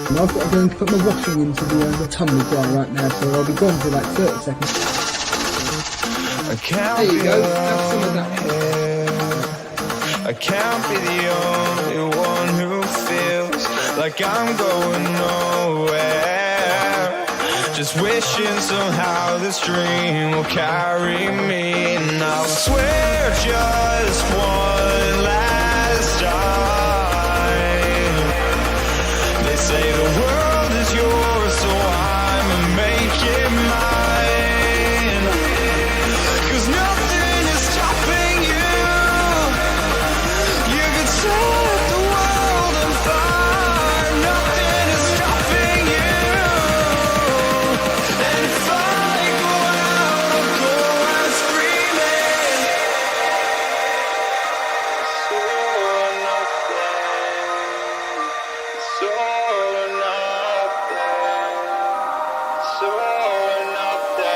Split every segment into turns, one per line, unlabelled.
And I've got to go and put my washing into the tumbler dryer right now, so I'll be gone for like 30 seconds. There you go, have some of that.
I can't be the only one who feels like I'm going nowhere. Just wishing somehow this dream will carry me. And I'll swear just one last time. They say the world is yours, so I'ma make it mine. 'Cause nothing is stopping you. You could set the world on fire. Nothing is stopping you. And if I go out, I'll go out screaming. It's all or nothing. It's all or nothing. It's all or nothing.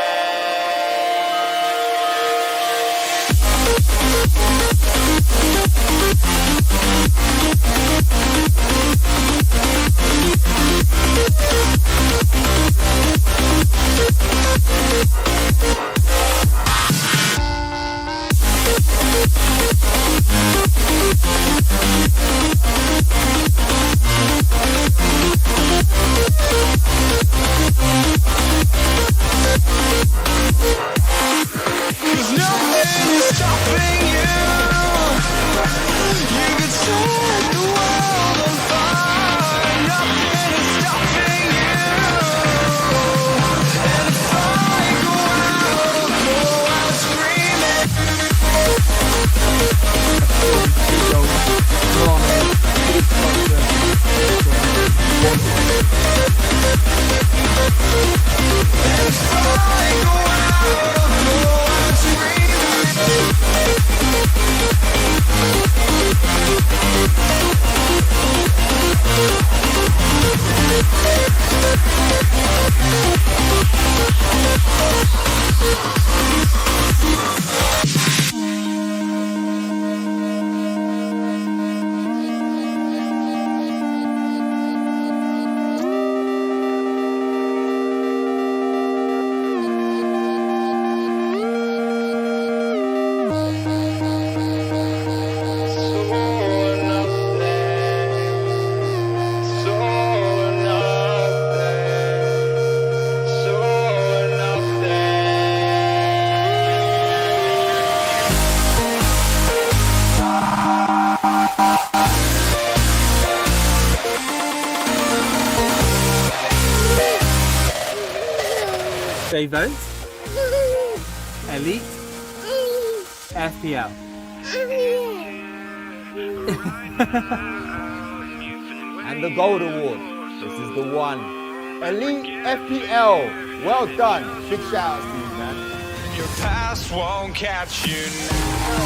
Cause nothing is stopping you. You could set the world on fire. Nothing is stopping you. And if I go out, I'll go out screaming. And if I go out, I'll go out
They vote Elite FPL.
And the gold award. This is the one. Elite FPL. Well done. Big shout out to you, man.
Your past won't catch you now.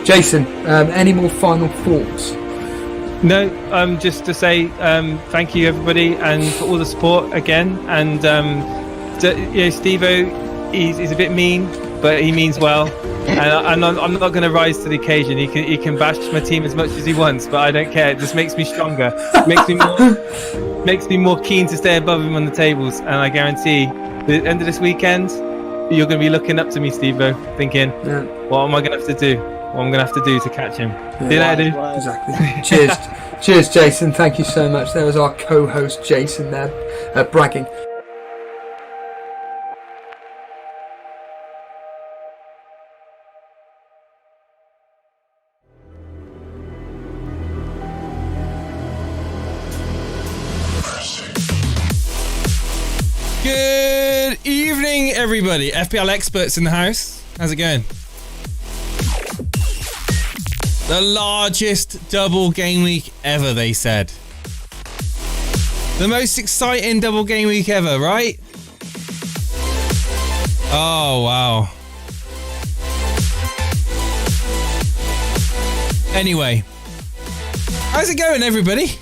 Jason, any more final thoughts?
No, just to say thank you everybody and for all the support again. And Steve-O, he's a bit mean, but he means well. and I'm not going to rise to the occasion. He can bash my team as much as he wants, but I don't care. It just makes me stronger. Makes me more keen to stay above him on the tables. And I guarantee, the end of this weekend, you're going to be looking up to me, Steve-O, thinking, what am I going to have to do? What I'm going to have to do to catch him? See that, dude?
Exactly. Cheers, Jason. Thank you so much. There was our co-host, Jason, there, bragging.
Good evening, everybody. FPL experts in the house. How's it going? The largest double game week ever, they said. The most exciting double game week ever, right? Oh, wow. Anyway, how's it going, everybody?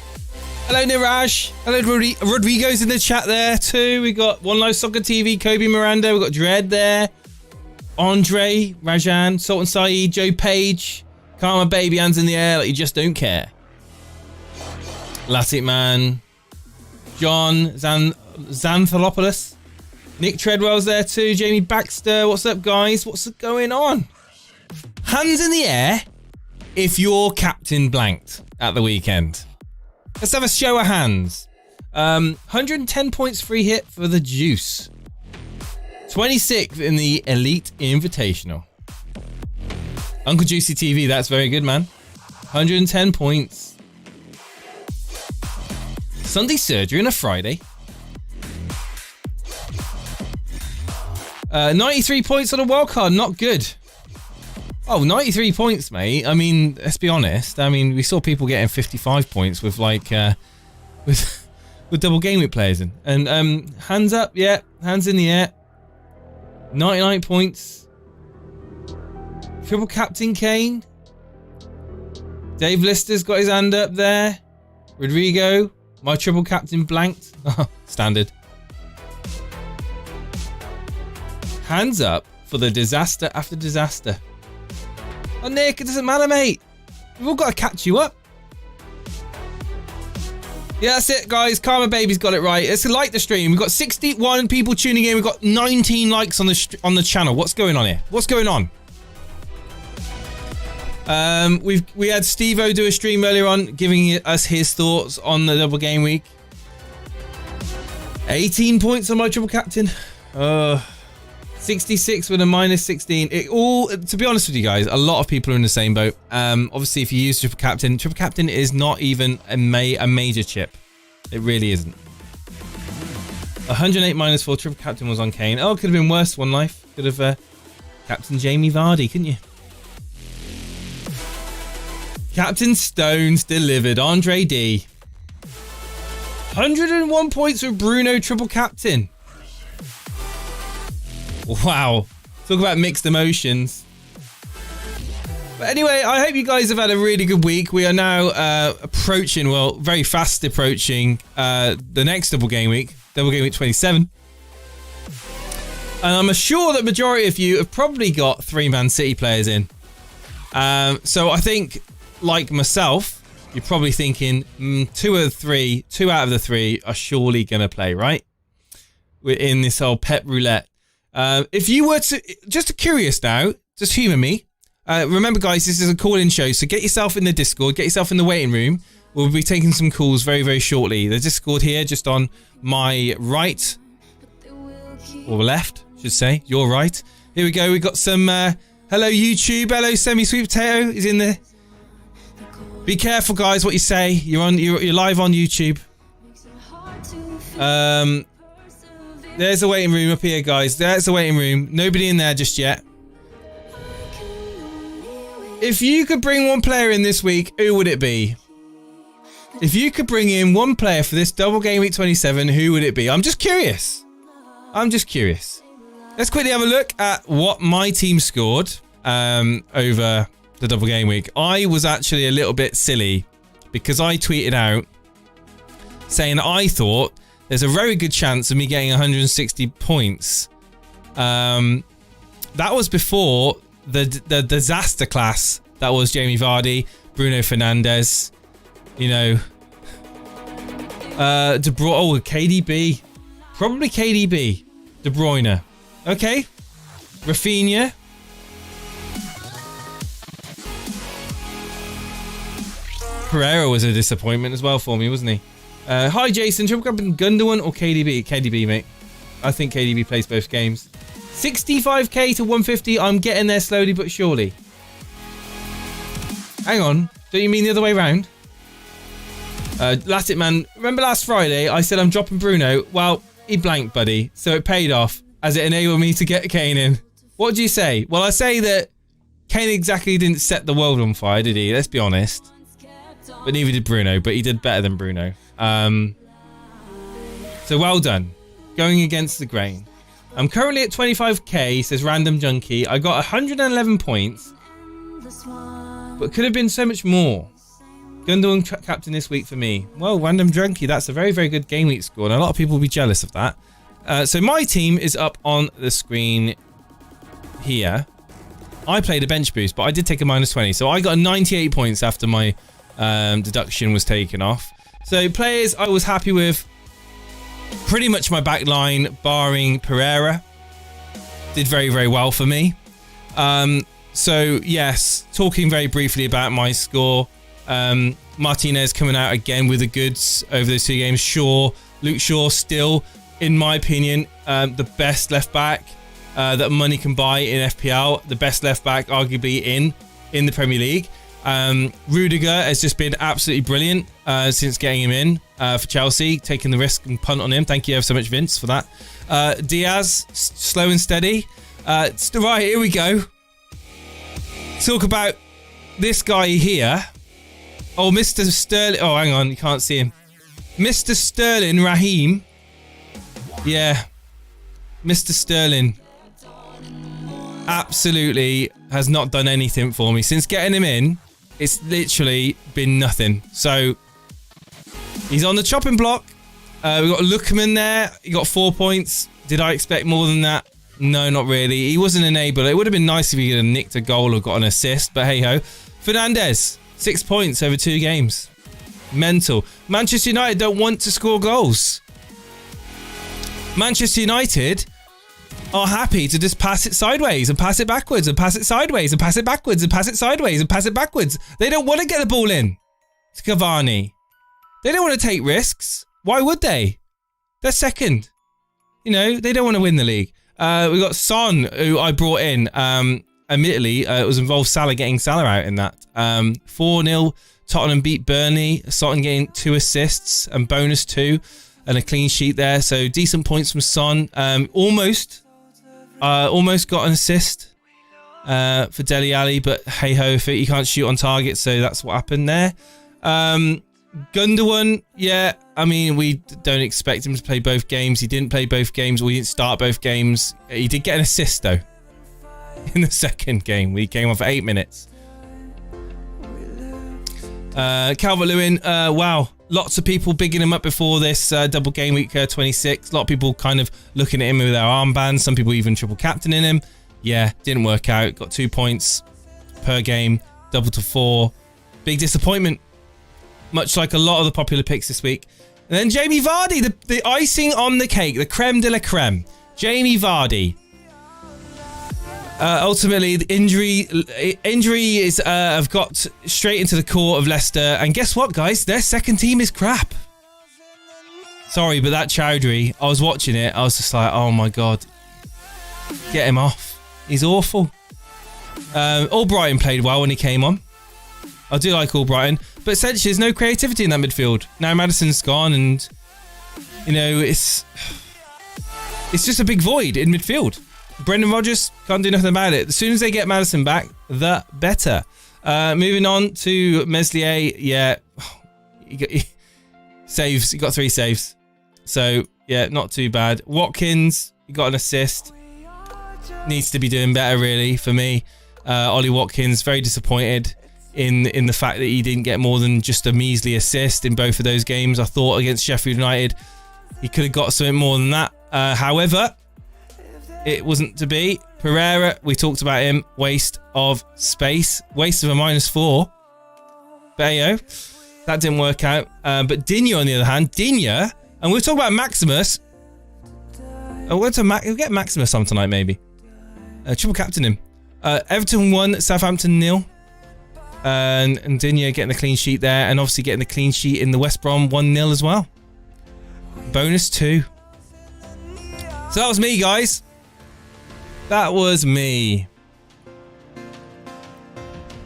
Hello, Niraj. Hello, Rodrigo's in the chat there too. We got One Life Soccer TV, Kobe Miranda. We got Dread there. Andre, Rajan, Sultan Saeed, Joe Page, Karma Baby, hands in the air like you just don't care. Latic Man, John Xanthalopoulos, Nick Treadwell's there too. Jamie Baxter, what's up, guys? What's going on? Hands in the air if your captain blanked at the weekend. Let's have a show of hands. 110 points free hit for the Juice. 26th in the Elite Invitational. Uncle Juicy TV, that's very good, man. 110 points. Sunday surgery on a Friday. 93 points on a wildcard, not good. Oh, 93 points, mate. I mean, let's be honest. I mean, we saw people getting 55 points with like with double game week players in. And hands up, yeah, hands in the air. 99 points. Triple Captain Kane. Dave Lister's got his hand up there. Rodrigo, my triple captain blanked. Standard. Hands up for the disaster after disaster. Oh, Nick, it doesn't matter, mate. We've all got to catch you up. Yeah, that's it, guys. Karma Baby's got it right. Let's like the stream. We've got 61 people tuning in. We've got 19 likes on the channel. What's going on here? What's going on? We had Steve-O do a stream earlier on, giving us his thoughts on the double game week. 18 points on my triple captain. 66 with a minus 16. To be honest with you guys, a lot of people are in the same boat. Obviously, if you use triple captain is not even a major chip. It really isn't. 108 minus 4. Triple captain was on Kane. Oh, could have been worse. One life. Could have Captain Jamie Vardy, couldn't you? Captain Stones delivered. Andre D. 101 points with Bruno triple captain. Wow. Talk about mixed emotions. But anyway, I hope you guys have had a really good week. We are now approaching, well, very fast approaching the next double game week 27. And I'm sure that majority of you have probably got 3 Man City players in. So I think, like myself, you're probably thinking 2 out of the 3 are surely going to play, right? We're in this whole pep roulette. If you were to, just curious now, just humour me. Remember, guys, this is a call-in show, so get yourself in the Discord, get yourself in the waiting room. We'll be taking some calls very, very shortly. The Discord here, just on my right, or left, I should say, your right. Here we go. We got some. Hello, YouTube. Hello, Semi-Sweet Potato is in there. Be careful, guys, what you say. You're live on YouTube. There's the waiting room up here, guys. There's the waiting room. Nobody in there just yet. If you could bring one player in this week, who would it be? If you could bring in one player for this double game week 27, who would it be? I'm just curious. Let's quickly have a look at what my team scored over the double game week. I was actually a little bit silly because I tweeted out saying I thought there's a very good chance of me getting 160 points. That was before the disaster class that was Jamie Vardy, Bruno Fernandes, you know, De Bruyne. Oh, KDB, probably KDB, De Bruyne. Okay, Rafinha. Pereira was a disappointment as well for me, wasn't he? Hi Jason, triple captain Gundogan or KDB? KDB, mate. I think KDB plays both games. 65k to 150. I'm getting there slowly but surely. Hang on, don't you mean the other way around? Latit man, remember last Friday I said I'm dropping Bruno? Well, he blanked, buddy, so it paid off as it enabled me to get Kane in. What do you say? Well, I say that Kane exactly didn't set the world on fire, did he? Let's be honest. But neither did Bruno, but he did better than Bruno. So well done. Going against the grain. I'm currently at 25k, says Random Junkie. I got 111 points, but could have been so much more. Gundogan captain this week for me. Well, Random Junkie, that's a very, very good game week score, and a lot of people will be jealous of that. So my team is up on the screen here. I played a bench boost, but I did take a -20, so I got 98 points after my deduction was taken off. So players I was happy with. Pretty much my back line, barring Pereira, did very, very well for me. So, yes, talking very briefly about my score. Martinez coming out again with the goods over those 2 games. Luke Shaw still, in my opinion, the best left-back that money can buy in FPL. The best left-back, arguably, in the Premier League. Rudiger has just been absolutely brilliant since getting him in for Chelsea, taking the risk and punt on him. Thank you ever so much, Vince, for that. Diaz, slow and steady. Right, here we go. Talk about this guy here. Oh, Mr. Sterling. Oh, hang on, you can't see him. Mr. Sterling Raheem. Yeah, Mr. Sterling absolutely has not done anything for me since getting him in. It's literally been nothing. So he's on the chopping block. We've got Lookman there. He got 4 points. Did I expect more than that? No, not really. He wasn't an enabler. It would have been nice if he could have nicked a goal or got an assist, but hey ho. Fernandes, 6 points over 2 games. Mental. Manchester United don't want to score goals. Manchester United are happy to just pass it sideways and pass it backwards and pass it sideways and pass it backwards and pass it sideways and pass it backwards. They don't want to get the ball in to Cavani. They don't want to take risks. Why would they? They're second. You know, they don't want to win the league. We got Son, who I brought in. Admittedly, it was involved getting Salah out in that. 4-0. Tottenham beat Burnley. Son getting 2 assists and bonus 2 and a clean sheet there. So decent points from Son. Almost got an assist for Dele Alli, but hey ho, he can't shoot on target, so that's what happened there. Gundogan, yeah, I mean, we don't expect him to play both games. He didn't play both games, or he didn't start both games. He did get an assist though in the second game. We came on for 8 minutes. Calvert-Lewin, wow. Lots of people bigging him up before this double game week 26. A lot of people kind of looking at him with their armbands. Some people even triple captaining him. Yeah, didn't work out. Got 2 points per game. Double to 4. Big disappointment. Much like a lot of the popular picks this week. And then Jamie Vardy, the icing on the cake. The creme de la creme. Jamie Vardy. Ultimately, the injury is have got straight into the core of Leicester, and guess what, guys? Their second team is crap. Sorry, but that Chowdhury, I was watching it, I was just like, oh my god, get him off. He's awful. Albrighton played well when he came on. I do like Albrighton, but essentially, there's no creativity in that midfield. Now Maddison's gone, and you know it's just a big void in midfield. Brendan Rodgers can't do nothing about it. As soon as they get Maddison back, the better. Moving on to Meslier. Yeah, saves. He got 3 saves. So, yeah, not too bad. Watkins, he got an assist. Needs to be doing better, really, for me. Ollie Watkins, very disappointed in the fact that he didn't get more than just a measly assist in both of those games. I thought against Sheffield United, he could have got something more than that. However, it wasn't to be. Pereira, we talked about him. Waste of space. Waste of a -4. Bayo. That didn't work out. But Digne, on the other hand, Digne, and we'll talk about Maximus. We'll get Maximus on tonight, maybe. Triple captain him. Everton 1, Southampton 0. And Digne getting the clean sheet there, and obviously getting the clean sheet in the West Brom 1-0 as well. Bonus 2. So that was me, guys. That was me.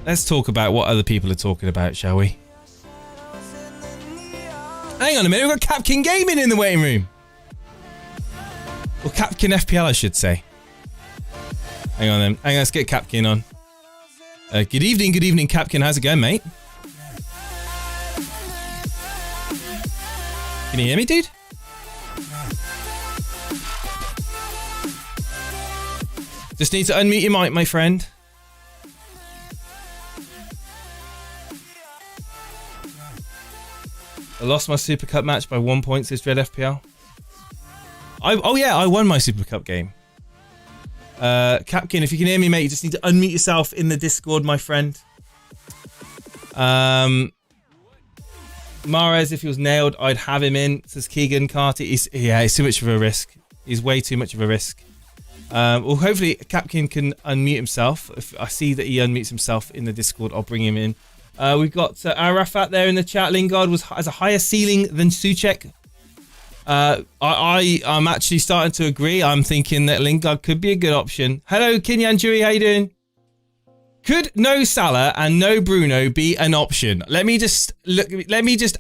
Let's talk about what other people are talking about, shall we? Hang on a minute, we've got Capkin Gaming in the waiting room. Or Capkin FPL, I should say. Hang on then. Hang on, let's get Capkin on. Good evening, Capkin. How's it going, mate? Can you hear me, dude? Just need to unmute your mic, my friend. I lost my Super Cup match by 1 point, says Dread FPL. I won my Super Cup game. Capkin, if you can hear me, mate, you just need to unmute yourself in the Discord, my friend. Mahrez, if he was nailed, I'd have him in, says Keegan Carty. He's too much of a risk. He's way too much of a risk. Well, hopefully Capkin can unmute himself. If I see that he unmutes himself in the Discord, I'll bring him in. We've got Arafat there in the chat. Lingard has a higher ceiling than Souček. I'm actually starting to agree. I'm thinking that Lingard could be a good option. Hello, Kinyan Jui, how you doing? Could no Salah and no Bruno be an option? Let me just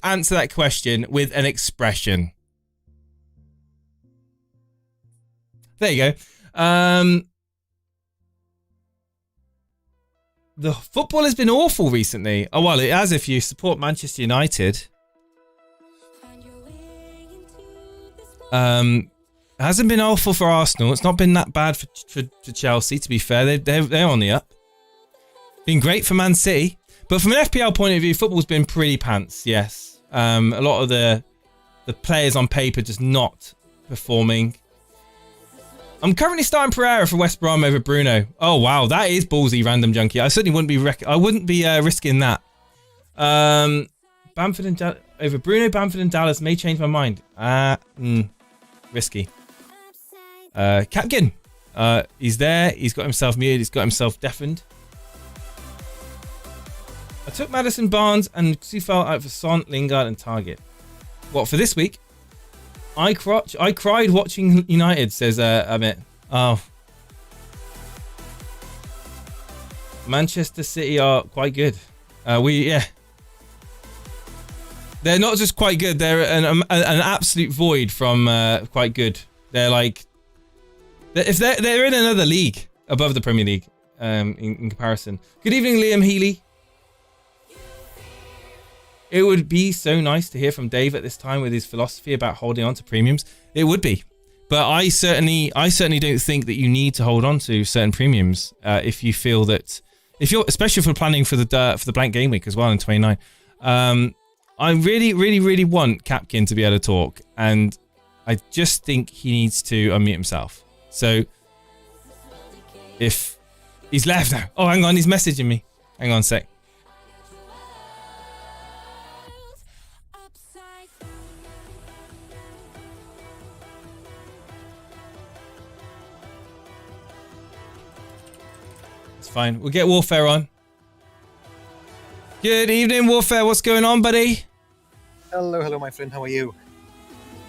answer that question with an expression. There you go. The football has been awful recently. Oh, well, it has if you support Manchester United. It hasn't been awful for Arsenal. It's not been that bad for Chelsea, to be fair. They're on the up. Been great for Man City. But from an FPL point of view, football's been pretty pants, yes. A lot of the players on paper just not performing. I'm currently starting Pereira for West Brom over Bruno. Oh wow, that is ballsy, Random Junkie. I certainly wouldn't be risking that. Bamford and over Bruno, Bamford and Dallas may change my mind. Risky. Capkin. He's there. He's got himself muted. He's got himself deafened. I took Madison Barnes and Sufal out for Son, Lingard, and Target. What for this week? I cried watching United, says Amit. Oh. Manchester City are quite good. They're not just quite good, they're an absolute void from quite good. They're like, if they're in another league above the Premier League in comparison. Good evening, Liam Healy. It would be so nice to hear from Dave at this time with his philosophy about holding on to premiums. It would be, but I certainly don't think that you need to hold on to certain premiums if you feel that, especially for planning for the blank game week as well in 29. I really want Capkin to be able to talk, and I just think he needs to unmute himself. So if he's left now, oh hang on, he's messaging me. Hang on a sec. Fine, we'll get Warfare on. Good evening, Warfare. What's going on, buddy?
Hello, my friend. How are you?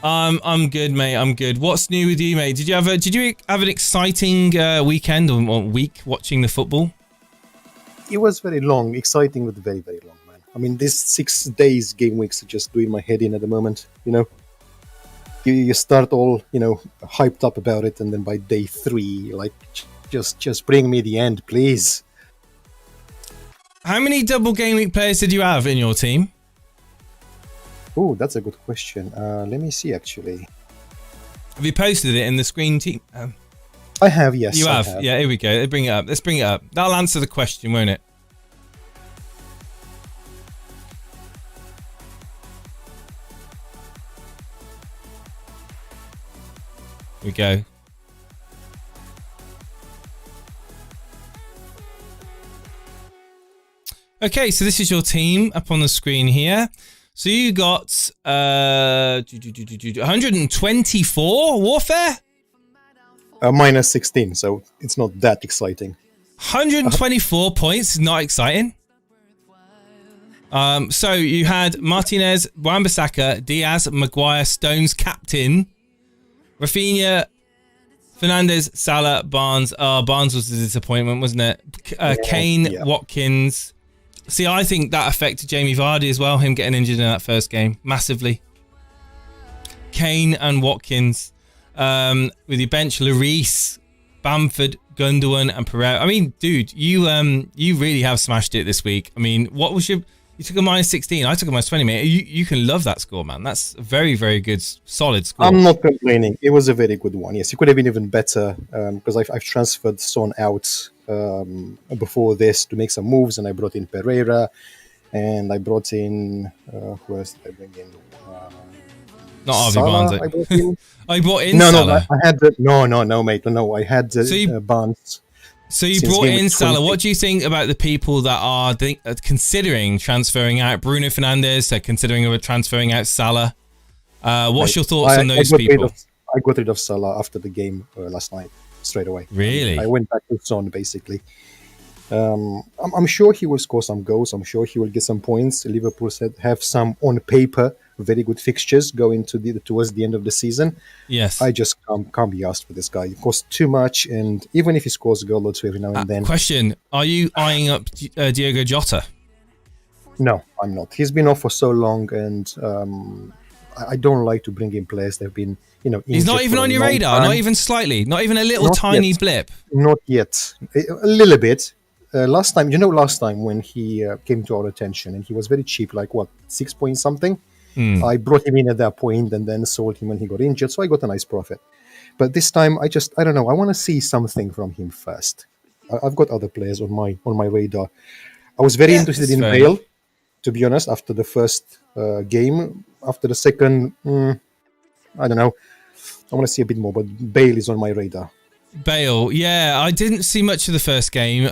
I'm good, mate. I'm good. What's new with you, mate? Did you have an exciting weekend or week watching the football?
It was very long, exciting, but very, very long, man. I mean, these 6 days game weeks are just doing my head in at the moment. You know, you start all hyped up about it, and then by day 3, like. Just bring me the end, please.
How many double game week players did you have in your team?
Oh, that's a good question. Let me see, actually.
Have you posted it in the screen team?
I have, yes.
You have? Yeah, here we go. Let's bring it up. Let's bring it up. That'll answer the question, won't it? Here we go. Okay, so this is your team up on the screen here. So you got 124 warfare?
Minus 16, so it's not that exciting.
124 points, not exciting. So you had Martinez, Wan-Bissaka, Diaz, Maguire, Stones, Captain, Rafinha, Fernandez, Salah, Barnes. Barnes was a disappointment, wasn't it? Kane, Watkins. See, I think that affected Jamie Vardy as well, him getting injured in that first game, massively. Kane and Watkins. With your bench, Lloris, Bamford, Gundogan, and Pereira. I mean, dude, you really have smashed it this week. I mean, what was your... You took a minus 16. I took a minus 20, mate. You can love that score, man. That's a very, very good, solid score.
I'm not complaining. It was a very good one. Yes, it could have been even better because I've transferred Son out before this to make some moves, and I brought in Pereira, and I brought in who else did I bring in?
Not Harvey
Salah,
Barnes.
I brought in.
I brought in
No,
Salah.
I had no, mate. No, I had Barnes.
So you
Since
brought
game
in
week
Salah.
20.
What do you think about the people that are considering transferring out Bruno Fernandes? They're considering transferring out Salah. What's your thoughts on those people?
I got rid of Salah after the game last night, straight away.
Really?
I went back to Son, basically. I'm sure he will score some goals. I'm sure he will get some points. Liverpool have some, on paper, very good fixtures going towards the end of the season.
Yes.
I just can't be asked for this guy. He costs too much, and even if he scores a goal or two every now and then...
Question, are you eyeing up Diogo Jota?
No, I'm not. He's been off for so long, and I don't like to bring in players that have been,
He's not even on your radar, not even slightly, not even a little tiny blip.
Not yet. A little bit. Last time when he came to our attention, and he was very cheap, like 6 point something. I brought him in at that point and then sold him when he got injured, so I got a nice profit. But this time, I don't know. I want to see something from him first. I've got other players on my radar. I was very interested in Bale, to be honest, after the first game. After the second, I don't know. I want to see a bit more, but Bale is on my radar.
Bale, yeah, I didn't see much of the first game.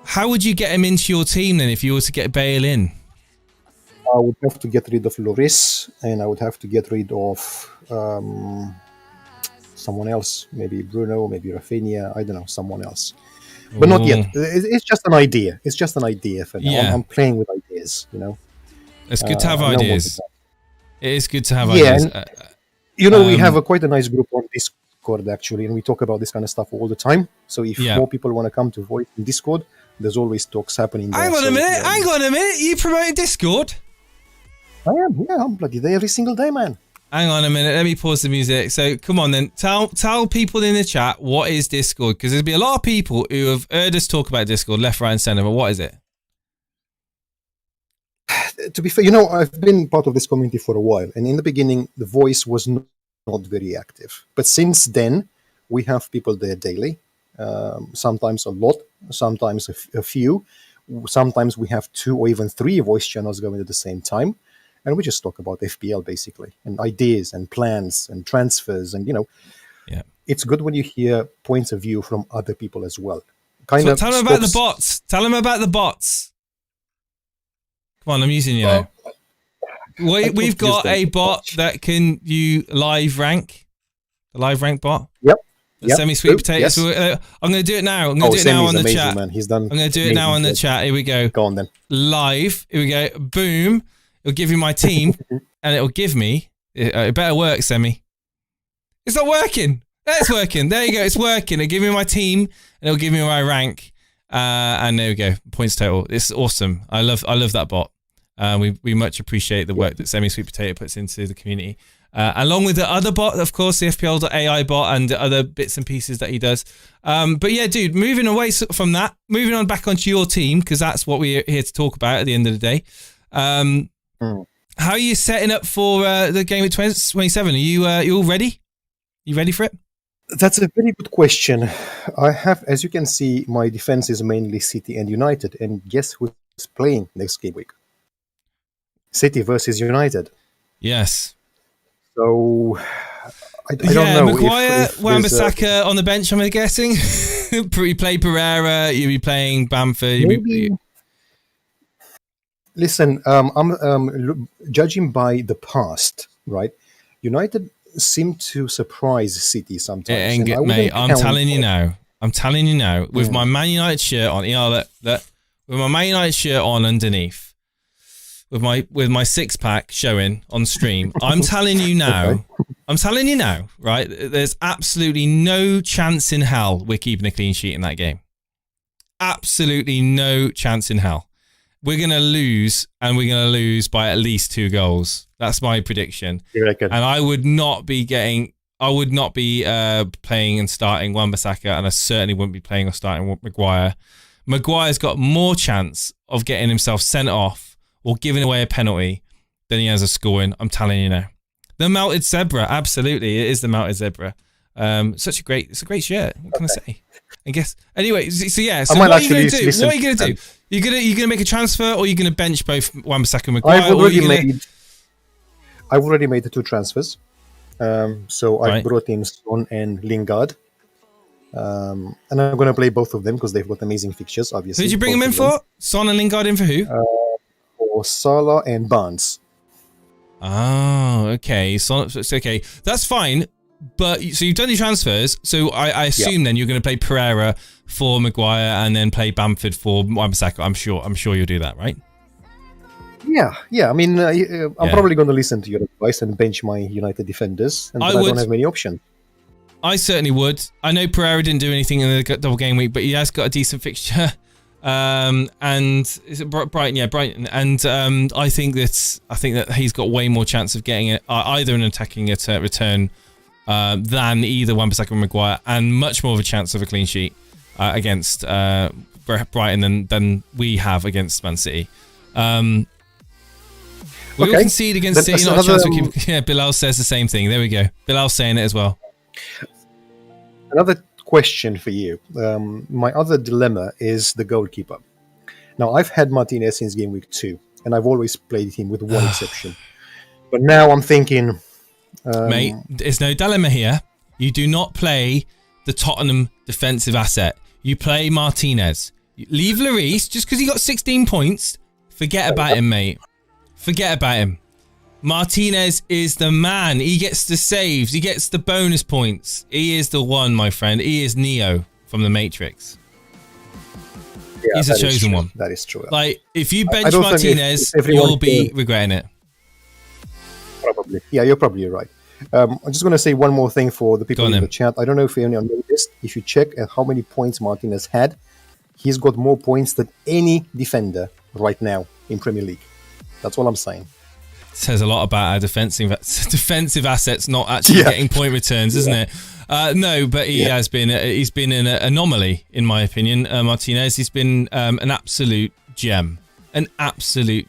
How would you get him into your team then if you were to get Bale in?
I would have to get rid of Lloris, and I would have to get rid of someone else. Maybe Bruno, maybe Rafinha. I don't know, someone else. But not yet. It's just an idea. It's just an idea for now.
Yeah.
I'm playing with ideas,
It's good to have ideas. It is good to have
Yeah,
ideas.
we have quite a nice group on Discord, actually, and we talk about this kind of stuff all the time. So if more people want to come to voice in Discord, there's always talks happening there.
Hang on a minute. You promoting Discord?
I am. Yeah, I'm bloody there every single day, man.
Hang on a minute. Let me pause the music. So come on then. Tell people in the chat what is Discord, because there'll be a lot of people who have heard us talk about Discord left, right, and centre. But what is it?
To be fair, I've been part of this community for a while, and in the beginning, the voice was not very active. But since then, we have people there daily. Sometimes a lot, sometimes a few. Sometimes we have 2 or even 3 voice channels going at the same time. And we just talk about FPL, basically, and ideas and plans and transfers. And, it's good when you hear points of view from other people as well. Tell them
about the bots. Tell them about the bots. Come on, I'm using you now. We've got a bot that can live rank. The live rank bot.
Yep.
Semi-sweet potatoes. Yes. I'm going to do it now. I'm going to do it now on the chat.
Man. He's done.
I'm going to do it now on the chat. Here we go.
Go on then.
Live. Here we go. Boom. It'll give you my team, and it'll give me. It better work, Semi. It's not working. It's working. There you go. It's working. It'll give me my team, and it'll give me my rank. And there we go. Points total. It's awesome. I love that bot. We much appreciate the work that Semi-Sweet Potato puts into the community. Along with the other bot, of course, the FPL.ai bot and the other bits and pieces that he does. But yeah, dude, moving away from that, moving on back onto your team, because that's what we're here to talk about at the end of the day. How are you setting up for the Gameweek 27? Are you all ready? You ready for it?
That's a very good question. I have, as you can see, my defense is mainly City and United. And guess who's playing next game week? City versus United.
Yes.
So I don't know.
Maguire,
if
Wan-Bissaka on the bench, I'm guessing. You play Pereira, you'll be playing Bamford.
Listen, I'm judging by the past, right? United seem to surprise City sometimes.
Mate, I'm telling you now, with my Man United shirt on, look, with my Man United shirt on underneath, with my six-pack showing on stream, I'm telling you now, right? There's absolutely no chance in hell we're keeping a clean sheet in that game. Absolutely no chance in hell. We're going to lose, and we're going to lose by at least 2 goals. That's my prediction. And I would not be playing and starting Wan-Bissaka, and I certainly wouldn't be playing or starting Maguire. Maguire's got more chance of getting himself sent off or giving away a penalty than he has of scoring. I'm telling you now. The melted zebra, absolutely, it is the melted zebra. It's a great shirt. What can I say? I guess. Anyway, so yeah. So what are you going to do? What are you going to do? You're gonna make a transfer, or you're gonna bench both Wan-Bissaka and Maguire?
I've already made the 2 transfers. So I brought in Son and Lingard. And I'm going to play both of them because they've got amazing fixtures, obviously.
Who did you bring them in for? Son and Lingard in for who?
For Salah and Barnes.
Oh, okay. So okay, that's fine. But so you've done your transfers. So I assume then you're going to play Pereira for Maguire and then play Bamford for Wan-Bissaka. I'm sure you'll do that, right?
Yeah. I mean, I'm probably going to listen to your advice and bench my United defenders, and I don't have many options.
I certainly would. I know Pereira didn't do anything in the double game week, but he has got a decent fixture. And is it Brighton? Yeah, Brighton. And I think that he's got way more chance of getting it either an attacking return than either Wan-Bissaka or Maguire, and much more of a chance of a clean sheet against Brighton than we have against Man City. We will concede against City, not a chance we keep. Yeah, Bilal says the same thing. There we go. Bilal's saying it as well.
Another question for you. My other dilemma is the goalkeeper. Now, I've had Martinez since game week 2, and I've always played him with one exception. But now I'm thinking...
Mate, there's no dilemma here. You do not play the Tottenham defensive asset. You play Martinez. Leave Lloris, just because he got 16 points, forget about him, mate. Forget about him. Martinez is the man. He gets the saves. He gets the bonus points. He is the one, my friend. He is Neo from the Matrix.
Yeah,
he's the chosen one.
That is true.
Like, if you bench Martinez, you'll be regretting it.
Probably. Yeah, you're probably right. I'm just going to say one more thing for the people in the chat. I don't know if anyone noticed. If you check at how many points Martinez had, he's got more points than any defender right now in Premier League. That's all I'm saying.
Says a lot about our defensive assets not actually getting point returns, isn't it? No, but he's been an anomaly, in my opinion. Martinez, he's been an absolute gem. An absolute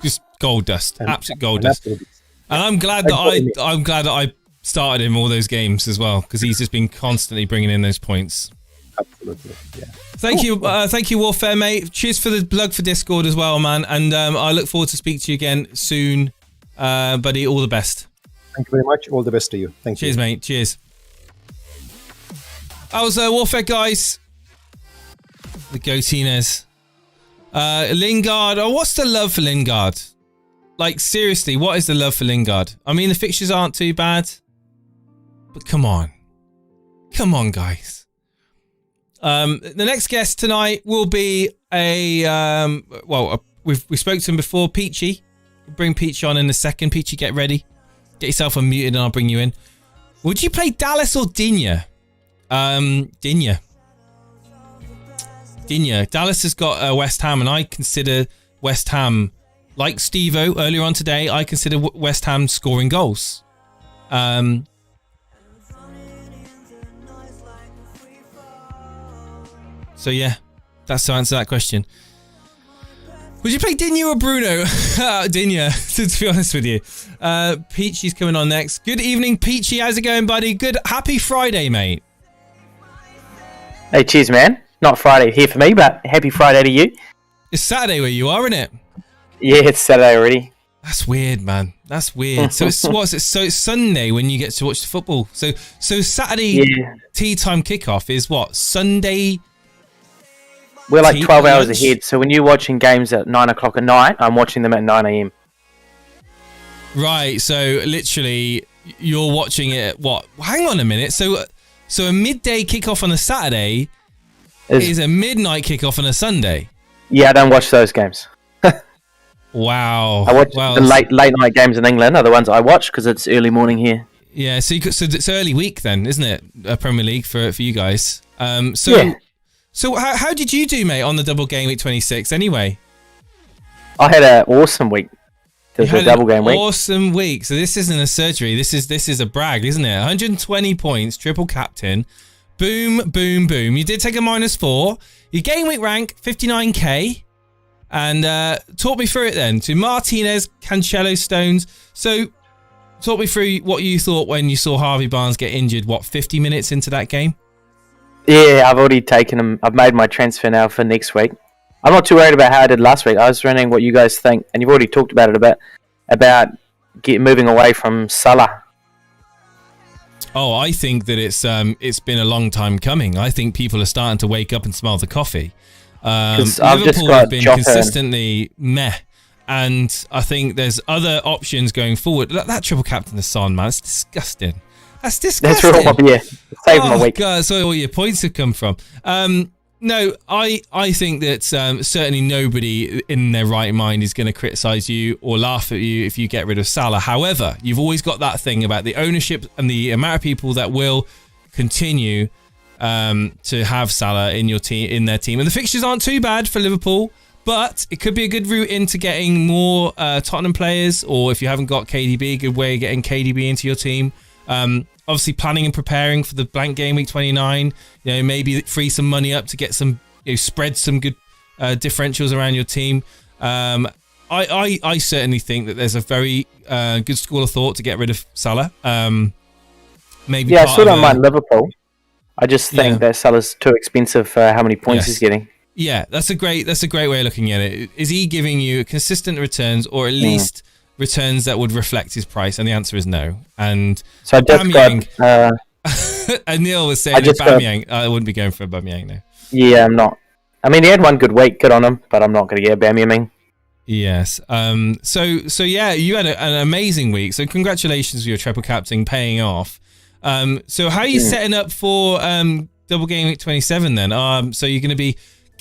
just gold dust. Absolute gold dust. And I'm glad that I started him all those games as well, because he's just been constantly bringing in those points.
Absolutely, yeah.
Thank you, Warfare, mate. Cheers for the plug for Discord as well, man. And I look forward to speak to you again soon, buddy. All the best.
Thank you very much. All the best to you. Thank you.
Cheers, mate. Cheers. That was Warfare, guys. The Goatines. Lingard. Oh, what's the love for Lingard? Like, seriously, what is the love for Lingard? I mean, the fixtures aren't too bad, but come on. Come on, guys. The next guest tonight will be we spoke to him before, Peachy. We'll bring Peachy on in a second. Peachy, get ready. Get yourself unmuted and I'll bring you in. Would you play Dallas or Digne? Digne. Dallas has got West Ham, and I consider West Ham, like Steve-O earlier on today, I consider West Ham scoring goals. So yeah, that's to answer that question. Would you play Digne or Bruno? Digne, to be honest with you. Peachy's coming on next. Good evening, Peachy. How's it going, buddy? Happy Friday, mate.
Hey, cheers, man. Not Friday here for me, but happy Friday to you.
It's Saturday where you are, isn't it?
Yeah, it's Saturday already.
That's weird, man. That's weird. So it's So it's Sunday when you get to watch the football. So Saturday tea time kickoff is what? Sunday.
We're like
tea
12 hours
lunch?
ahead. So when you're watching games at 9 o'clock at night, I'm watching them at 9 a.m.
Right. So literally, you're watching it at what? Hang on a minute. So a midday kickoff on a Saturday is a midnight kickoff on a Sunday.
Yeah, I don't watch those games.
Wow.
I watch the late night games in England are the ones I watch because it's early morning here.
Yeah, so it's early week then, isn't it? Premier League for you guys. So how did you do, mate, on the double game week 26? Anyway,
I had an awesome week. It was a double game week.
Awesome week. So this isn't a surgery. This is a brag, isn't it? 120 points, triple captain. Boom, boom, boom. You did take a -4. Your game week rank 59k. And talk me through it then. To Martinez, Cancelo, Stones. So talk me through what you thought when you saw Harvey Barnes get injured, 50 minutes into that game?
Yeah, I've already taken him. I've made my transfer now for next week. I'm not too worried about how I did last week. I was wondering what you guys think, and you've already talked about it a bit, about moving away from Salah.
Oh, I think that it's been a long time coming. I think people are starting to wake up and smell the coffee. Liverpool have been consistently meh, and I think there's other options going forward. That triple captain of Son, man, it's disgusting. That's disgusting.
That's right, yeah. Save my week.
God, that's where all your points have come from. No, I think that certainly nobody in their right mind is going to criticise you or laugh at you if you get rid of Salah. However, you've always got that thing about the ownership and the amount of people that will continue to have Salah in their team. And the fixtures aren't too bad for Liverpool, but it could be a good route into getting more Tottenham players, or if you haven't got KDB, a good way of getting KDB into your team. Obviously planning and preparing for the blank game week 29, maybe free some money up to get some, spread some good differentials around your team. I certainly think that there's a very good school of thought to get rid of Salah. Maybe
I still don't mind Liverpool. I just think that Salah's too expensive for how many points he's getting.
Yeah, that's a great way of looking at it. Is he giving you consistent returns, or at least returns that would reflect his price? And the answer is no. And
so I just got...
and Neil was saying Aubameyang. I wouldn't be going for Aubameyang now.
Yeah, I'm not. I mean, he had one good week, good on him, but I'm not going to get Aubameyang.
Yes. So yeah, you had an amazing week. So congratulations for your triple captain paying off. So how are you setting up for double game week 27 then? So you're going to be...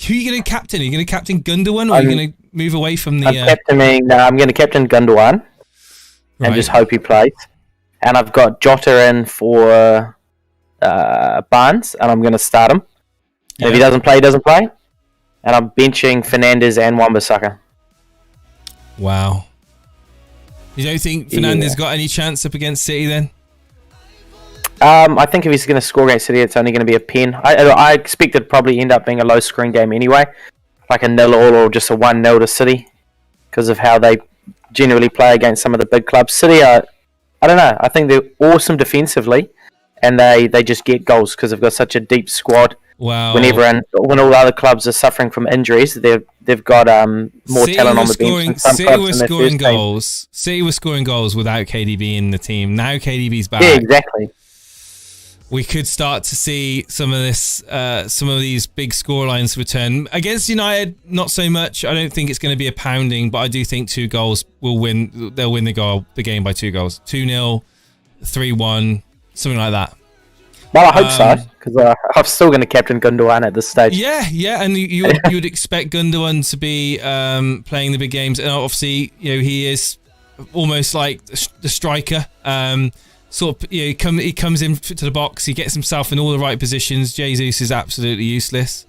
Who are you going to captain? Are you going to captain Gundogan, or are you going to move away from the...
I'm going to captain Gundogan and just hope he plays. And I've got Jota in for Barnes, and I'm going to start him. And if he doesn't play, he doesn't play. And I'm benching Fernandes and Wan-Bissaka.
Wow. You don't think Fernandes got any chance up against City then?
I think if he's going to score against City, it's only going to be a pen. I expect it probably end up being a low scoring game anyway, like a 0-0 or just a 1-0 to City, because of how they generally play against some of the big clubs. City are, I don't know, I think they're awesome defensively, and they just get goals because they've got such a deep squad.
Wow.
When all other clubs are suffering from injuries, they've got more talent on the bench. City
were scoring goals without KDB in the team. Now KDB's back.
Yeah, exactly.
We could start to see some of these big scorelines return against United. Not so much. I don't think it's going to be a pounding, but I do think 2 goals will win. They'll win the game by 2 goals. 2-0, 3-1, something like that.
Well, I hope so, because I'm still going to captain Gundogan at this stage.
Yeah, and you would expect Gundogan to be playing the big games, and obviously, he is almost like the striker. Sort of, he comes in to the box, he gets himself in all the right positions. Jesus is absolutely useless.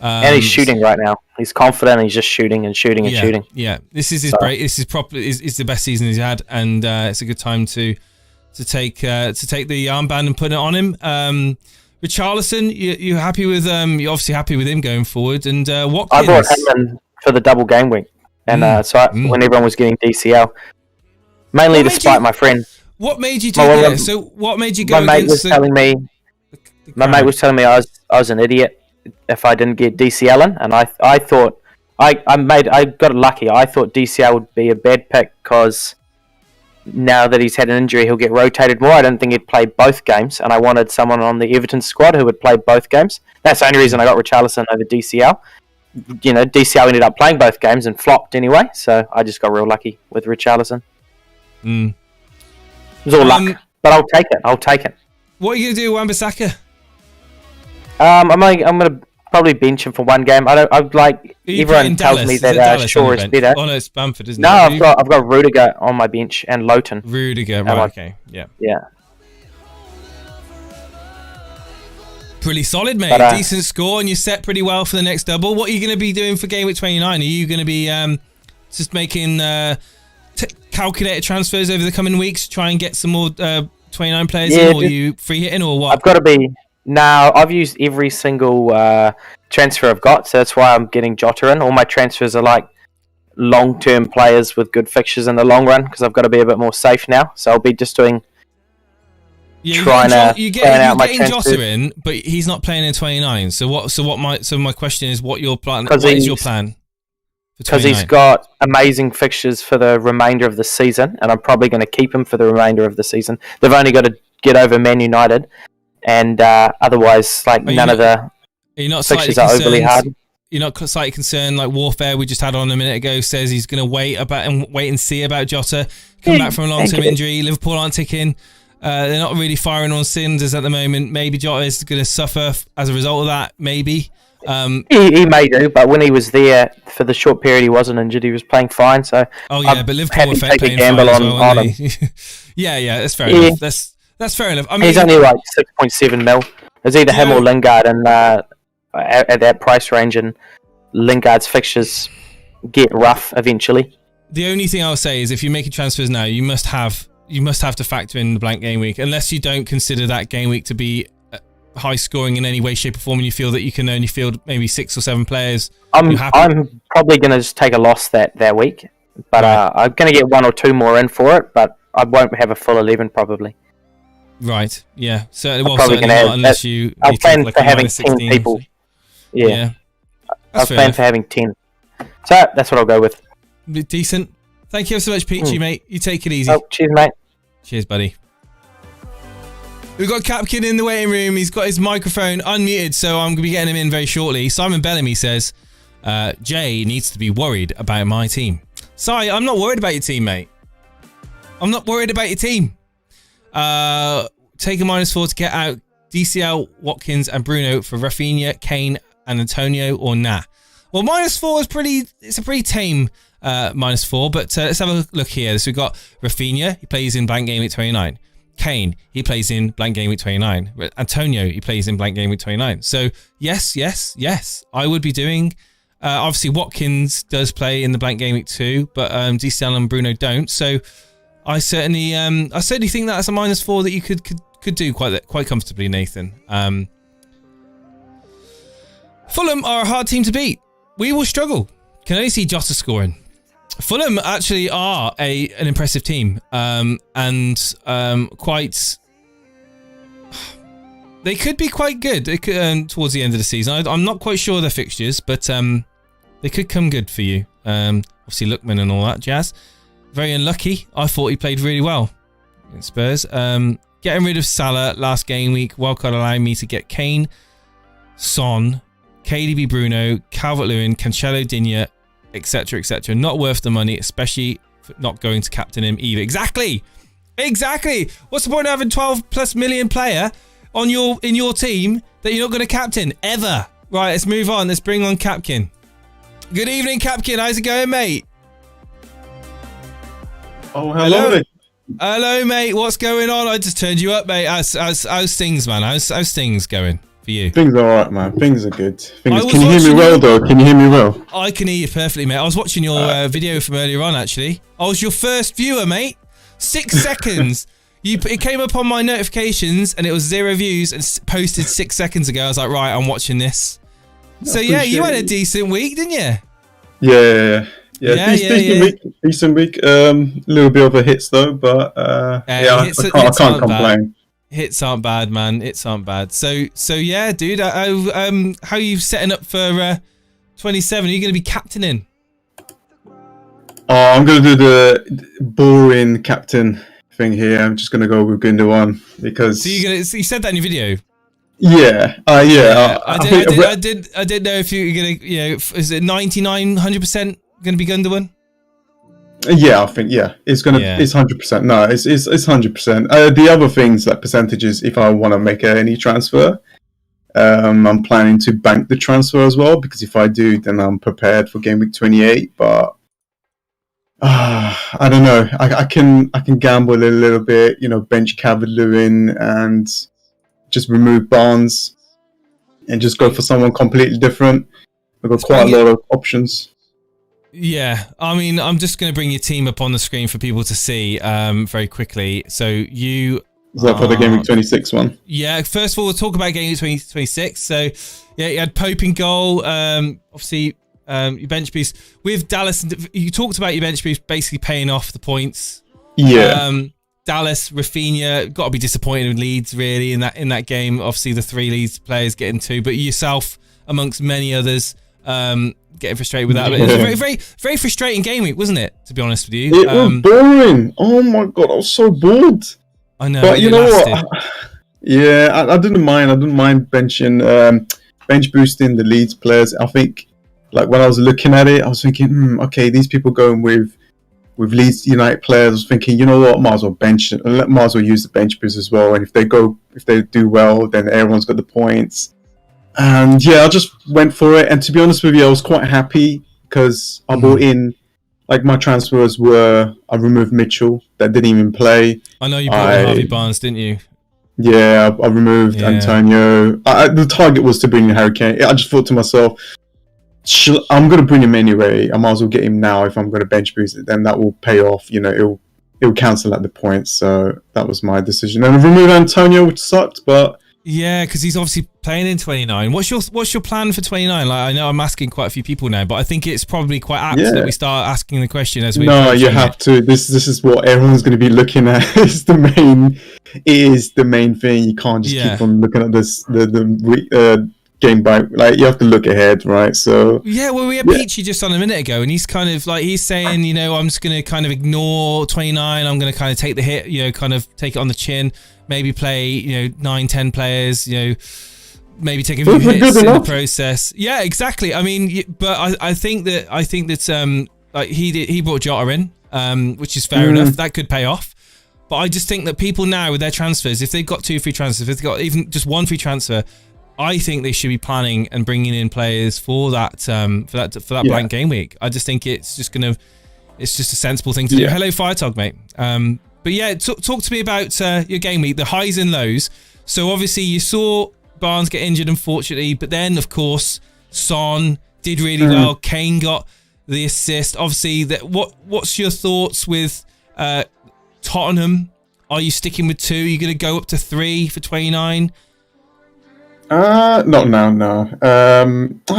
And he's shooting right now. He's confident, and he's just shooting and shooting and shooting.
Yeah, this is his break. This is the best season he's had, and it's a good time to take the armband and put it on him. Richarlison, you're happy with you're obviously happy with him going forward. And Watkins,
I brought him in for the double game week, and when everyone was getting DCL, mainly despite my friend.
What made you do that? So what made you go?
My mate was telling me I was an idiot if I didn't get DCL in, and I thought I got lucky. I thought DCL would be a bad pick because now that he's had an injury, he'll get rotated more. I don't think he'd play both games, and I wanted someone on the Everton squad who would play both games. That's the only reason I got Richarlison over DCL. You know, DCL ended up playing both games and flopped anyway, so I just got real lucky with Richarlison. It was all luck, but I'll take it.
What are you going to do, Wan-Bissaka?
I'm going to probably bench him for one game. Everyone tells me that Shaw is better.
Oh no, it's Bamford, isn't
no,
it?
I've got Rudiger on my bench and Lowton.
Rudiger, right? Okay, yeah. Pretty solid, mate. Decent score, and you're set pretty well for the next double. What are you going to be doing for Gameweek 29? Are you going to be just making calculated transfers over the coming weeks, try and get some more 29 players in, or are you free hitting, or what?
I've got to be. Now, I've used every single transfer I've got, so that's why I'm getting Jota in. All my transfers are like long-term players with good fixtures in the long run, because I've got to be a bit more safe now. So I'll be just doing...
You're getting Jota in, but he's not playing in 29. So my question is, what is your plan?
Because he's got amazing fixtures for the remainder of the season, and I'm probably going to keep him for the remainder of the season. They've only got to get over Man United, and otherwise, none of the fixtures are overly hard.
You're not slightly concerned, like Warfare we just had on a minute ago says he's going to wait and see about Jota. Come back from a long-term injury. Liverpool aren't ticking. They're not really firing on cylinders at the moment. Maybe Jota is going to suffer as a result of that. Maybe.
He may do, but when he was there for the short period he wasn't injured, he was playing fine. So
but Liverpool were playing fine as well, on him. yeah, that's fair enough. That's fair enough. I mean,
he's only like 6.7 mil. It's either him or Lingard, and at that price range, and Lingard's fixtures get rough eventually.
The only thing I'll say is, if you're making transfers now, you must have to factor in the blank game week, unless you don't consider that game week to be high scoring in any way, shape or form, and you feel that you can only field maybe 6 or 7 players.
I'm probably going to just take a loss that week, but I'm going to get 1 or 2 more in for it, but I won't have a full 11 probably.
Right, yeah. So
probably
not unless you
I plan for having 10 people. Yeah. I plan for having 10. So that's what I'll go with.
Decent. Thank you so much, Peachy, mate. You take it easy.
Oh, cheers, mate.
Cheers, buddy. We've got Capkin in the waiting room. He's got his microphone unmuted, so I'm going to be getting him in very shortly. Simon Bellamy says, Jay needs to be worried about my team. Si, I'm not worried about your team, mate. I'm not worried about your team. Take a -4 to get out DCL, Watkins and Bruno for Rafinha, Kane and Antonio, or nah. Well, -4 is a pretty tame -4, but let's have a look here. So we've got Rafinha, he plays in blank game week 29. Kane, he plays in blank game week 29. Antonio, he plays in blank game week 29. So yes, I would be doing. Obviously, Watkins does play in the blank game week 2, but DCL and Bruno don't. So I certainly think that's a -4 that you could do quite comfortably, Nathan. Fulham are a hard team to beat. We will struggle. Can only see Jota scoring. Fulham actually are an impressive team, and quite. They could be quite good towards the end of the season. I'm not quite sure of their fixtures, but they could come good for you. Obviously, Lookman and all that jazz. Very unlucky. I thought he played really well in Spurs. Getting rid of Salah last game week. Wildcard allowing me to get Kane, Son, KDB Bruno, Calvert-Lewin, Cancelo, Digne, etc., etc. Not worth the money, especially for not going to captain him either. Exactly. What's the point of having 12+ million player in your team that you're not going to captain ever? Right, let's move on. Let's bring on Capkin. Good evening, Capkin. How's it going, mate?
Oh, hello.
Hello, mate. What's going on? I just turned you up, mate. How's things, man? How's things going for you?
Things are alright, man. Things are good. Can you hear me well, though? Can you hear me well?
I can hear you perfectly, mate. I was watching your video from earlier on, actually. I was your first viewer, mate. 6 seconds. It came up on my notifications, and it was 0 views, and posted 6 seconds ago. I was like, right, I'm watching this. So yeah, you had a decent week, didn't you?
Yeah. Decent week. A little bit of a hits though, but I can't complain.
Hits aren't bad, man. Hits aren't bad. So yeah, dude. How are you setting up for
DGW27, are you going to be captaining?
I'm going to do the boring captain thing here. I'm just going to go with Gundogan because.
So you said that in your video.
Yeah.
I didn't know if you were going to. Is it 99, 100% going to be Gundogan?
Yeah, I think it's gonna. Yeah. It's 100%. No, it's 100%. The other things like percentages, if I want to make any transfer, I'm planning to bank the transfer as well because if I do, then I'm prepared for game week 28. But I don't know. I can gamble a little bit. Bench Calvert-Lewin and just remove Barnes and just go for someone completely different. I've got quite a lot of options.
Yeah, I mean, I'm just going to bring your team up on the screen for people to see very quickly. So you...
Is that for the Game Week 26 one?
Yeah, first of all, we'll talk about Game Week 26. So, yeah, you had Pope in goal. Obviously, your bench boost. With Dallas, you talked about your bench boost basically paying off the points.
Yeah.
Dallas, Rafinha, got to be disappointed with Leeds, really, in that game. Obviously, the 3 Leeds players getting 2. But yourself, amongst many others... getting frustrated with that. But it was a very, very, very frustrating game week, wasn't it? To be honest with you,
it was boring. Oh my god, I was so bored.
I know,
but you know what? Yeah, I didn't mind. I didn't mind benching, bench boosting the Leeds players. I think, like when I was looking at it, I was thinking, okay, these people going with Leeds United players. I was thinking, you know what? Might as well bench. Might as well use the bench boost as well. And if they do well, then everyone's got the points. And yeah, I just went for it. And to be honest with you, I was quite happy because I bought in, like my transfers were, I removed Mitchell that didn't even play.
I know you bought Harvey Barnes, didn't you?
Yeah, I removed Antonio. The target was to bring Harry Kane. I just thought to myself, I'm going to bring him anyway. I might as well get him now if I'm going to bench boost it. Then that will pay off. It'll cancel out the points. So that was my decision. And I removed Antonio, which sucked, but...
Yeah, because he's obviously playing in 29. What's your plan for 29? Like, I know I'm asking quite a few people now, but I think it's probably quite apt that we start asking the question as we.
No, you have to. This is what everyone's going to be looking at. Is the main thing. You can't just keep on looking at this the game by, like, you have to look ahead, right? So
yeah, well, we had Peachy just on a minute ago, and he's kind of like, he's saying, I'm just going to kind of ignore 29. I'm going to kind of take the hit, kind of take it on the chin. Maybe play, 9, 10 players, maybe take a few hits in the process. Yeah, exactly. I mean, but I think that like he brought Jota in, which is fair enough. That could pay off. But I just think that people now with their transfers, if they've got 2 free transfers, if they've got even just 1 free transfer, I think they should be planning and bringing in players for that blank game week. I just think it's just a sensible thing to do. Hello, Firetog, mate. But yeah, talk to me about your game week, the highs and lows. So obviously you saw Barnes get injured, unfortunately, but then of course Son did really well. Kane got the assist. Obviously, what's your thoughts with Tottenham? Are you sticking with 2? Are you going to go up to 3 for 29?
Not now, no.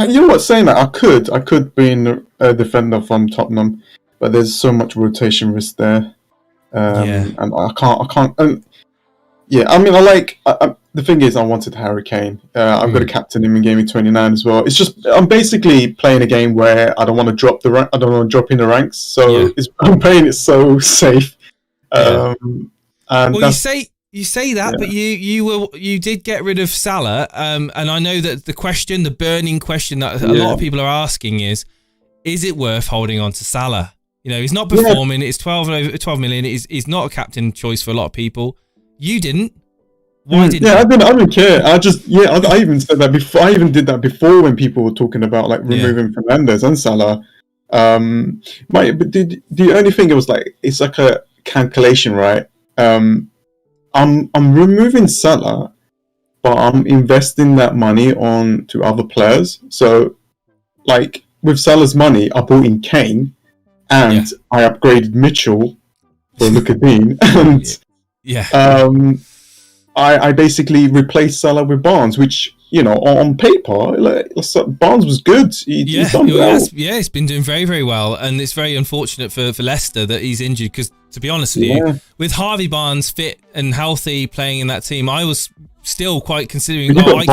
You know what? Saying that, I could bring a defender from Tottenham, but there's so much rotation risk there. And I can't. I mean, the thing is, I wanted Harry Kane. I'm going to captain him in game week 29 as well. It's just I'm basically playing a game where I don't want to drop I don't want to drop in the ranks. So I'm playing it so safe. And
well, you say that, but you did get rid of Salah. And I know that the burning question that a lot of people are asking is it worth holding on to Salah? He's not performing. It's 12 million. He's not a captain choice for a lot of people. You didn't. Why didn't you?
I didn't care. I even said that before. I even did that before when people were talking about like removing Fernandes and Salah. But the only thing, it was like, it's like a calculation, right? I'm removing Salah, but I'm investing that money on to other players. So, like with Salah's money, I bought in Kane. And I upgraded Mitchell for Lucadine, and I basically replaced Salah with Barnes, which on paper, Barnes was good. He's done well.
He's been doing very, very well, and it's very unfortunate for Leicester that he's injured. Because to be honest with you, with Harvey Barnes fit and healthy playing in that team, I was still quite considering. I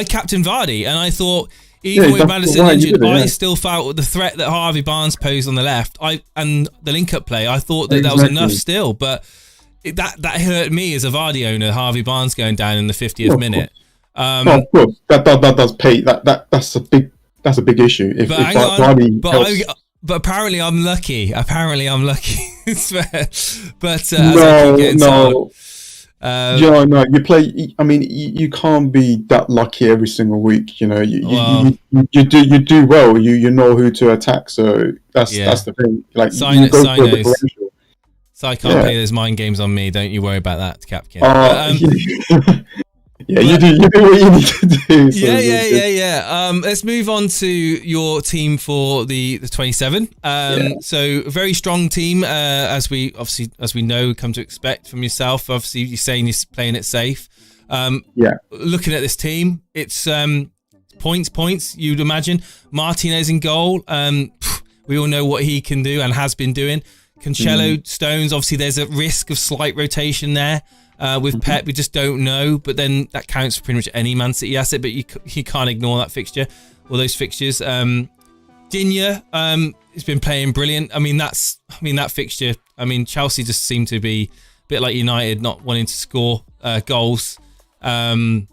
captained Vardy, and I thought, Even with
that's
Madison
why you
injured,
did it,
I
yeah.
still felt the threat that Harvey Barnes posed on the left. And the link-up play, I thought that was enough still, but that hurt me as a Vardy owner. Harvey Barnes going down in the 50th minute.
Of course, that does pay. That's a big issue. If
But hang
Vardy
on, but apparently I'm lucky. But
no, you play. I mean, you can't be that lucky every single week. You know, you do well. You know who to attack. So that's the thing. Like you go for the differential.
So I can't play those mind games on me. Don't you worry about that, Capkin.
Yeah, you do what you need to do. So
yeah. Let's move on to your team for the 27. So a very strong team, as we know, come to expect from yourself. Obviously, you're saying you're playing it safe. Looking at this team, it's points. You'd imagine Martinez in goal. We all know what he can do and has been doing. Cancelo, Stones. Obviously, there's a risk of slight rotation there. With Pep, we just don't know, but then that counts for pretty much any Man City asset, but you can't ignore that fixture or those fixtures. Digne has been playing brilliant. I mean that fixture, Chelsea just seem to be a bit like United, not wanting to score goals. I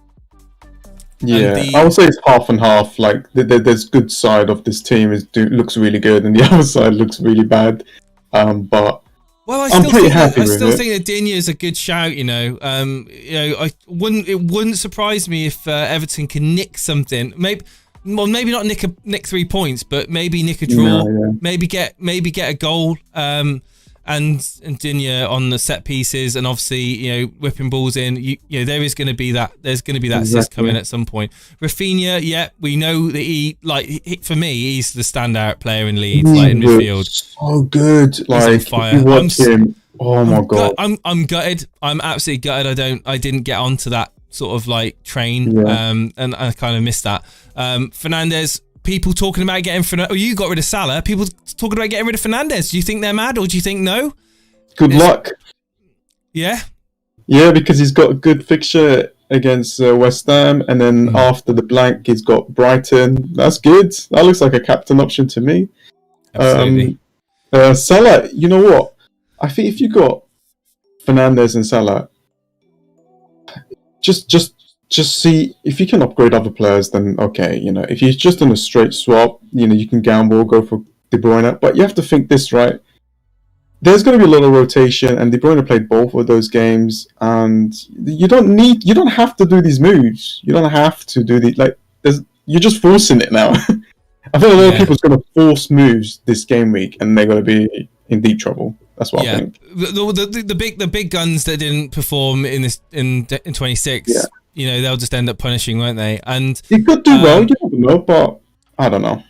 would say it's half and half. Like there's good side of this team looks really good, and the other side looks really bad. But well,
I'm pretty happy
I
with
still
it.
think that Digne is a good shout. It wouldn't surprise me if Everton can nick something. Maybe not nick 3 points, but maybe nick a draw. Maybe get a goal. And Digne on the set pieces, and obviously whipping balls in. There is going to be that. There's going to be that assist coming at some point. Rafinha, we know that for me, he's the standout player in Leeds, in midfield.
So good,
he's on fire.
If you watch him, oh my god,
I'm gutted. I'm absolutely gutted. I didn't get onto that sort of train, and I kind of missed that. Fernandes. People talking about getting Fernandes. Oh, you got rid of Salah. People talking about getting rid of Fernandes. Do you think they're mad, or do you think no?
Good luck.
Yeah?
Yeah, because he's got a good fixture against West Ham, and then after the blank, he's got Brighton. That's good. That looks like a captain option to me.
Absolutely.
Salah, you know what? I think if you got Fernandes and Salah, just see if you can upgrade other players, then okay, if you're just on a straight swap, you can gamble, go for De Bruyne, but you have to think this, right? There's going to be a lot of rotation, and De Bruyne played both of those games, and you don't have to do these moves. You don't have to do you're just forcing it now. I think a lot of people's going to force moves this game week, and they're going to be in deep trouble. That's what I think.
The big guns that didn't perform in 26. They'll just end up punishing, won't they? And
you could do well, you never know, but I don't know.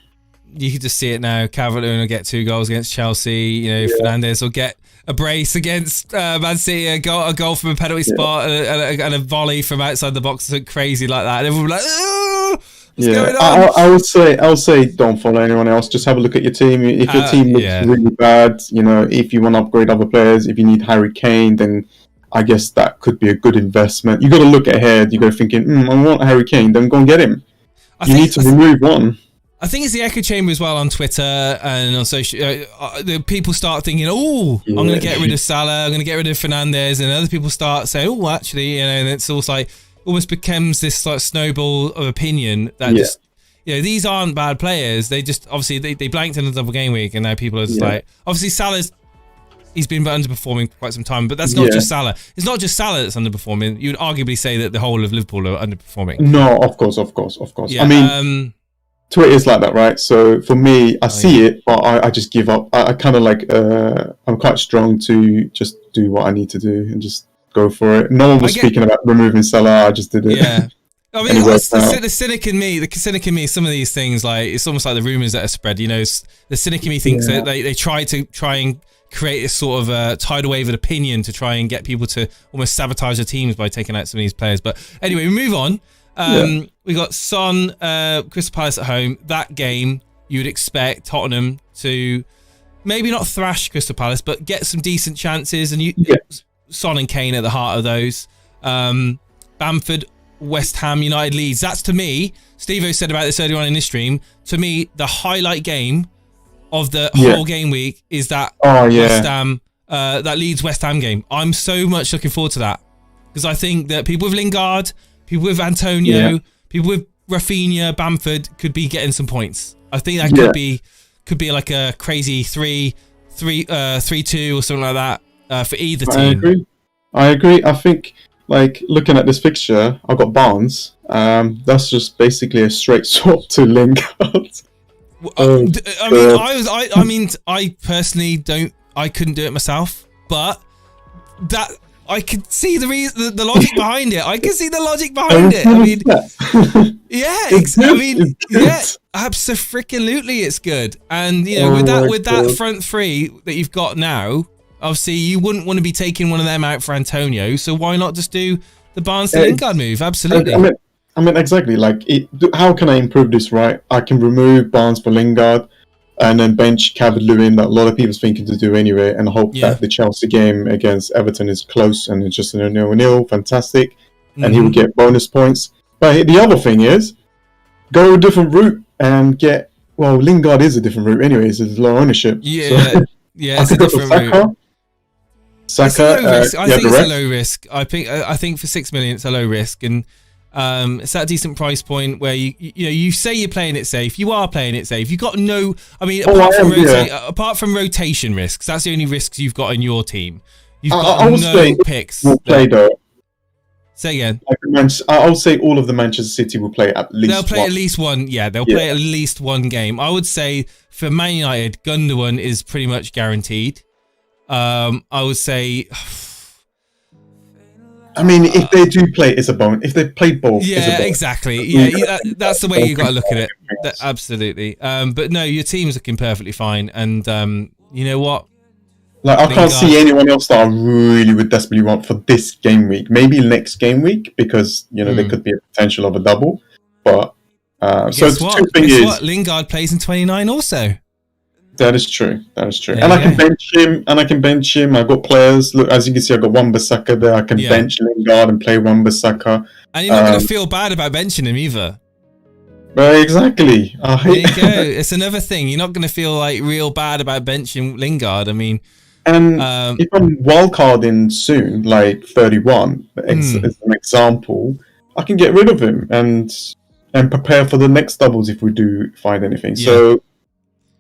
You could just see it now. Calvert-Lewin will get 2 goals against Chelsea. Fernandes will get a brace against Man City, a goal from a penalty spot, and a volley from outside the box, something crazy like that. And everyone will be like, what's going on?
I would say don't follow anyone else. Just have a look at your team. If your team looks really bad, if you want to upgrade other players, if you need Harry Kane, then I guess that could be a good investment. You got to look ahead. You got to thinking, I want Harry Kane. Then go and get him. You need to remove one.
I think it's the echo chamber as well on Twitter and on social. The people start thinking, I'm going to get rid of Salah. I'm going to get rid of Fernandes, and other people start saying, actually, and it's also almost becomes this snowball of opinion that just. These aren't bad players. They just obviously they blanked in the double game week, and now people are just obviously Salah's. He's been underperforming for quite some time, but that's not just Salah. It's not just Salah that's underperforming. You would arguably say that the whole of Liverpool are underperforming.
No, of course.
Yeah,
I mean, Twitter is like that, right? So for me, I see it, but I just give up. I kind of I'm quite strong to just do what I need to do and just go for it. No one was speaking about removing Salah. I just did it.
Yeah. I mean, the cynic in me, some of these things, it's almost like the rumours that are spread. The cynic in me thinks that they try and create a sort of tidal wave of opinion to try and get people to almost sabotage their teams by taking out some of these players. But anyway, we move on. We got Son, Crystal Palace at home. That game, you would expect Tottenham to maybe not thrash Crystal Palace, but get some decent chances. And Son and Kane at the heart of those. Bamford, West Ham United Leeds. That's to me, Steve-O said about this earlier on in this stream, to me, the highlight game of the whole game week is that West Ham, that Leeds West Ham game. I'm so much looking forward to that because I think that people with Lingard, people with Antonio, people with Rafinha, Bamford could be getting some points. I think that could be like a crazy 3-2 or something like that for either team.
I agree. I think, like, looking at this fixture, I've got Barnes. That's just basically a straight swap to Lingard.
I personally I couldn't do it myself, but that I could see the logic behind it. I can see the logic behind it. I mean, absolutely, it's good. And you know, with that front three that you've got now, obviously you wouldn't want to be taking one of them out for Antonio. So why not just do the Barnes to Lingard move? Absolutely.
I mean, exactly. Like, how can I improve this? Right, I can remove Barnes for Lingard, and then bench Calvert-Lewin that a lot of people are thinking to do anyway, and hope that the Chelsea game against Everton is close and it's just a 0-0, fantastic, and he will get bonus points. But the other thing is, go a different route and get, well, Lingard is a different route anyways, it's low ownership.
It's a different route.
Saka,
I think it's a low risk. I think for 6 million it's a low risk, and it's at a decent price point where you say you're playing it safe. You are playing it safe. You've got no, I mean, apart from rotation risks, that's the only risks you've got in your team. You've got no picks.
Will play though.
Say again.
I'll say all of the Manchester City will play at least.
They'll play at least one. Yeah, they'll play at least one game. I would say for Man United, Gundogan is pretty much guaranteed. I would say.
I mean, if they do play, it's a bonus. If they play both, it's a bonus.
Exactly. Yeah, that's the way you got to look at it. Absolutely. But no, your team's looking perfectly fine, and you know what?
Like, I can't see anyone else that I really would desperately want for this game week. Maybe next game week, because there could be a potential of a double. But so the thing is,
Lingard plays in 29 also.
That is true. And I can bench him. I've got players. Look, as you can see, I've got Wan-Bissaka there. I can bench Lingard and play Wan-Bissaka.
And you're not going to feel bad about benching him either.
Exactly.
There you go. It's another thing. You're not going to feel like real bad about benching Lingard. I mean,
and if I'm wildcarding soon, like 31, as an example, I can get rid of him and prepare for the next doubles if we do find anything. Yeah. So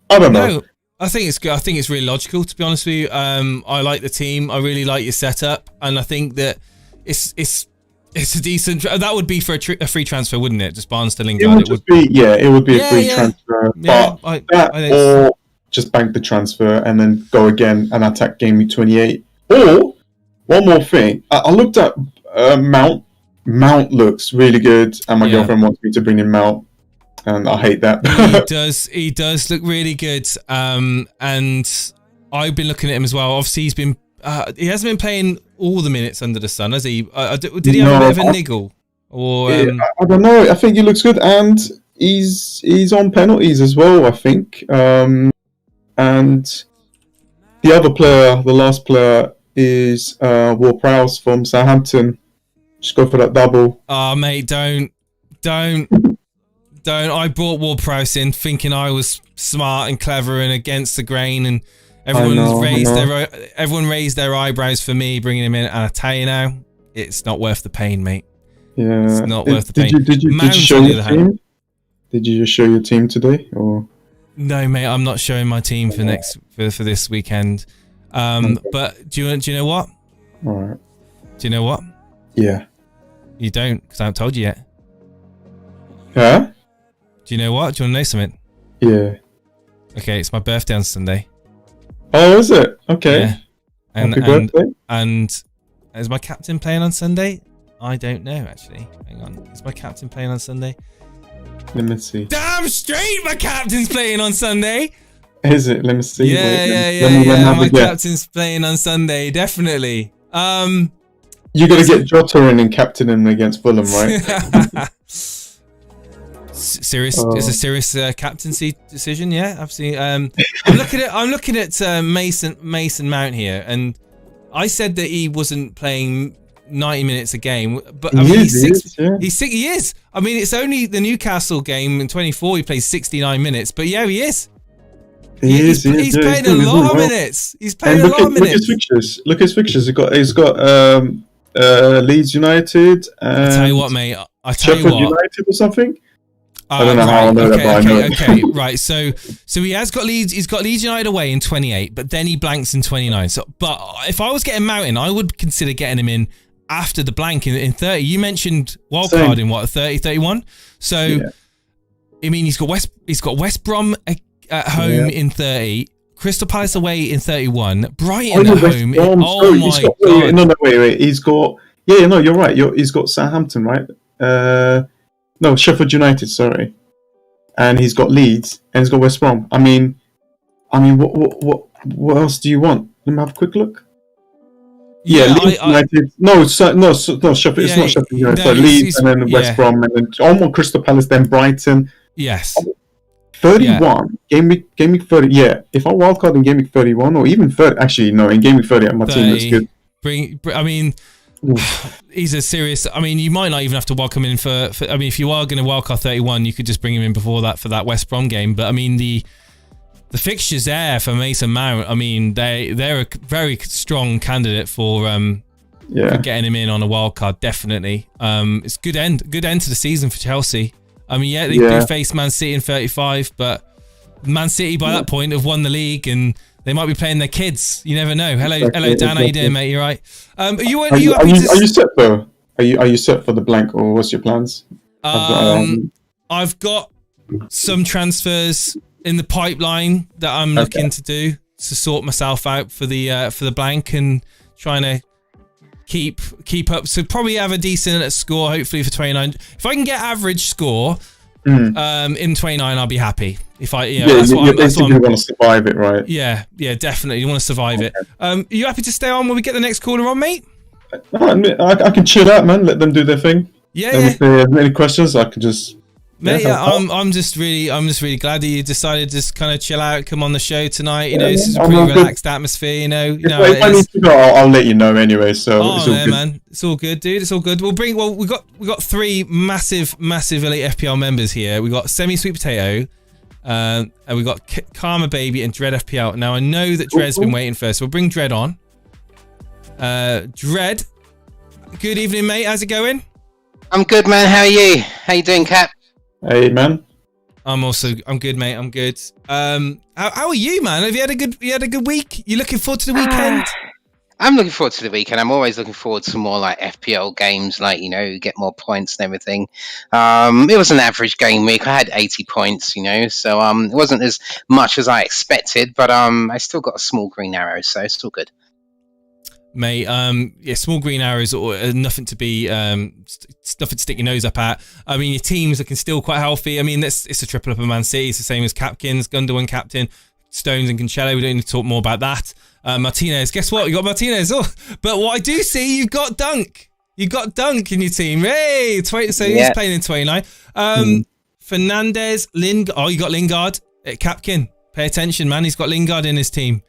I don't know.
No, I think it's good. I think it's really logical, to be honest with you. I like the team. I really like your setup, and I think that it's a decent. That would be for a free transfer, wouldn't it? Just Barnes to Lingard.
It would be a free transfer.
Yeah,
or just bank the transfer and then go again and attack game week 28. Or one more thing, I looked at Mount. Mount looks really good, and my girlfriend wants me to bring in Mount. And I hate that.
He does look really good. And I've been looking at him as well. Obviously, he hasn't been playing all the minutes under the sun, has he? Did he have a bit of a niggle? Or
I don't know. I think he looks good, and he's on penalties as well, I think. And the other player, the last player, is Ward-Prowse from Southampton. Just go for that double.
Oh, mate, don't. I brought Ward-Prowse in thinking I was smart and clever and against the grain, and everyone raised their eyebrows for me bringing him in. And I tell you now, it's not worth the pain, mate.
Yeah,
it's not worth the pain.
Did you show your team? Did you just show your team today, or?
No, mate, I'm not showing my team for this weekend. But do you know what?
All right.
Do you know what?
Yeah.
You don't, because I haven't told you yet.
Huh?
Do you know what? Do you want to know something?
Yeah.
Okay, it's my birthday on Sunday.
Oh, is it? Okay.
Yeah. Happy birthday. And is my captain playing on Sunday? I don't know, actually. Hang on. Is my captain playing on Sunday?
Let me see.
Damn straight my captain's playing on Sunday!
Is it? Let me see.
Yeah. My captain's playing on Sunday, definitely.
You got to get Jota in and captain him against Fulham, right?
Serious. It's a serious captaincy decision. Yeah, absolutely. I'm looking at Mason Mount here, and I said that he wasn't playing 90 minutes a game. But
He
is. I mean, it's only the Newcastle game in 24. He plays 69 minutes. But yeah, he is. He's playing a lot of minutes. He's playing a lot of minutes.
Look at his fixtures. He's got Leeds United. And
I tell you what, mate. I tell you
Sheffield
what.
United or something. I don't know how I know that, but I know.
Okay, right. So he has got Leeds. He's got Leeds United away in 28, but then he blanks in 29. So, but if I was getting Mountain, I would consider getting him in after the blank in 30. You mentioned Wildcard in what, 30, 31? So, yeah. I mean, he's got West Brom at home in 30. Crystal Palace away in 31. Brighton at home. Oh my God.
No, wait. He's got. Yeah, no, you're right. He's got Southampton, right? No, Sheffield United, sorry. And he's got Leeds, and he's got West Brom. I mean, what else do you want? Let me have a quick look. Yeah, Leeds United. No, Sheffield. It's not Sheffield United. So Leeds, and then West Brom, and then almost Crystal Palace, then Brighton.
Yes.
31. Game week 30. Yeah, if I wildcard in game week 31, or even 30. Actually, no, in game week 30, my team looks good.
I mean. He's a serious. I mean, you might not even have to welcome him for. I mean, if you are going to wildcard 31, you could just bring him in before that for that West Brom game. But I mean, the fixtures there for Mason Mount. I mean, they're a very strong candidate for getting him in on a wildcard. Definitely. It's good end to the season for Chelsea. I mean, they do face Man City in 35, but Man City by that point have won the league and. They might be playing their kids. You never know. Hello, Dan. How you doing, mate? You right? Are you
set though? Are you set for the blank, or what's your plans?
I've got some transfers in the pipeline that I'm looking to do to sort myself out for the blank and trying to keep up. So probably have a decent score, hopefully for 29. If I can get average score. In 29, I'll be happy. If I,
you want to survive it, right?
Yeah, definitely. You want to survive it. Are you happy to stay on when we get the next caller on, mate?
I can chill out, man. Let them do their thing. If they have any questions, I can just.
Mate, I'm just really glad that you decided to just kind of chill out, come on the show tonight. You know, this is a pretty relaxed atmosphere. You know,
if I need to go, I'll let you know anyway. So it's all good.
Man, it's all good, dude. It's all good. We got three massive Elite FPL members here. We got Semi Sweet Potato, and we got Karma Baby and Dread FPL. Now I know that Dread's been waiting first, so we'll bring Dread on. Dread, good evening, mate. How's it going?
I'm good, man. How are you? How you doing, Cap?
Hey, man.
I'm good, mate. I'm good. How are you, man? Have you had a good week? You looking forward to the weekend?
I'm looking forward to the weekend. I'm always looking forward to more like FPL games, like, you know, get more points and everything. It was an average game week. I had 80 points, you know, so it wasn't as much as I expected, but I still got a small green arrow, so it's still good.
Mate, small green arrows are nothing to be, nothing to stick your nose up at. I mean, your team's looking still quite healthy. I mean, it's a triple up of Man City. It's the same as Capkins, Gundogan, Captain, Stones and Cancelo. We don't need to talk more about that. Martinez, guess what? You got Martinez. Oh, but what I do see, you've got Dunk. You got Dunk in your team. Hey, he's playing in 29. Fernandez, Lingard. Oh, you got Lingard at Capkin. Pay attention, man. He's got Lingard in his team.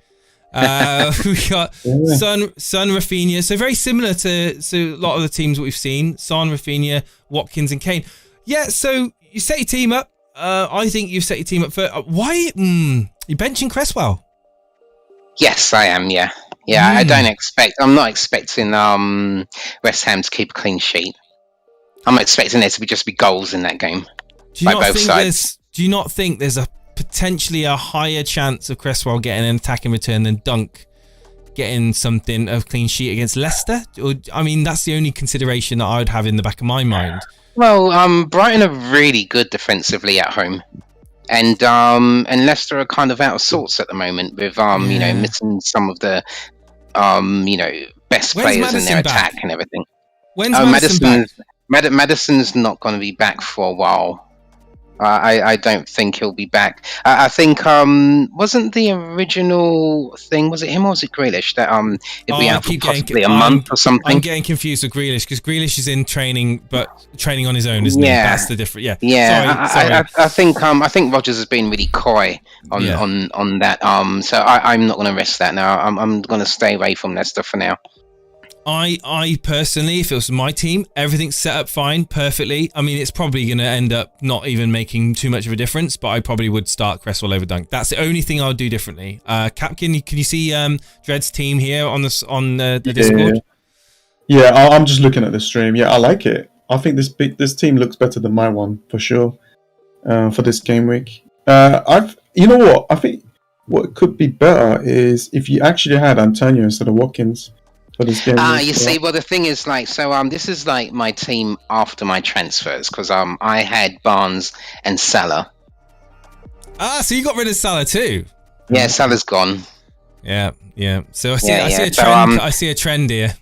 We got Son, Rafinha. So very similar to a lot of the teams that we've seen. Son, Rafinha, Watkins and Kane. Yeah, so you set your team up. I think you've set your team up for... why? You're benching Cresswell?
Yes, I am, yeah. Yeah, I'm not expecting West Ham to keep a clean sheet. I'm expecting there to just be goals in that game by both sides.
Do you not think there's potentially a higher chance of Cresswell getting an attack in return than Dunk getting something of clean sheet against Leicester? Or, I mean, that's the only consideration that I would have in the back of my mind.
Well, Brighton are really good defensively at home, and Leicester are kind of out of sorts at the moment with you know, missing some of the best players in their attack and everything.
When's Maddison back?
Maddison's not going to be back for a while. I don't think he'll be back. I think wasn't the original thing, was it him or was it Grealish that it'd be out for possibly a month or something?
I'm getting confused with Grealish because Grealish is in training, but training on his own, isn't he? That's the difference.
Sorry. I think Rodgers has been really coy on that. So I'm not going to risk that now. I'm going to stay away from Leicester for now.
I personally, if it was my team, everything's set up fine, perfectly. I mean, it's probably going to end up not even making too much of a difference, but I probably would start Cresswell over Dunk. That's the only thing I would do differently. Capkin, can you see Dred's team here on the Discord?
Yeah, I'm just looking at the stream. Yeah, I like it. I think this team looks better than my one for sure for this game week. You know what? I think what could be better is if you actually had Antonio instead of Watkins.
You see, well, the thing is, like, so this is like my team after my transfers, because I had Barnes and Salah.
So you got rid of Salah too?
Yeah, Salah's gone.
Yeah. So I see a trend here.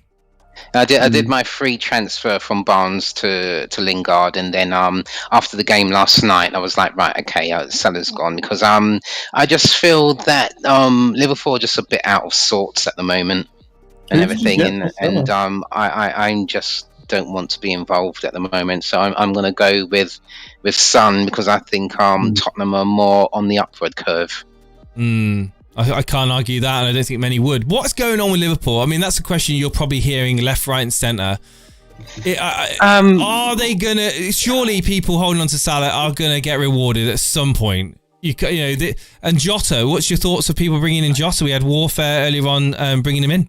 I did my free transfer from Barnes to Lingard, and then after the game last night, I was like, right, okay, Salah's gone, because I just feel that Liverpool are just a bit out of sorts at the moment. And everything, and I just don't want to be involved at the moment, so I'm going to go with Son, because I think Tottenham are more on the upward curve.
I can't argue that, and I don't think many would. What's going on with Liverpool? I mean, that's a question you're probably hearing left, right, and centre. Are they gonna? Surely people holding on to Salah are gonna get rewarded at some point. And Jota. What's your thoughts of people bringing in Jota? We had warfare earlier on, bringing him in.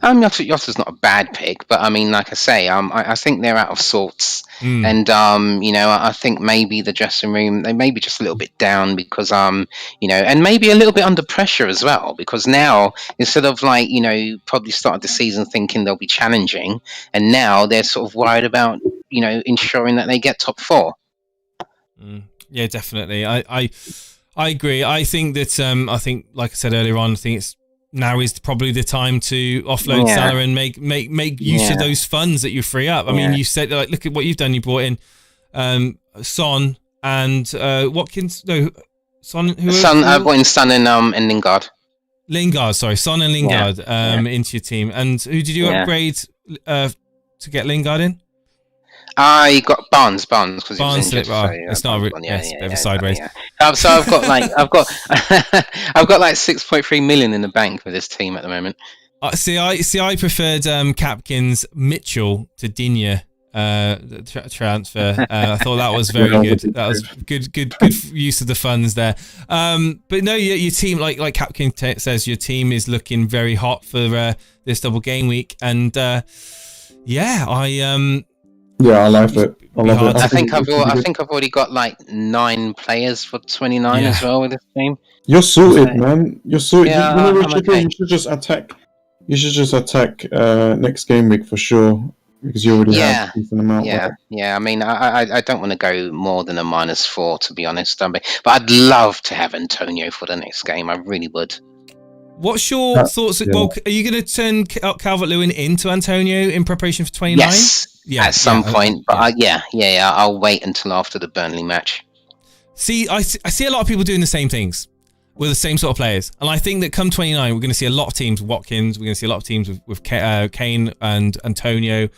Yotta's not a bad pick, but I mean, like I say, I think they're out of sorts, and I think maybe the dressing room, they may be just a little bit down because and maybe a little bit under pressure as well, because now instead of probably started the season thinking they'll be challenging, and now they're sort of worried about ensuring that they get top 4.
Yeah, definitely. I agree. I think that like I said earlier on, I think now is probably the time to offload Salah and make use of those funds that you free up. I mean, you said, like, look at what you've done. You brought in Son and Watkins. No, Son.
I brought in Son and Lingard.
Son and Lingard into your team. And who did you upgrade to get Lingard in?
I got Barnes because he was injured.
It's not a bit of a sideways.
So I've got I've got 6.3 million in the bank with this team at the moment.
I preferred Capkin's Mitchell to Digne transfer. I thought that was very good. That was good use of the funds there. But no, your team, like Capkin says, your team is looking very hot for this double game week, and I
like it.
I think I've already got like 9 players for 29 as well with this team.
You're sorted, man. You're sorted.
Yeah,
you should just attack. You should just attack next game week for sure, because you already have a decent amount.
I mean, I don't want to go more than a -4, to be honest. But I'd love to have Antonio for the next game. I really would.
What's your thoughts? Well, are you going to turn Calvert-Lewin into Antonio in preparation for 29?
Yes, at some point. But I'll wait until after the Burnley match.
See, I see a lot of people doing the same things with the same sort of players, and I think that come 29, we're going to see a lot of teams with Watkins. We're going to see a lot of teams with Kane and Antonio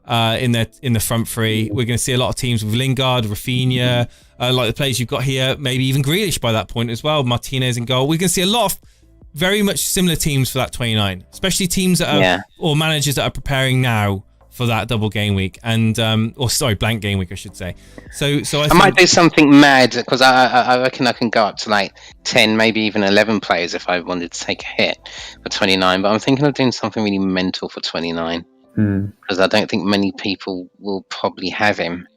in the front three. We're going to see a lot of teams with Lingard, Rafinha, like the players you've got here. Maybe even Grealish by that point as well. Martinez in goal. We're going to see a lot of very much similar teams for that 29, especially teams that are or managers that are preparing now for that double game week blank game week, I should say. So I
might do something mad, because I reckon I can go up to like 10, maybe even 11 players if I wanted to take a hit for 29. But I'm thinking of doing something really mental for 29, because I don't think many people will probably have him.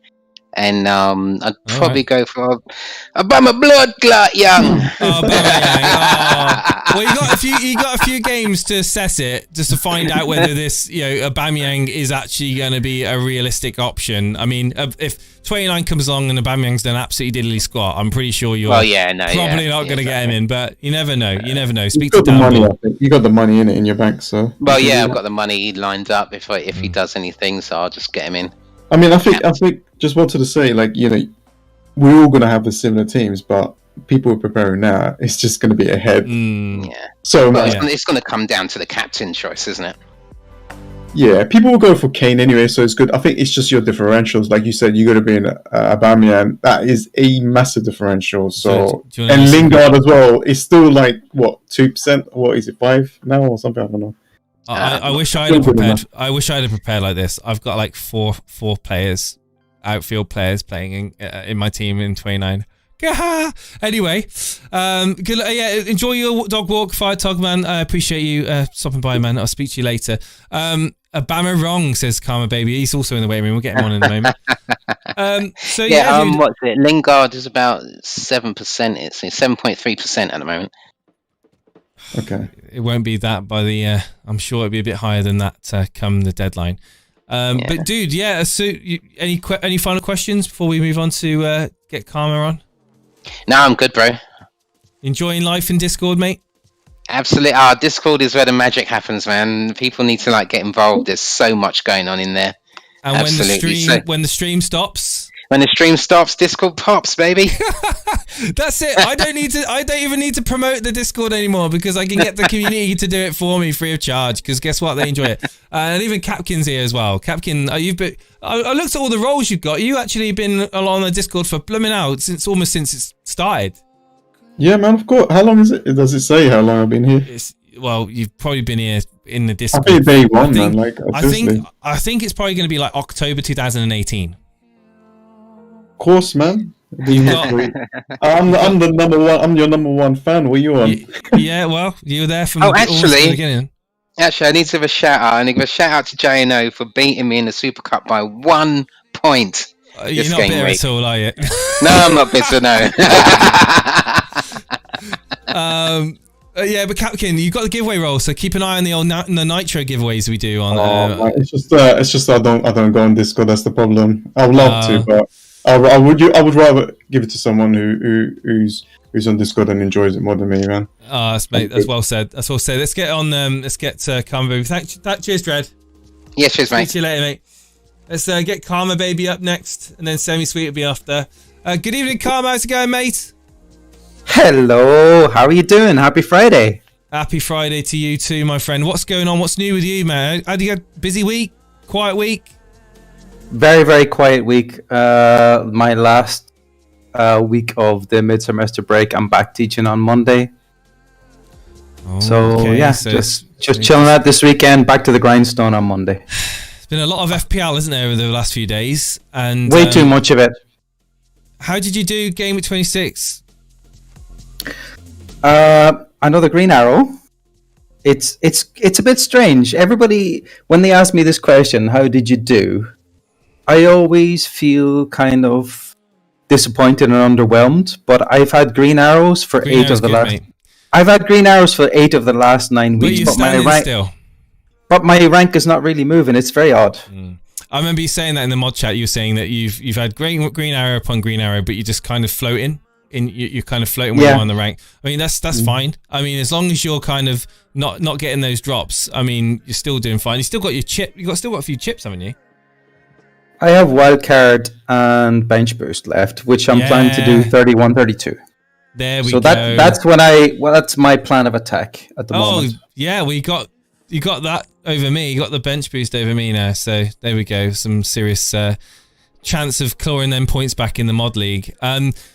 And I'd probably go for a Bama blood clot, young.
Well, you got a few games to assess it, just to find out whether this, Aubameyang is actually going to be a realistic option. I mean, if 29 comes along and Aubameyang's done absolutely diddly squat, I'm pretty sure you're probably not going to get him in. But you never know. You never know. Speak to Dan.
I think you got the money in your bank, so.
Well, I've got the money lined up if he does anything, so I'll just get him in.
I mean, I think just wanted to say, we're all going to have the similar teams, but people are preparing now. It's just going to be ahead. So
it's going to come down to the captain choice, isn't it?
Yeah, people will go for Kane anyway, so it's good. I think it's just your differentials. Like you said, you got to be in Aubameyang. That is a massive differential. So and Lingard as well is still 2%? What is it, 5 now or something? I don't know.
I wish I had prepared. I wish I had prepared like this. I've got like four players, outfield players playing in my team in 29. Anyway, good. Enjoy your dog walk, Fire Tog man. I appreciate you stopping by, man. I'll speak to you later. Obama wrong, says Karma Baby. He's also in the waiting room. We'll get him on in a moment.
What's it? Lingard is about 7%. It's 7.3% at the moment.
Okay.
It won't be that by the. I'm sure it'll be a bit higher than that come the deadline. But dude, so any final questions before we move on to get Karma on?
No, I'm good, bro.
Enjoying life in Discord, mate?
Absolutely. Discord is where the magic happens, man. People need to get involved. There's so much going on in there.
And
Absolutely.
when the stream stops,
Discord pops, baby.
That's it. I don't even need to promote the Discord anymore because I can get the community to do it for me free of charge. Because guess what, they enjoy it. And even Capkin's here as well. Capkin, I looked at all the roles you've got. You actually been along the Discord for blooming out since it started.
Yeah, man. Of course. How long is it? Does it say how long I've been here?
You've probably been here in the Discord.
I think day one, man.
I think it's probably going to be like October 2018.
Of course, man. I'm the number one. I'm your number one fan. What are you on?
Yeah, well, you were there from the beginning.
Actually, I need to give a shout out. I need to give a shout out to JNO for beating me in the Super Cup by 1 point.
You're not bitter at all, are you?
No, I'm not bitter. No.
But Capkin, you've got the giveaway roll, so keep an eye on the Nitro giveaways we do on.
It's just I don't go on Discord. That's the problem. I would love to, but I would rather give it to someone who's on Discord and enjoys it more than me, man.
That's well said. That's well said. Let's get on. Let's get Karma Baby. Cheers, Dread.
Yeah, cheers, mate.
See you later, mate. Let's get Karma Baby up next, and then Semi Sweet will be after. Good evening, Karma. How's it going, mate?
Hello. How are you doing? Happy Friday.
Happy Friday to you too, my friend. What's going on? What's new with you, man? Had you had a busy week? Quiet week?
Very, very quiet week. My last week of the mid-semester break. I'm back teaching on Monday. Just chilling out this weekend. Back to the grindstone on Monday.
There's been a lot of FPL, isn't there, over the last few days? And
way too much of it.
How did you do Gameweek 26?
Another green arrow. It's a bit strange. Everybody, when they ask me this question, how did you do? I always feel kind of disappointed and underwhelmed. But I've had green arrows for I've had green arrows for 8 of the last 9 weeks.
But my rank still.
But my rank is not really moving. It's very odd.
I remember you saying that in the mod chat. You were saying that you've had green arrow upon green arrow, but you're just kind of floating. You're kind of floating when you're on the rank. I mean, that's fine. I mean, as long as you're kind of not getting those drops, I mean, you're still doing fine. You still got your chip. Still got a few chips, haven't you?
I have Wildcard and Bench Boost left, which I'm planning to do 31, 32.
There we
go. So that's my plan of attack at the moment.
Oh, yeah, you got that over me. You got the Bench Boost over me now. So there we go. Some serious chance of clawing them points back in the mod league.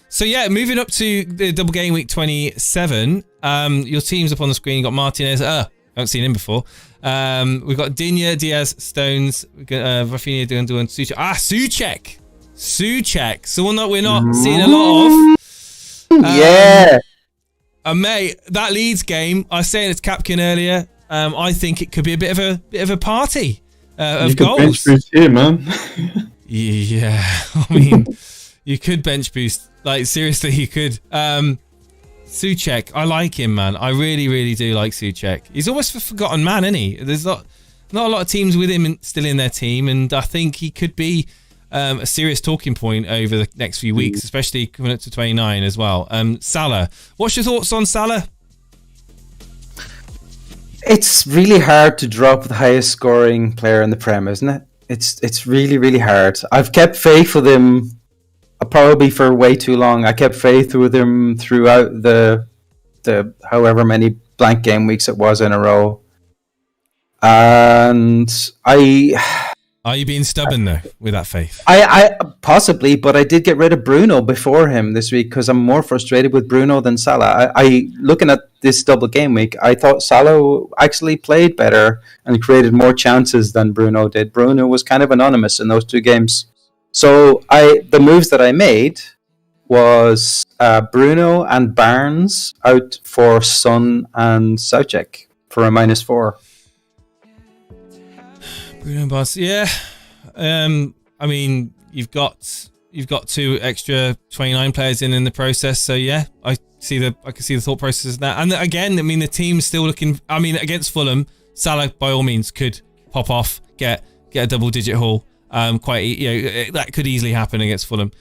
So yeah, moving up to the double game week 27. Your team's up on the screen. You got Martinez. I haven't seen him before. We've got Dinya, Diaz, Stones, Rafinha, Gundogan, Souček. Souček. Someone that we're not seeing a lot of. Mate, that Leeds game. I was saying it's Capkin earlier. I think it could be a bit of a party of goals.
Bench boost here, man.
Yeah, I mean, you could bench boost. Like, seriously, you could. Souček, I like him, man. I really, really do like Souček. He's almost a forgotten man, isn't he? There's not a lot of teams with him still in their team, and I think he could be a serious talking point over the next few weeks, especially coming up to 29 as well. Salah, what's your thoughts on Salah?
It's really hard to drop the highest scoring player in the Prem, isn't it? It's really, really hard. I've kept faith with him probably for way too long. I kept faith with him throughout the however many blank game weeks it was in a row. And
Are you being stubborn though with that faith?
I possibly, but I did get rid of Bruno before him this week because I'm more frustrated with Bruno than Salah. I looking at this double game week, I thought Salah actually played better and created more chances than Bruno did. Bruno was kind of anonymous in those two games. So the moves that I made was Bruno and Barnes out for Son and Soucek for a -4.
Bruno Barnes, yeah. I mean, you've got 2 extra 29 players in the process, so yeah, I can see the thought process of that. And again, I mean, the team's still looking. I mean, against Fulham, Salah by all means could pop off, get a double-digit haul. That could easily happen against Fulham.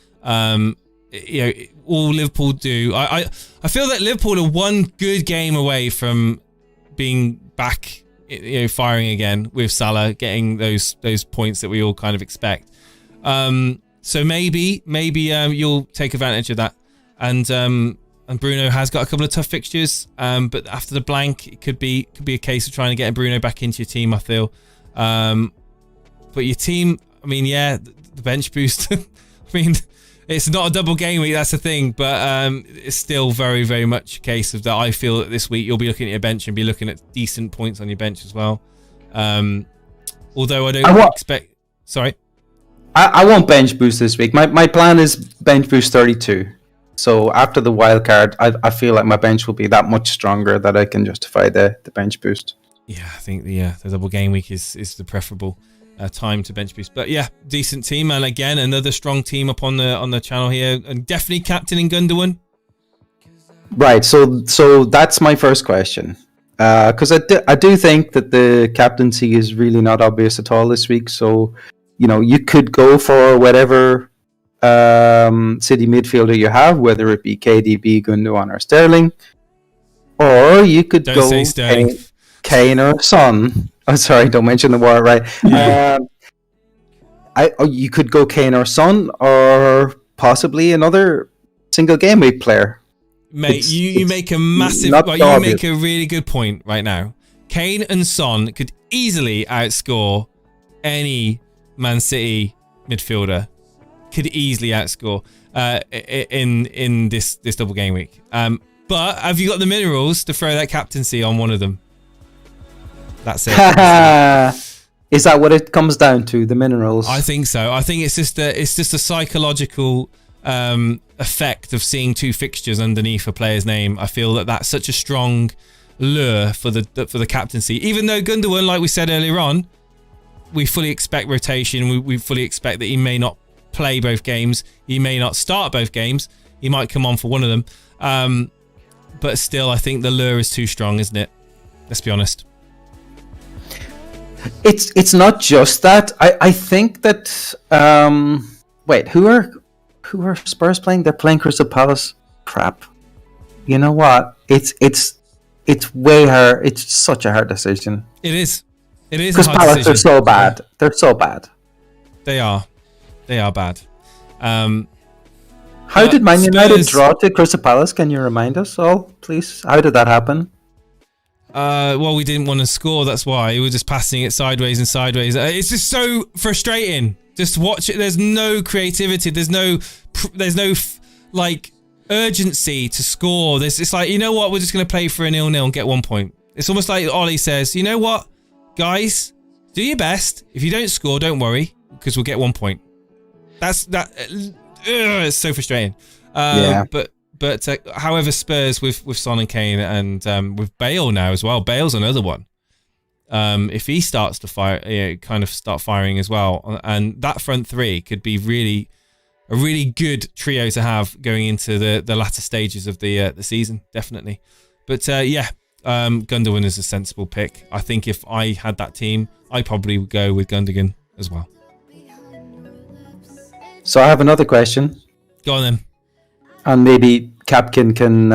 All Liverpool do. I feel that Liverpool are one good game away from being back, firing again with Salah getting those points that we all kind of expect. So maybe you'll take advantage of that. And Bruno has got a couple of tough fixtures. But after the blank, it could be a case of trying to get Bruno back into your team, I feel. But your team, I mean, yeah, the bench boost. I mean, it's not a double game week, that's the thing, but it's still very, very much a case of that. I feel that this week you'll be looking at your bench and be looking at decent points on your bench as well. Although I don't expect... Sorry?
I won't bench boost this week. My plan is bench boost 32. So after the wild card, I feel like my bench will be that much stronger that I can justify the bench boost.
Yeah, I think the double game week is the preferable time to bench boost. But yeah, decent team, and again another strong team up on the channel here, and definitely captaining Gundogan.
Right. So that's my first question, because I do think that the captaincy is really not obvious at all this week. So you could go for whatever City midfielder you have, whether it be KDB, Gundogan, or Sterling, or you could
Don't
go
say Sterling.
Kane or Son. Oh, sorry, don't mention the war, right? You could go Kane or Son, or possibly another single game week player.
Mate, you make a massive... you make a really good point right now. Kane and Son could easily outscore any Man City midfielder. Could easily outscore in this double game week. But have you got the minerals to throw that captaincy on one of them? That's it.
Is that what it comes down to? The minerals?
I think so. I think it's just a psychological effect of seeing 2 fixtures underneath a player's name. I feel that that's such a strong lure for the captaincy. Even though Gundogan, like we said earlier on, we fully expect rotation. We fully expect that he may not play both games. He may not start both games. He might come on for one of them. But still, I think the lure is too strong, isn't it? Let's be honest.
It's not just that. I think that wait, who are Spurs playing? They're playing Crystal Palace. Crap. You know what? It's way hard. It's such a hard decision.
It is. It is
because
a hard
Palace
decision.
are so bad. They're so bad.
They are bad.
How did Man United draw to Crystal Palace? Can you remind us all, please? How did that happen?
Well, we didn't want to score. That's why we were just passing it sideways and sideways. It's just so frustrating. Just watch it. There's no creativity. There's no like urgency to score. It's like, you know what? We're just going to play for a 0-0 and get 1 point. It's almost like Ollie says, you know what, guys, do your best. If you don't score, don't worry, because we'll get 1 point. It's so frustrating.
Yeah.
But however, Spurs with Son and Kane and with Bale now as well. Bale's another one. If he starts to fire, kind of start firing as well, and that front three could be a really good trio to have going into the latter stages of the season, definitely. But Gundogan is a sensible pick. I think if I had that team, I probably would go with Gundogan as well.
So I have another question.
Go on then.
And maybe Capkin can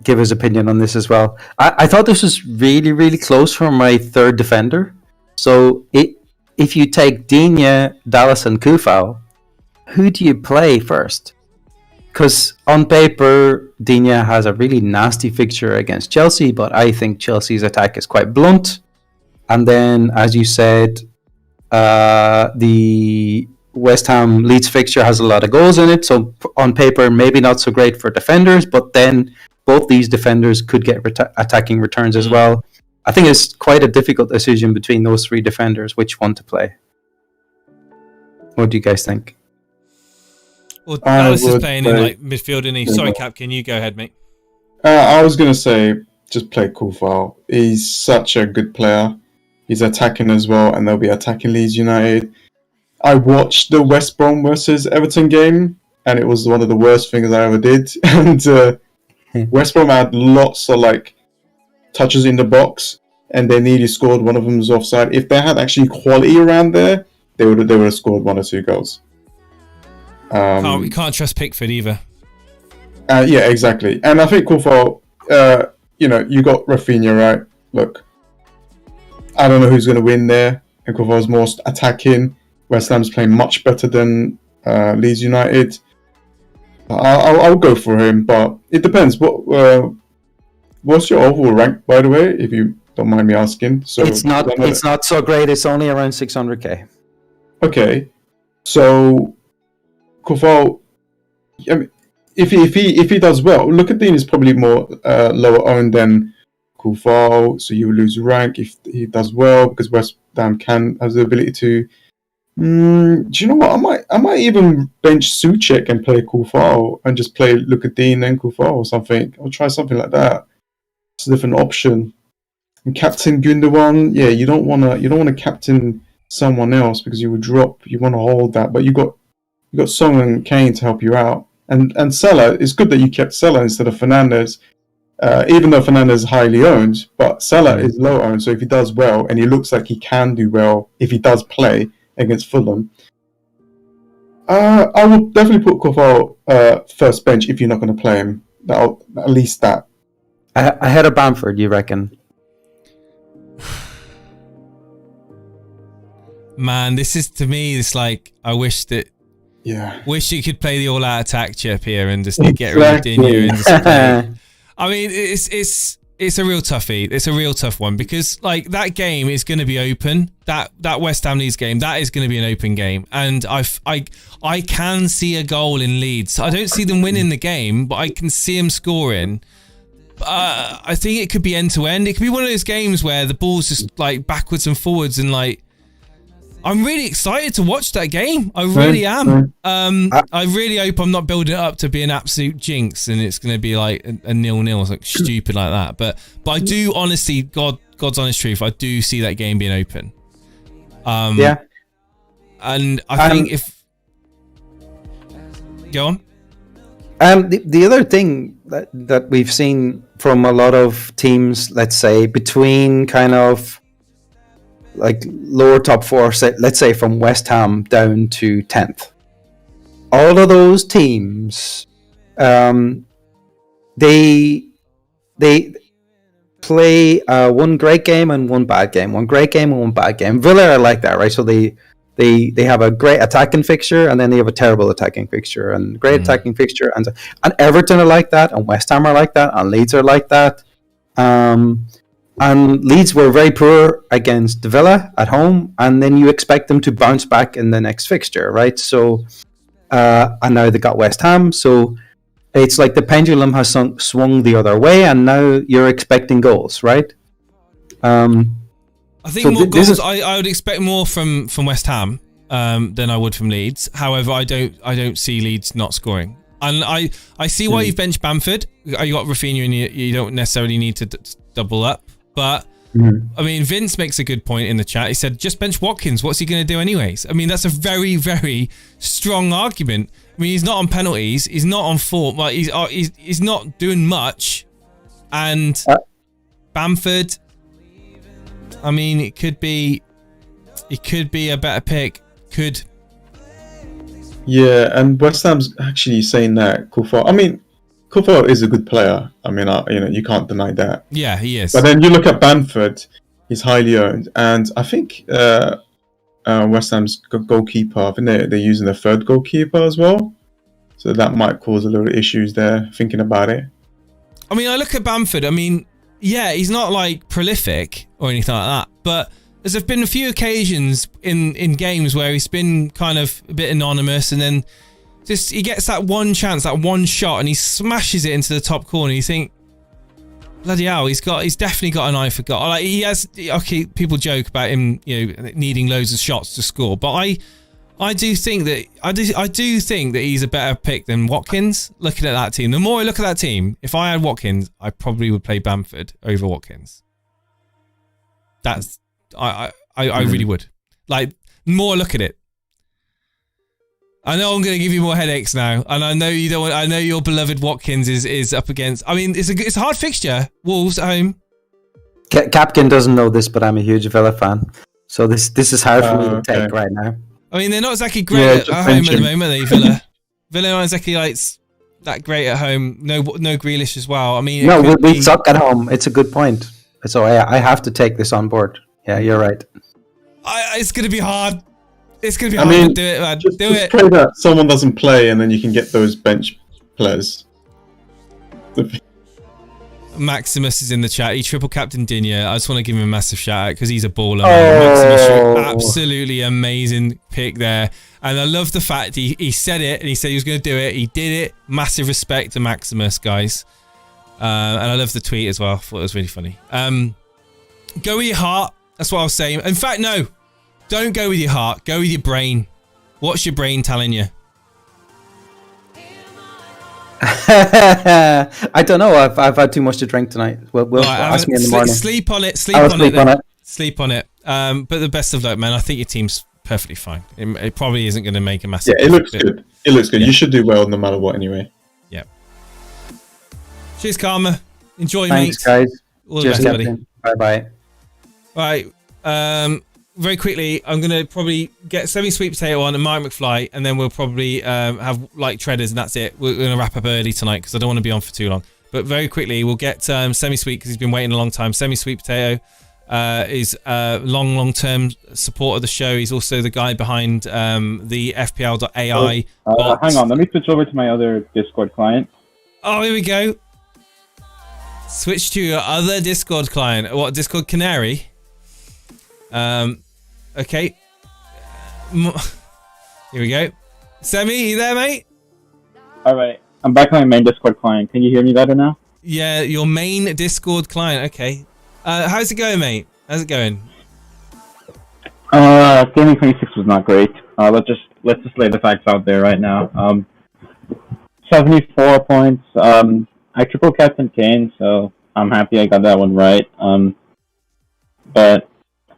give his opinion on this as well. I thought this was really, really close for my third defender. So if you take Digne, Dallas and Kufau, who do you play first? Because on paper, Digne has a really nasty fixture against Chelsea, but I think Chelsea's attack is quite blunt. And then, as you said, The West Ham Leeds fixture has a lot of goals in it, so on paper maybe not so great for defenders, but then both these defenders could get attacking returns as well. I think it's quite a difficult decision between those three defenders which one to play. What do you guys think?
Well, Dallas is playing in like midfield, isn't he? Sorry, Capkin, you go ahead, mate.
I was going to say, just play Kufal. He's such a good player. He's attacking as well, and they'll be attacking Leeds United. I watched the West Brom versus Everton game, and it was one of the worst things I ever did. And West Brom had lots of like touches in the box, and they nearly scored. One of them was offside. If they had actually quality around there, they would have scored 1 or 2 goals.
We can't trust Pickford either.
Yeah, exactly. And I think Kufal, you got Rafinha, right? Look, I don't know who's going to win there. And Kufal's more attacking. West Ham's playing much better than Leeds United. I'll go for him, but it depends. What's your overall rank, by the way, if you don't mind me asking? So
it's not so great. It's only around 600k.
Okay, so Kufal, I mean, if he does well, look at Dean is probably more lower owned than Kufal, so you will lose rank if he does well because West Ham has the ability to. Do you know what? I might even bench Suchek and play Kufal and just play Lukaden and Kufal or something. I'll try something like that. It's a different option. And captain Gundogan, yeah, you don't want to captain someone else because you would drop. You want to hold that, but you got Son and Kane to help you out. And Salah, it's good that you kept Salah instead of Fernandes. Even though Fernandes is highly owned, but Salah is low owned. So if he does well, and he looks like he can do well if he does play against Fulham, I will definitely put Kufal first bench if you're not going to play him. At least that.
Ahead of Bamford, you reckon?
Man, this is to me. It's like I wish you could play the all-out attack chip here and just get rid of Digne and just play. I mean, it's a real toughie. It's a real tough one because like that game is going to be open. That West Ham Leeds game, that is going to be an open game, and I can see a goal in Leeds. I don't see them winning the game, but I can see them scoring. I think it could be end to end. It could be one of those games where the ball's just like backwards and forwards, and like I'm really excited to watch that game. I really am. I really hope I'm not building it up to be an absolute jinx and it's going to be like a 0-0, something stupid like that. But I do honestly, God's honest truth, I do see that game being open.
Yeah.
And I think if... Go on.
The other thing that we've seen from a lot of teams, let's say, between kind of like lower top 4, let's say from West Ham down to 10th. All of those teams, they play one great game and one bad game. One great game and one bad game. Villa are like that, right? So they have a great attacking fixture and then they have a terrible attacking fixture and great attacking fixture. And Everton are like that, and West Ham are like that, and Leeds are like that. And Leeds were very poor against Villa at home, and then you expect them to bounce back in the next fixture, right? So, and now they got West Ham, so it's like the pendulum has swung the other way, and now you're expecting goals, right?
I think so more goals. I would expect more from West Ham than I would from Leeds. However, I don't see Leeds not scoring, and I see why you've benched Bamford. You got Rafinha, and you don't necessarily need to double up. But I mean, Vince makes a good point in the chat. He said, just bench Watkins. What's he going to do anyways? I mean, that's a very, very strong argument. I mean, he's not on penalties. He's not on form. Like he's not doing much. And Bamford, I mean, it could be a better pick. Could.
Yeah, and West Ham's actually saying that Kufal. I mean, Kufal is a good player. I mean, you can't deny that.
Yeah, he is.
But then you look at Bamford; he's highly owned, and I think West Ham's goalkeeper. I think they're using the third goalkeeper as well, so that might cause a little issues there. Thinking about it.
I mean, I look at Bamford. I mean, yeah, he's not like prolific or anything like that, but there's been a few occasions in games where he's been kind of a bit anonymous, and then just he gets that one chance, that one shot, and he smashes it into the top corner. You think, bloody hell, he's definitely got an eye for God. Like, he has. Okay, people joke about him, needing loads of shots to score, but I do think that he's a better pick than Watkins. Looking at that team, the more I look at that team, if I had Watkins, I probably would play Bamford over Watkins. I really would. Like, the more I look at it. I know I'm going to give you more headaches now, and I know you don't want. I know your beloved Watkins is up against. I mean, it's a hard fixture. Wolves at home.
Capkin doesn't know this, but I'm a huge Villa fan, so this is hard for me to take right now.
I mean, they're not exactly great at home at the moment, are they, Villa? Villa aren't exactly like that great at home. No Grealish as well. I mean,
no, we suck at home. It's a good point. So I have to take this on board. Yeah, you're right.
It's going to be hard. It's going to be hard to do it, man.
Just pray that someone doesn't play, and then you can get those bench players.
Maximus is in the chat. He triple captain Digne. I just want to give him a massive shout out because he's a baller. Maximus, absolutely amazing pick there. And I love the fact he said it, and he said he was going to do it. He did it. Massive respect to Maximus, guys. And I love the tweet as well. I thought it was really funny. Go with your heart. That's what I was saying. In fact, no. Don't go with your heart. Go with your brain. What's your brain telling you?
I don't know. I've had too much to drink tonight. We'll ask me in the morning.
Sleep on it. Sleep on it. But the best of luck, man. I think your team's perfectly fine. It probably isn't going to make a massive.
Yeah, it looks good. It looks good. Yeah. You should do well no matter what, anyway.
Yeah. Cheers, Karma. Enjoy,
Thanks,
mate.
Guys.
All the best, buddy.
Bye.
Right. Very quickly, I'm going to probably get semi-sweet potato on and Mike McFly, and then we'll probably have like treaders, and that's it. We're going to wrap up early tonight because I don't want to be on for too long. But very quickly, we'll get semi-sweet because he's been waiting a long time. Semi-sweet potato is long-term support of the show. He's also the guy behind the FPL.ai bot.
Hang on, let me switch over to my other Discord client.
Oh, here we go. Switch to your other Discord client. What, Discord Canary? Okay. Here we go. Semi, you there, mate?
Alright, I'm back on my main Discord client. Can you hear me better now?
Yeah, your main Discord client. Okay. How's it going, mate? How's it going?
Gaming 26 was not great. Let's just lay the facts out there right now. 74 points. I triple captain Kane, so I'm happy I got that one right. But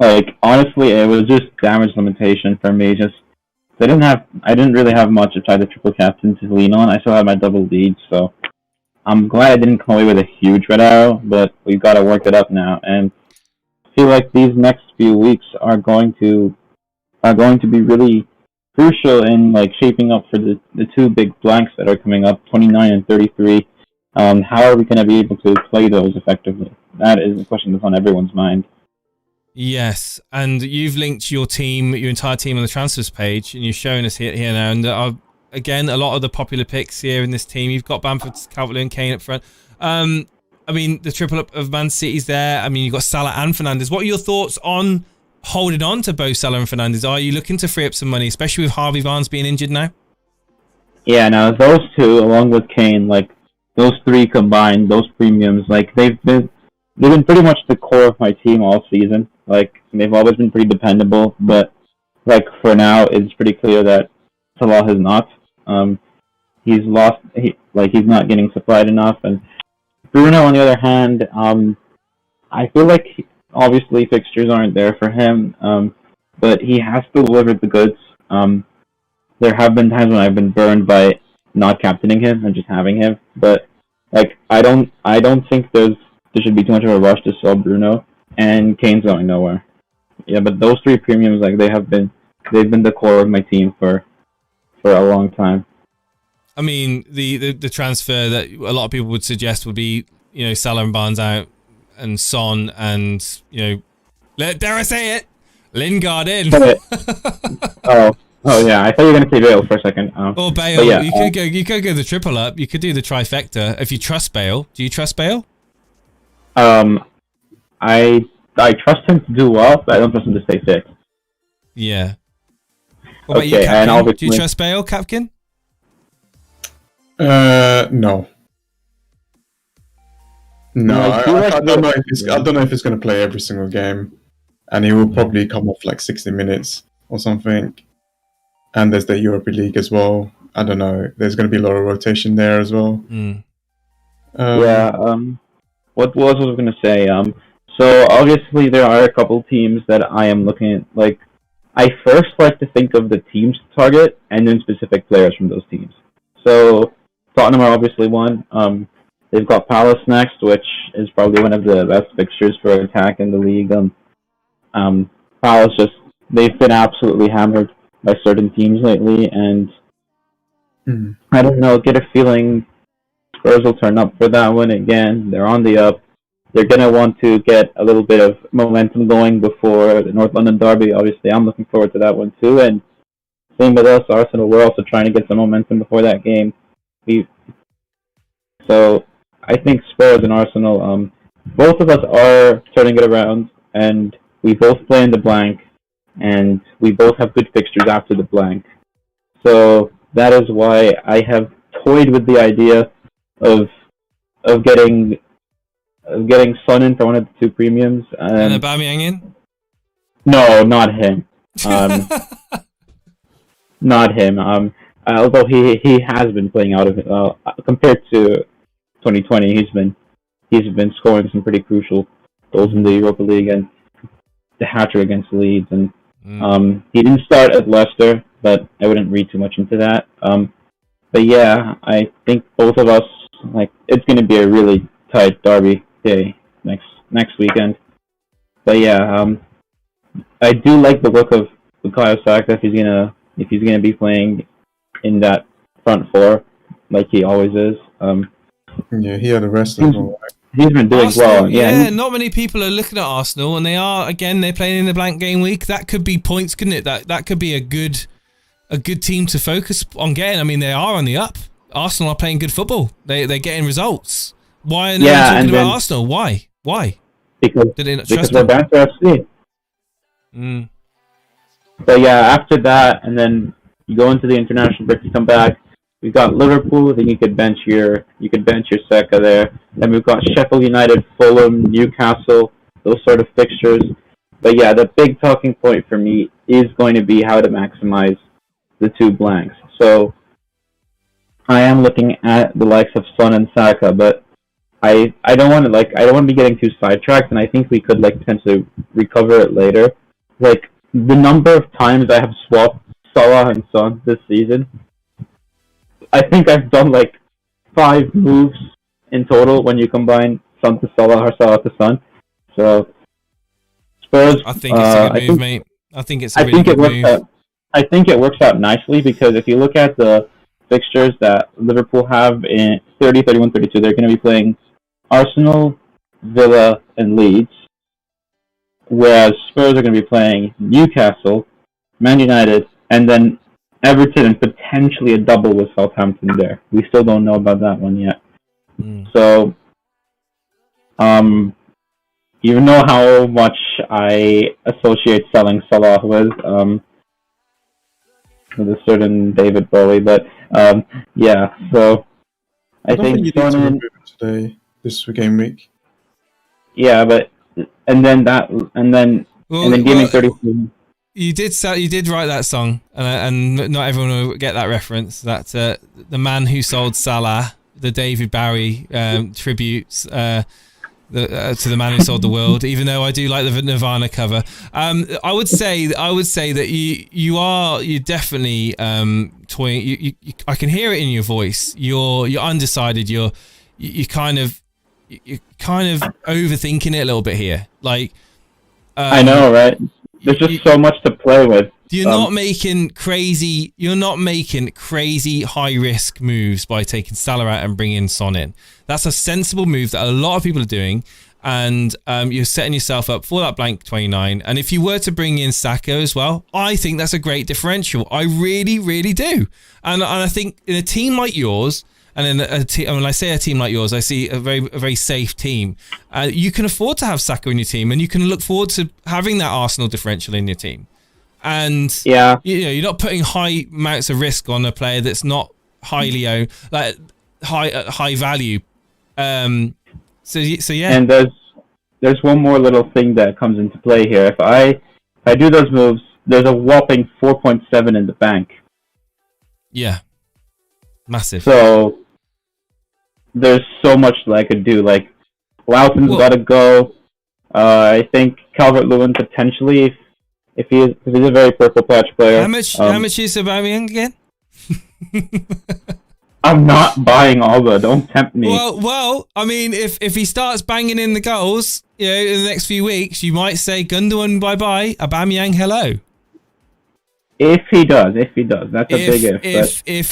like, honestly, it was just damage limitation for me. Just I didn't really have much outside the triple captain to lean on. I still had my double lead, so I'm glad I didn't come away with a huge red arrow. But we've got to work it up now, and I feel like these next few weeks are going to be really crucial in like shaping up for the two big blanks that are coming up, 29 and 33. How are we going to be able to play those effectively? That is a question that's on everyone's mind.
Yes, and you've linked your entire team on the transfers page, and you're showing us here now. And again, a lot of the popular picks here in this team. You've got Bamford, Calvert-Lewin, Kane up front. I mean, the triple up of Man City's there. I mean, you've got Salah and Fernandes. What are your thoughts on holding on to both Salah and Fernandes? Are you looking to free up some money, especially with Harvey Barnes being injured now?
Yeah, now those two, along with Kane, like those three combined, those premiums, like they've been pretty much the core of my team all season. Like, they've always been pretty dependable, but like for now, it's pretty clear that Salah has not. He's not getting supplied enough, and Bruno, on the other hand, I feel like obviously fixtures aren't there for him, but he has to deliver the goods. There have been times when I've been burned by not captaining him and just having him, but like I don't think there should be too much of a rush to sell Bruno, and Kane's going nowhere. Yeah, but those three premiums, like they've been the core of my team for a long time.
I mean, the transfer that a lot of people would suggest would be, Salah and Barnes out, and Son, and dare I say it, Lingard in.
Oh yeah, I thought you were going to say Bale for a second.
Or Bale.
Yeah,
you could go the triple up. You could do the trifecta if you trust Bale. Do you trust Bale?
I I trust him to do well, but I don't trust him to stay fit.
Yeah. What about
Okay,
you,
and
Capkin?
obviously-
Do you trust Bale, Capkin?
No. No,
I feel like
I don't know if it's going to play every single game, and he will probably come off like 60 minutes or something. And there's the Europa League as well. I don't know. There's going to be a lot of rotation there as well.
What was I going to say? So obviously there are a couple teams that I am looking at. Like, I first like to think of the teams to target and then specific players from those teams. So Tottenham are obviously one. They've got Palace next, which is probably one of the best fixtures for attack in the league. Palace they've been absolutely hammered by certain teams lately, and I don't know, get a feeling Spurs will turn up for that one again. They're on the up. They're going to want to get a little bit of momentum going before the North London derby. Obviously, I'm looking forward to that one too. And same with us, Arsenal. We're also trying to get some momentum before that game. So I think Spurs and Arsenal, both of us are turning it around, and we both play in the blank, and we both have good fixtures after the blank. So that is why I have toyed with the idea of getting Son in for one of the two premiums.
And Aubameyang in?
No, not him. Not him. Although he has been playing out of it. Compared to 2020, he's been scoring some pretty crucial goals in the Europa League and the hat-trick against Leeds. And he didn't start at Leicester, but I wouldn't read too much into that. But yeah, I think both of us, it's going to be a really tight derby day next weekend. But yeah, I do like the look of Bukayo Saka if he's gonna be playing in that front four like he always is.
Yeah, he had a rest as well.
He's been doing
Arsenal,
well.
Yeah, not many people are looking at Arsenal, and they're playing in the blank game week. That could be points, couldn't it? That could be a good team to focus on getting. I mean, they are on the up. Arsenal are playing good football. They're getting results. Why are they talking about Arsenal? Why?
Because
did they not
because
trust
they're
them?
Banter FC. But yeah, after that, and then you go into the international break, you come back. We've got Liverpool. Then you could bench your Saka there. Then we've got Sheffield United, Fulham, Newcastle, those sort of fixtures. But yeah, the big talking point for me is going to be how to maximize the two blanks. So I am looking at the likes of Son and Saka, but I don't want to be getting too sidetracked, and I think we could potentially recover it later. The number of times I have swapped Salah and Son this season, I think I've done 5 moves in total when you combine Son to Salah or Salah to Son. So Spurs,
I think it's a good move, mate. I think it's a really good move.
I think it works out nicely because if you look at the fixtures that Liverpool have in 30, 31, 32, they're going to be playing Arsenal, Villa, and Leeds, whereas Spurs are going to be playing Newcastle, Man United, and then Everton, and potentially a double with Southampton there. We still don't know about that one yet. So, you know how much I associate selling Salah with a certain David Bowie, but yeah. So I think
you need to remove it today, this game week.
Yeah, but and then gaming 33.
You did write that song, and not everyone will get that reference. That the man who sold Salah, the David Bowie tributes to the man who sold the world. Even though I do like the Nirvana cover, I would say that you're definitely toying. I can hear it in your voice. You're undecided. You're kind of overthinking it a little bit here.
I know, right? There's just so much to play with.
You're not making crazy high risk moves by taking Salah out and bringing Son in. That's a sensible move that a lot of people are doing, and you're setting yourself up for that blank 29. And if you were to bring in Saka as well, I think that's a great differential. I really, really do. And I think in a team like yours, and then when I say a team like yours, I see a very safe team. You can afford to have Saka in your team, and you can look forward to having that Arsenal differential in your team. And you're not putting high amounts of risk on a player that's not highly high value. So yeah.
And there's one more little thing that comes into play here. If I do those moves, there's a whopping 4.7 in the bank.
Yeah. Massive.
So there's so much that I could do. Like Loughton's got to go. I think Calvert-Lewin potentially, if he's a very purple patch player.
How much is Aubameyang again?
I'm not buying Alba. Don't tempt me.
Well. I mean, if he starts banging in the goals, in the next few weeks, you might say Gundogan bye-bye, Aubameyang hello.
If he does, that's a big if.
If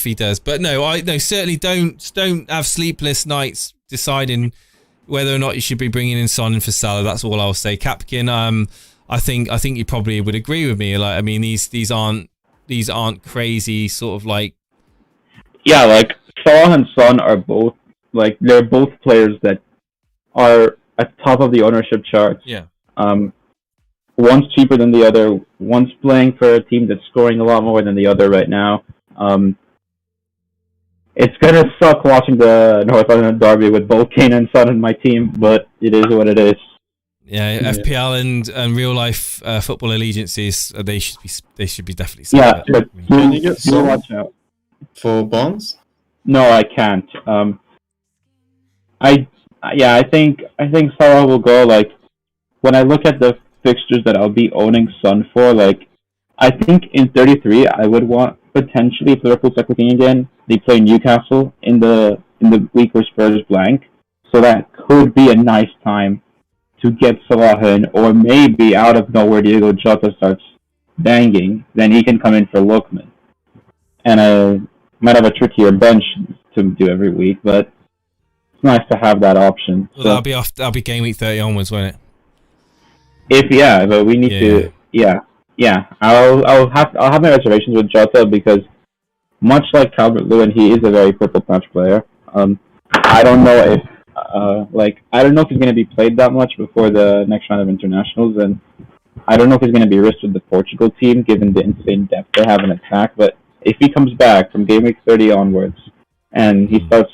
he does, but no, certainly don't have sleepless nights deciding whether or not you should be bringing in Son for Salah. That's all I'll say. Capkin, I think you probably would agree with me. Like, I mean, these aren't crazy sort of like.
Yeah, like Salah and Son are both they're both players that are at top of the ownership charts.
Yeah.
One's cheaper than the other. One's playing for a team that's scoring a lot more than the other right now. It's gonna suck watching the North London derby with both Kane and Son in my team, but it is what it is.
Yeah, FPL and real life football allegiances, they should be definitely.
Yeah, but
can you get Son
watch out
for bonds?
No, I can't. I think Salah will go. Like when I look at the fixtures that I'll be owning Son for, I think in 33 I would want potentially if Liverpool start clicking again, they play Newcastle in the week where Spurs blank, so that could be a nice time to get Salah in, or maybe out of nowhere Diego Jota starts banging, then he can come in for Lookman. And I might have a trickier bench to do every week, but it's nice to have that option.
Well, that'll be game week 30 onwards, won't it?
But we need to. I'll have my reservations with Jota because, much like Calvert-Lewin, he is a very purple patch player. I don't know if he's going to be played that much before the next round of internationals, and I don't know if he's going to be risked with the Portugal team given the insane depth they have in attack. But if he comes back from game week 30 onwards and he starts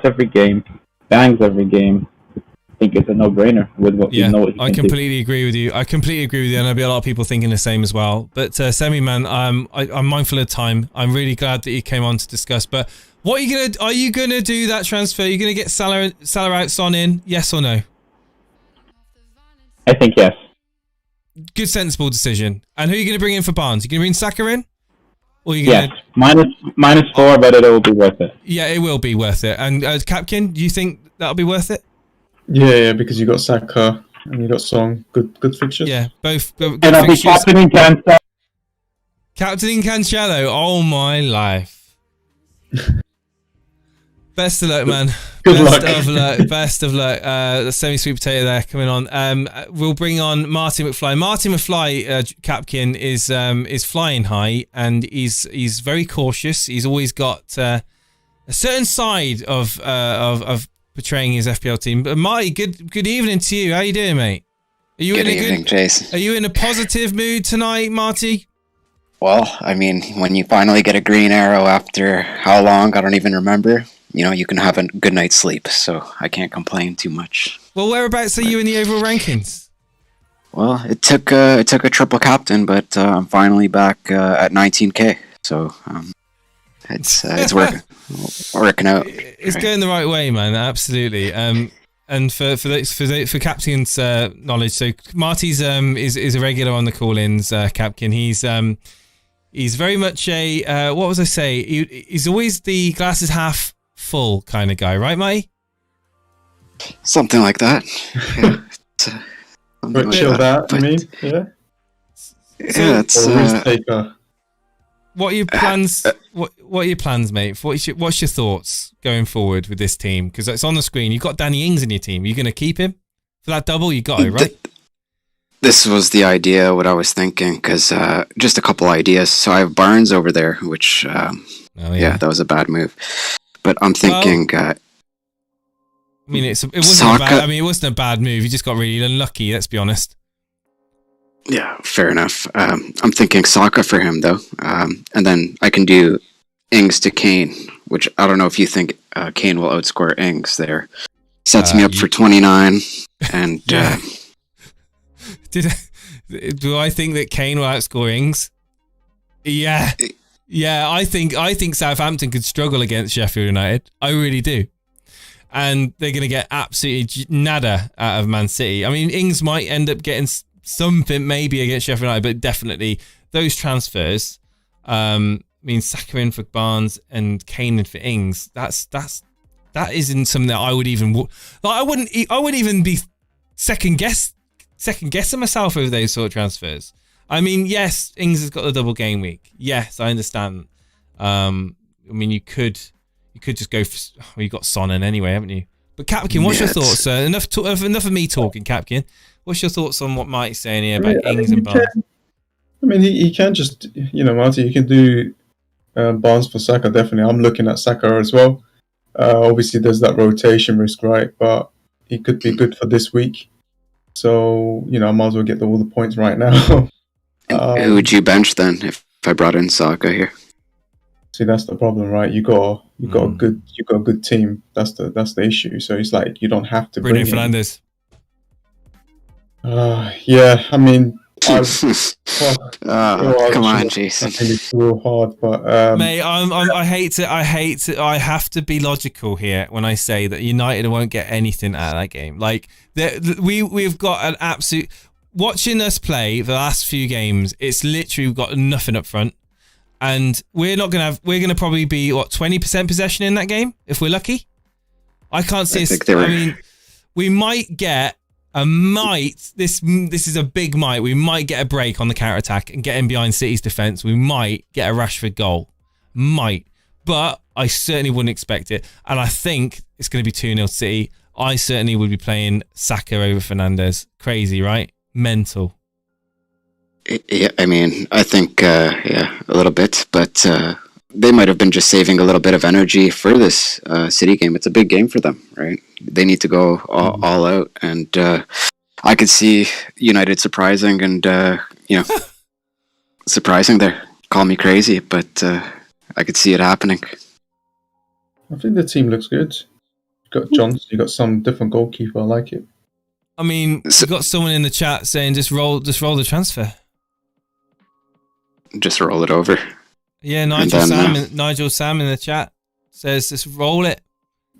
every game, bangs every game, I think it's a no-brainer with what we know.
I completely agree with you. And there'll be a lot of people thinking the same as well. But Semi man, I'm mindful of time. I'm really glad that you came on to discuss. But what are you gonna do that transfer? Are you gonna get Salah out, Son in? Yes or no?
I think yes.
Good, sensible decision. And who are you gonna bring in for Barnes? You gonna bring Saka in? Or you
gonna... Yes, -4, but it will be worth it.
Yeah, it will be worth it. And Capkin, do you think that'll be worth it?
Yeah, because you got Saka and you got Song. Good fixtures.
Yeah, both good
and I'll be captaining Cancelo.
Captaining Cancelo. Oh my life. Best of luck, man. Best of luck. The semi-sweet potato there coming on. We'll bring on Martin McFly. Martin McFly, Capkin, is flying high, and he's very cautious. He's always got a certain side of portraying his FPL team. But Marty, good evening to you. How you doing, mate?
Good evening, Jason.
Are you in a positive mood tonight, Marty?
Well, I mean, when you finally get a green arrow after how long, I don't even remember. You can have a good night's sleep, so I can't complain too much.
Well, whereabouts are you in the overall rankings?
Well, it took a triple captain, but I'm finally back at 19k, so it's working out.
It's going the right way, man. Absolutely. And for Captain's knowledge, so Marty's is a regular on the call-ins. Capkin, he's very much a what was I say? He's always the glass is half full kind of guy, right, Marty?
Something like that. Yeah.
But chilled out, I mean, yeah.
Yeah, it's
risk taker.
What are your plans? What are your plans, mate? What's your thoughts going forward with this team? Because it's on the screen. You've got Danny Ings in your team. Are you going to keep him for that double? You got it, right?
This was the idea. What I was thinking, because just a couple ideas. So I have Barnes over there, which
Oh,
yeah, that was a bad move. But I'm thinking.
I mean, it wasn't.
Saka,
it wasn't a bad move. You just got really unlucky. Let's be honest.
Yeah, fair enough. I'm thinking Saka for him though, and then I can do Ings to Kane, which I don't know if you think Kane will outscore Ings there. Sets me up for 29, and
do I think that Kane will outscore Ings? Yeah. I think Southampton could struggle against Sheffield United. I really do. And they're going to get absolutely nada out of Man City. I mean, Ings might end up getting something maybe against Sheffield United, but definitely those transfers, Saka in for Barnes and Kane in for Ings. That isn't something that I would even I wouldn't even be second guessing myself over those sort of transfers. I mean, yes, Ings has got the double game week. Yes, I understand. You could just go for. You got Son in anyway, haven't you? But Capkin, what's your thoughts? Enough of me talking, Capkin. What's your thoughts on what Mike's saying here about Ings and Barnes?
He can just, Marty, you can do Barnes for Saka, definitely. I'm looking at Saka as well. Obviously, there's that rotation risk, right? But he could be good for this week. So, I might as well get all the points right now.
Who would you bench then if I brought in Saka here?
See, that's the problem, right? You got a good team. That's the issue. So it's like you don't have to
Bruno
bring
Fernandes.
Yeah, I mean,
come on, Jason.
I think it's real hard, but
mate, I have to be logical here when I say that United won't get anything out of that game. Like we've got an absolute. Watching us play the last few games, it's literally we've got nothing up front. And we're gonna probably be 20% possession in that game if we're lucky. I can't see we might get this is a big might. We might get a break on the counter attack and get in behind City's defense. We might get a Rashford goal. But I certainly wouldn't expect it. And I think it's going to be 2-0 City. I certainly would be playing Saka over Fernandes. Crazy, right? Mental.
Yeah, I think, a little bit, but they might have been just saving a little bit of energy for this City game. It's a big game for them, right? They need to go all out, and I could see United surprising and, surprising there. Call me crazy, but I could see it happening.
I think the team looks good. You got Johnson, you got some different goalkeeper. I like it.
We've got someone in the chat saying just roll the transfer.
Just roll it over.
Yeah, Nigel Sam in the chat says just roll it.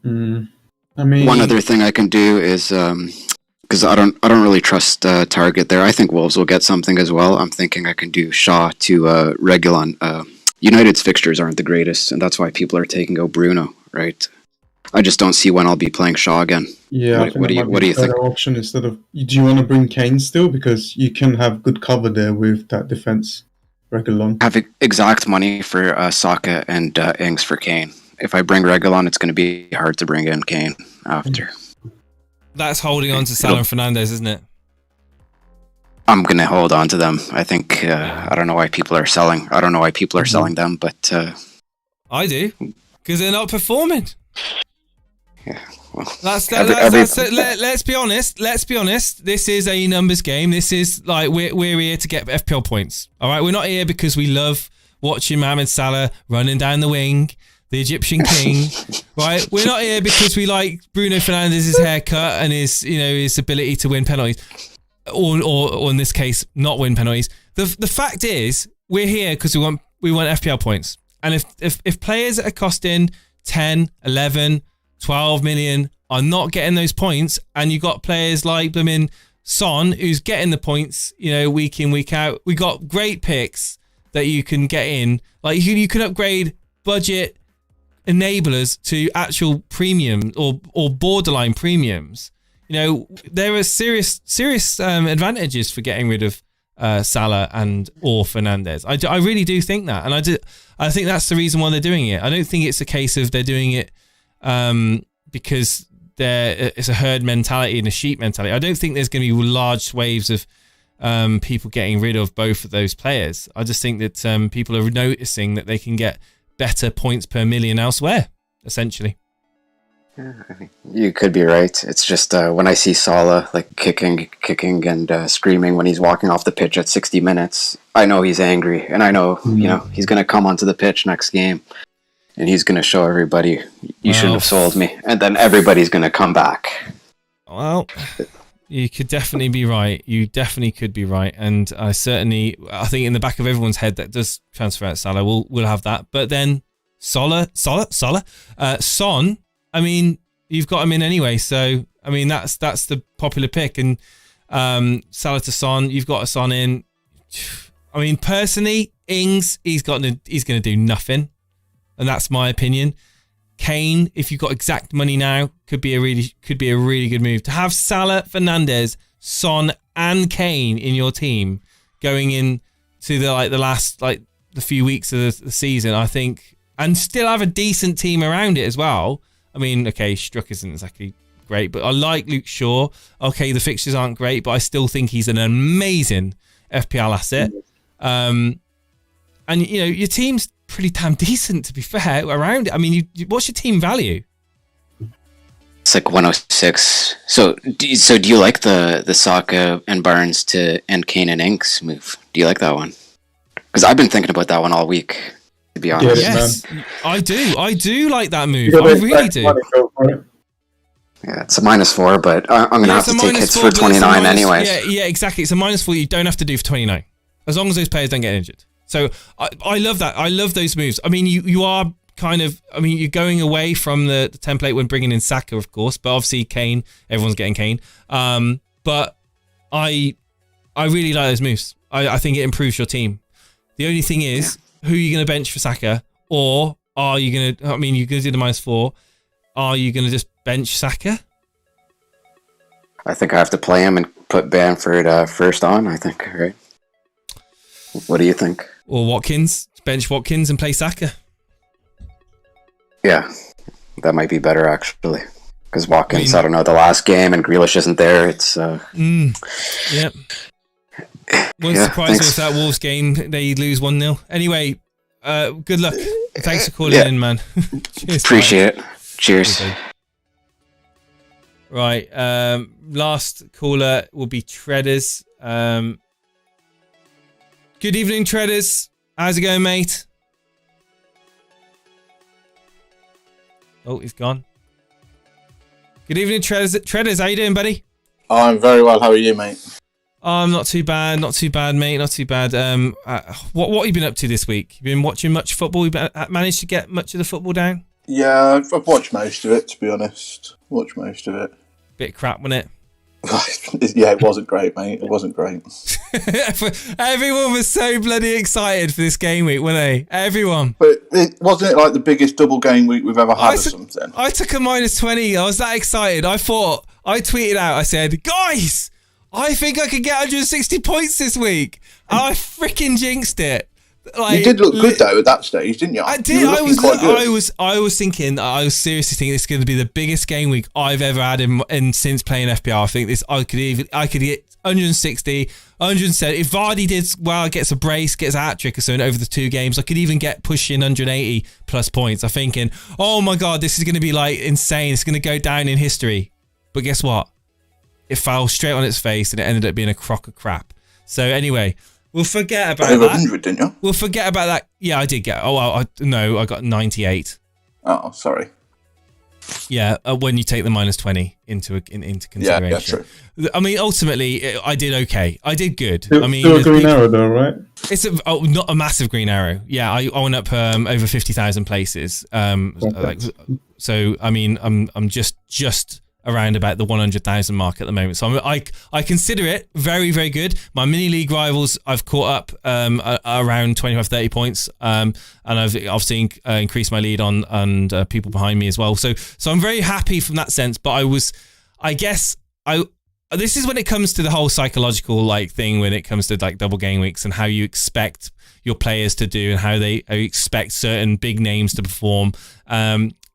One
other thing I can do is because I don't really trust Target there. I think Wolves will get something as well. I'm thinking I can do Shaw to Reguilon. United's fixtures aren't the greatest, and that's why people are taking out Bruno, right? I just don't see when I'll be playing Shaw again.
Yeah, what do you think? Option instead of, do you want to bring Kane still, because you can have good cover there with that defense. Reguilon.
Have exact money for Saka and Ings for Kane. If I bring Reguilon, it's going to be hard to bring in Kane after.
That's holding on to Salah and Fernandes, isn't it?
I'm going to hold on to them. I think I don't know why people are selling. I don't know why people are selling them, but
I do, because they're not performing.
Yeah. Well,
let's be honest. Let's be honest. This is a numbers game. This is like we're here to get FPL points. All right, we're not here because we love watching Mohamed Salah running down the wing, the Egyptian king. Right, we're not here because we like Bruno Fernandes' haircut and his ability to win penalties, or in this case, not win penalties. The fact is, we're here because we want FPL points. And if players that are costing 10, 11, 12 million are not getting those points, and you got players like Son who's getting the points, week in, week out. We got great picks that you can get in. Like you can upgrade budget enablers to actual premium or borderline premiums. There are serious advantages for getting rid of Salah or Fernandes. I really do think that, and I think that's the reason why they're doing it. I don't think it's a case of they're doing it because it's a herd mentality and a sheep mentality. I don't think there's going to be large waves of people getting rid of both of those players. I just think that people are noticing that they can get better points per million elsewhere, essentially.
You could be right. It's just when I see Salah like kicking and screaming when he's walking off the pitch at 60 minutes, I know he's angry, and I know he's going to come onto the pitch next game, and he's going to show everybody you shouldn't have sold me, and then everybody's going to come back.
Well, you could definitely be right. You definitely could be right, and I think in the back of everyone's head that does transfer out Salah. We'll have that, but then Son. I mean, you've got him in anyway, so I mean that's the popular pick, and Salah to Son, you've got a Son in. I mean, personally, Ings, he's going to do nothing, and that's my opinion. Kane, if you've got exact money now, could be a really good move to have Salah, Fernandes, Son, and Kane in your team going into the few weeks of the season, I think, and still have a decent team around it as well. I mean, okay, Struck isn't exactly great, but I like Luke Shaw. Okay, the fixtures aren't great, but I still think he's an amazing FPL asset. And, your team's pretty damn decent, to be fair, around it. I mean, what's your team value?
It's like 106. So do you like the Saka and Barnes to end Kane and Inks move? Do you like that one? Because I've been thinking about that one all week, to be honest.
Yes, I do. I do like that move. I really do.
Yeah, it's a -4, but I'm going to have to take hits for 29 anyways.
Yeah, exactly. It's a -4 you don't have to do for 29, as long as those players don't get injured. So I love that. I love those moves. I mean, you are kind of, I mean, you're going away from the template when bringing in Saka, of course, but obviously Kane, everyone's getting Kane. But I really like those moves. I think it improves your team. The only thing is, who are you going to bench for Saka? Or are you going to, I mean, you're going to do the -4. Are you going to just bench Saka?
I think I have to play him and put Bamford first on, I think, right? What do you think?
Or Watkins, bench Watkins and play Saka.
Yeah, that might be better actually. Because Watkins, I don't know, the last game and Grealish isn't there. It's
Yep. Wouldn't surprise me if that Wolves game they lose 1-0. Anyway, good luck. Thanks for calling in, man. Cheers.
Appreciate it. Cheers.
Okay. Right. Last caller will be Treaders. Good evening, Treaders. How's it going, mate? Oh, he's gone. Good evening, Treaders. How you doing, buddy?
I'm very well. How are you, mate?
I'm not too bad, mate. Not too bad. What have you been up to this week? You been watching much football? You managed to get much of the football down?
Yeah, I've watched most of it, to be honest. Watched most of it.
Bit crap, wasn't it?
Yeah, it wasn't great, mate. It wasn't great.
Everyone was so bloody excited for this game week, weren't they? Everyone.
But wasn't it like the biggest double game week we've ever had or something?
I took a -20. I was that excited. I tweeted out, I said, guys, I think I could get 160 points this week. And I freaking jinxed it.
You did look good though at that stage, didn't you?
I did. I was thinking. I was seriously thinking this is going to be the biggest game week I've ever had in since playing FPL. I think this. I could get 160, 170. If Vardy did well, gets a brace, gets a hat trick or something over the 2 games, I could even get pushing 180 plus points. I'm thinking, oh my god, this is going to be like insane. It's going to go down in history. But guess what? It fell straight on its face and it ended up being a crock of crap. So anyway. We'll forget about
over
that.
100, didn't you?
We'll forget about that. Yeah, I did get. Oh, I got 98.
Oh, sorry.
Yeah, when you take the -20 into consideration.
Yeah, true.
I mean, ultimately, I did okay. I did good.
Still,
I mean,
still a green arrow though, right?
It's not a massive green arrow. Yeah, I went up over 50,000 places. So I mean, I'm just around about the 100,000 mark at the moment. So I consider it very, very good. My mini league rivals, I've caught up around 25, 30 points. And I've obviously increased my lead on people behind me as well. So I'm very happy from that sense. But this is when it comes to the whole psychological thing, when it comes to double game weeks and how you expect your players to do and how you expect certain big names to perform.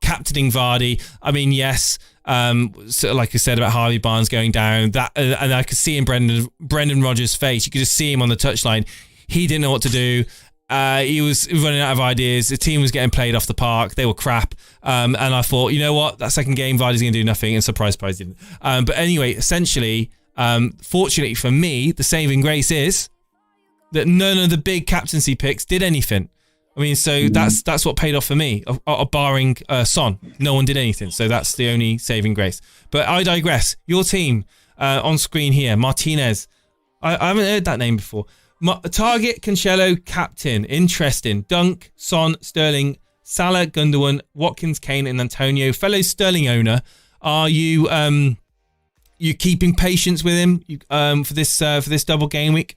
Captaining Vardy, I mean, yes, so like I said about Harvey Barnes going down, that and I could see in Brendan Rodgers' face, you could just see him on the touchline. He didn't know what to do. He was running out of ideas. The team was getting played off the park. They were crap. And I thought, you know what? That second game, Vardy's going to do nothing. And surprise, didn't. But anyway, essentially, fortunately for me, the saving grace is that none of the big captaincy picks did anything. I mean, so that's what paid off for me, barring Son. No one did anything. So that's the only saving grace. But I digress. Your team on screen here, Martinez. I haven't heard that name before. Target, Cancelo, captain. Interesting. Dunk, Son, Sterling, Salah, Gundogan, Watkins, Kane, and Antonio. Fellow Sterling owner, are you keeping patience with him for this double game week?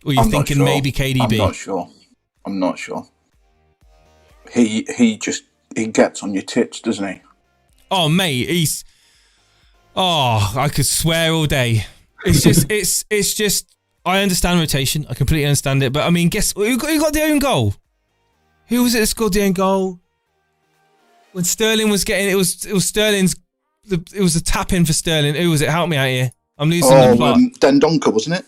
Or are you thinking maybe KDB?
I'm not sure. He gets on your tits, doesn't he?
Oh mate, I could swear all day. It's just I understand rotation. I completely understand it. But I mean, guess who got the own goal? Who was it that scored the own goal? When Sterling was getting it was Sterling's. It was a tap in for Sterling. Who was it? Help me out here. I'm losing the plot.
Dendoncker, wasn't it?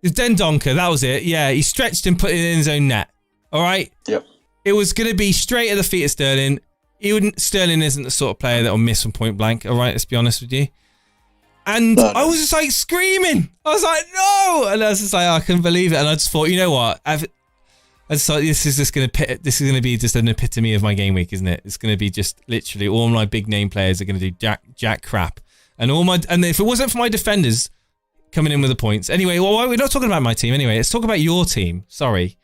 It was Dendoncker. That was it. Yeah, he stretched and put it in his own net. All right.
Yep.
It was going to be straight at the feet of Sterling. Sterling isn't the sort of player that will miss from point blank. All right, let's be honest with you. And I was just like screaming. I was like, no! And I was just like, I couldn't believe it. And I just thought, you know what? I just thought this is going to be just an epitome of my game week, isn't it? It's going to be just literally all my big name players are going to do jack crap, and if it wasn't for my defenders coming in with the points, anyway. Well, we're not talking about my team anyway. Let's talk about your team. Sorry,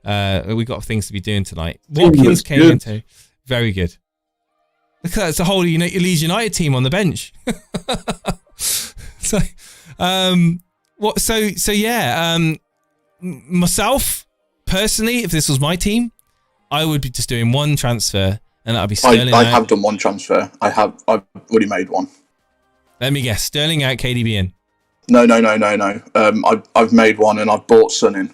we got things to be doing tonight. Watkins came into very good. Look at that! It's a whole Leeds United team on the bench. Myself personally, if this was my team, I would be just doing one transfer, and that'd be Sterling.
I have done one transfer. I've already made one.
Let me guess: Sterling out, KDB in.
No. I've made one, and I've bought Son in.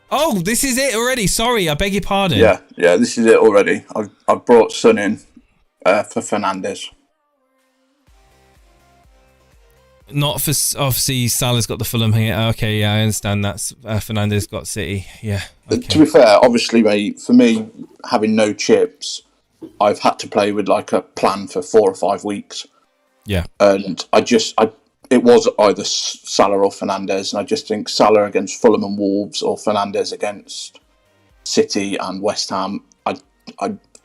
Oh, this is it already. Sorry, I beg your pardon.
Yeah, this is it already. I've brought Son in for Fernandes.
Not for obviously Salah's got the Fulham here. Okay, yeah, I understand that. Fernandes got City. Yeah. Okay.
To be fair, obviously, mate, for me having no chips, I've had to play with like a plan for 4 or 5 weeks.
Yeah.
And it was either Salah or Fernandes, and I just think Salah against Fulham and Wolves or Fernandes against City and West Ham.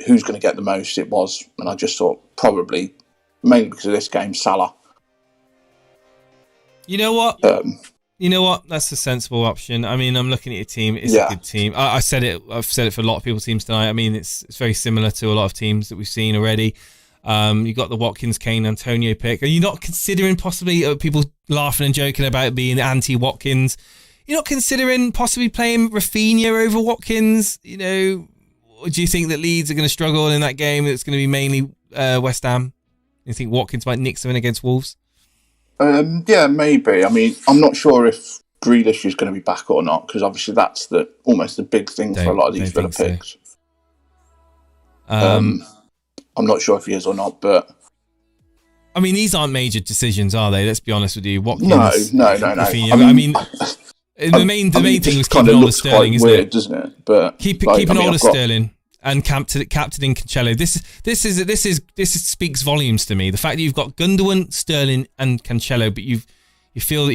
Who's going to get the most? It was, and I just thought probably mainly because of this game, Salah.
You know what? That's a sensible option. I mean, I'm looking at your team. It's a good team. I've said it for a lot of people's teams tonight. I mean, it's very similar to a lot of teams that we've seen already. You got the Watkins, Kane, Antonio pick. Are you not considering possibly people laughing and joking about being anti-Watkins? You're not considering possibly playing Rafinha over Watkins? You know, or do you think that Leeds are going to struggle in that game? It's going to be mainly West Ham. You think Watkins might nick something against Wolves?
Yeah, maybe. I mean, I'm not sure if Grealish is going to be back or not, because obviously that's almost the big thing for a lot of these Villa picks. I'm not sure if he is or not, but
I mean, these aren't major decisions, are they? Let's be honest with you. Watkins,
no.
I mean, the main thing was keeping hold of Sterling, isn't
weird, doesn't it? But
keeping hold of Sterling and captaining Cancelo. This speaks volumes to me. The fact that you've got Gundogan, Sterling, and Cancelo, but you feel that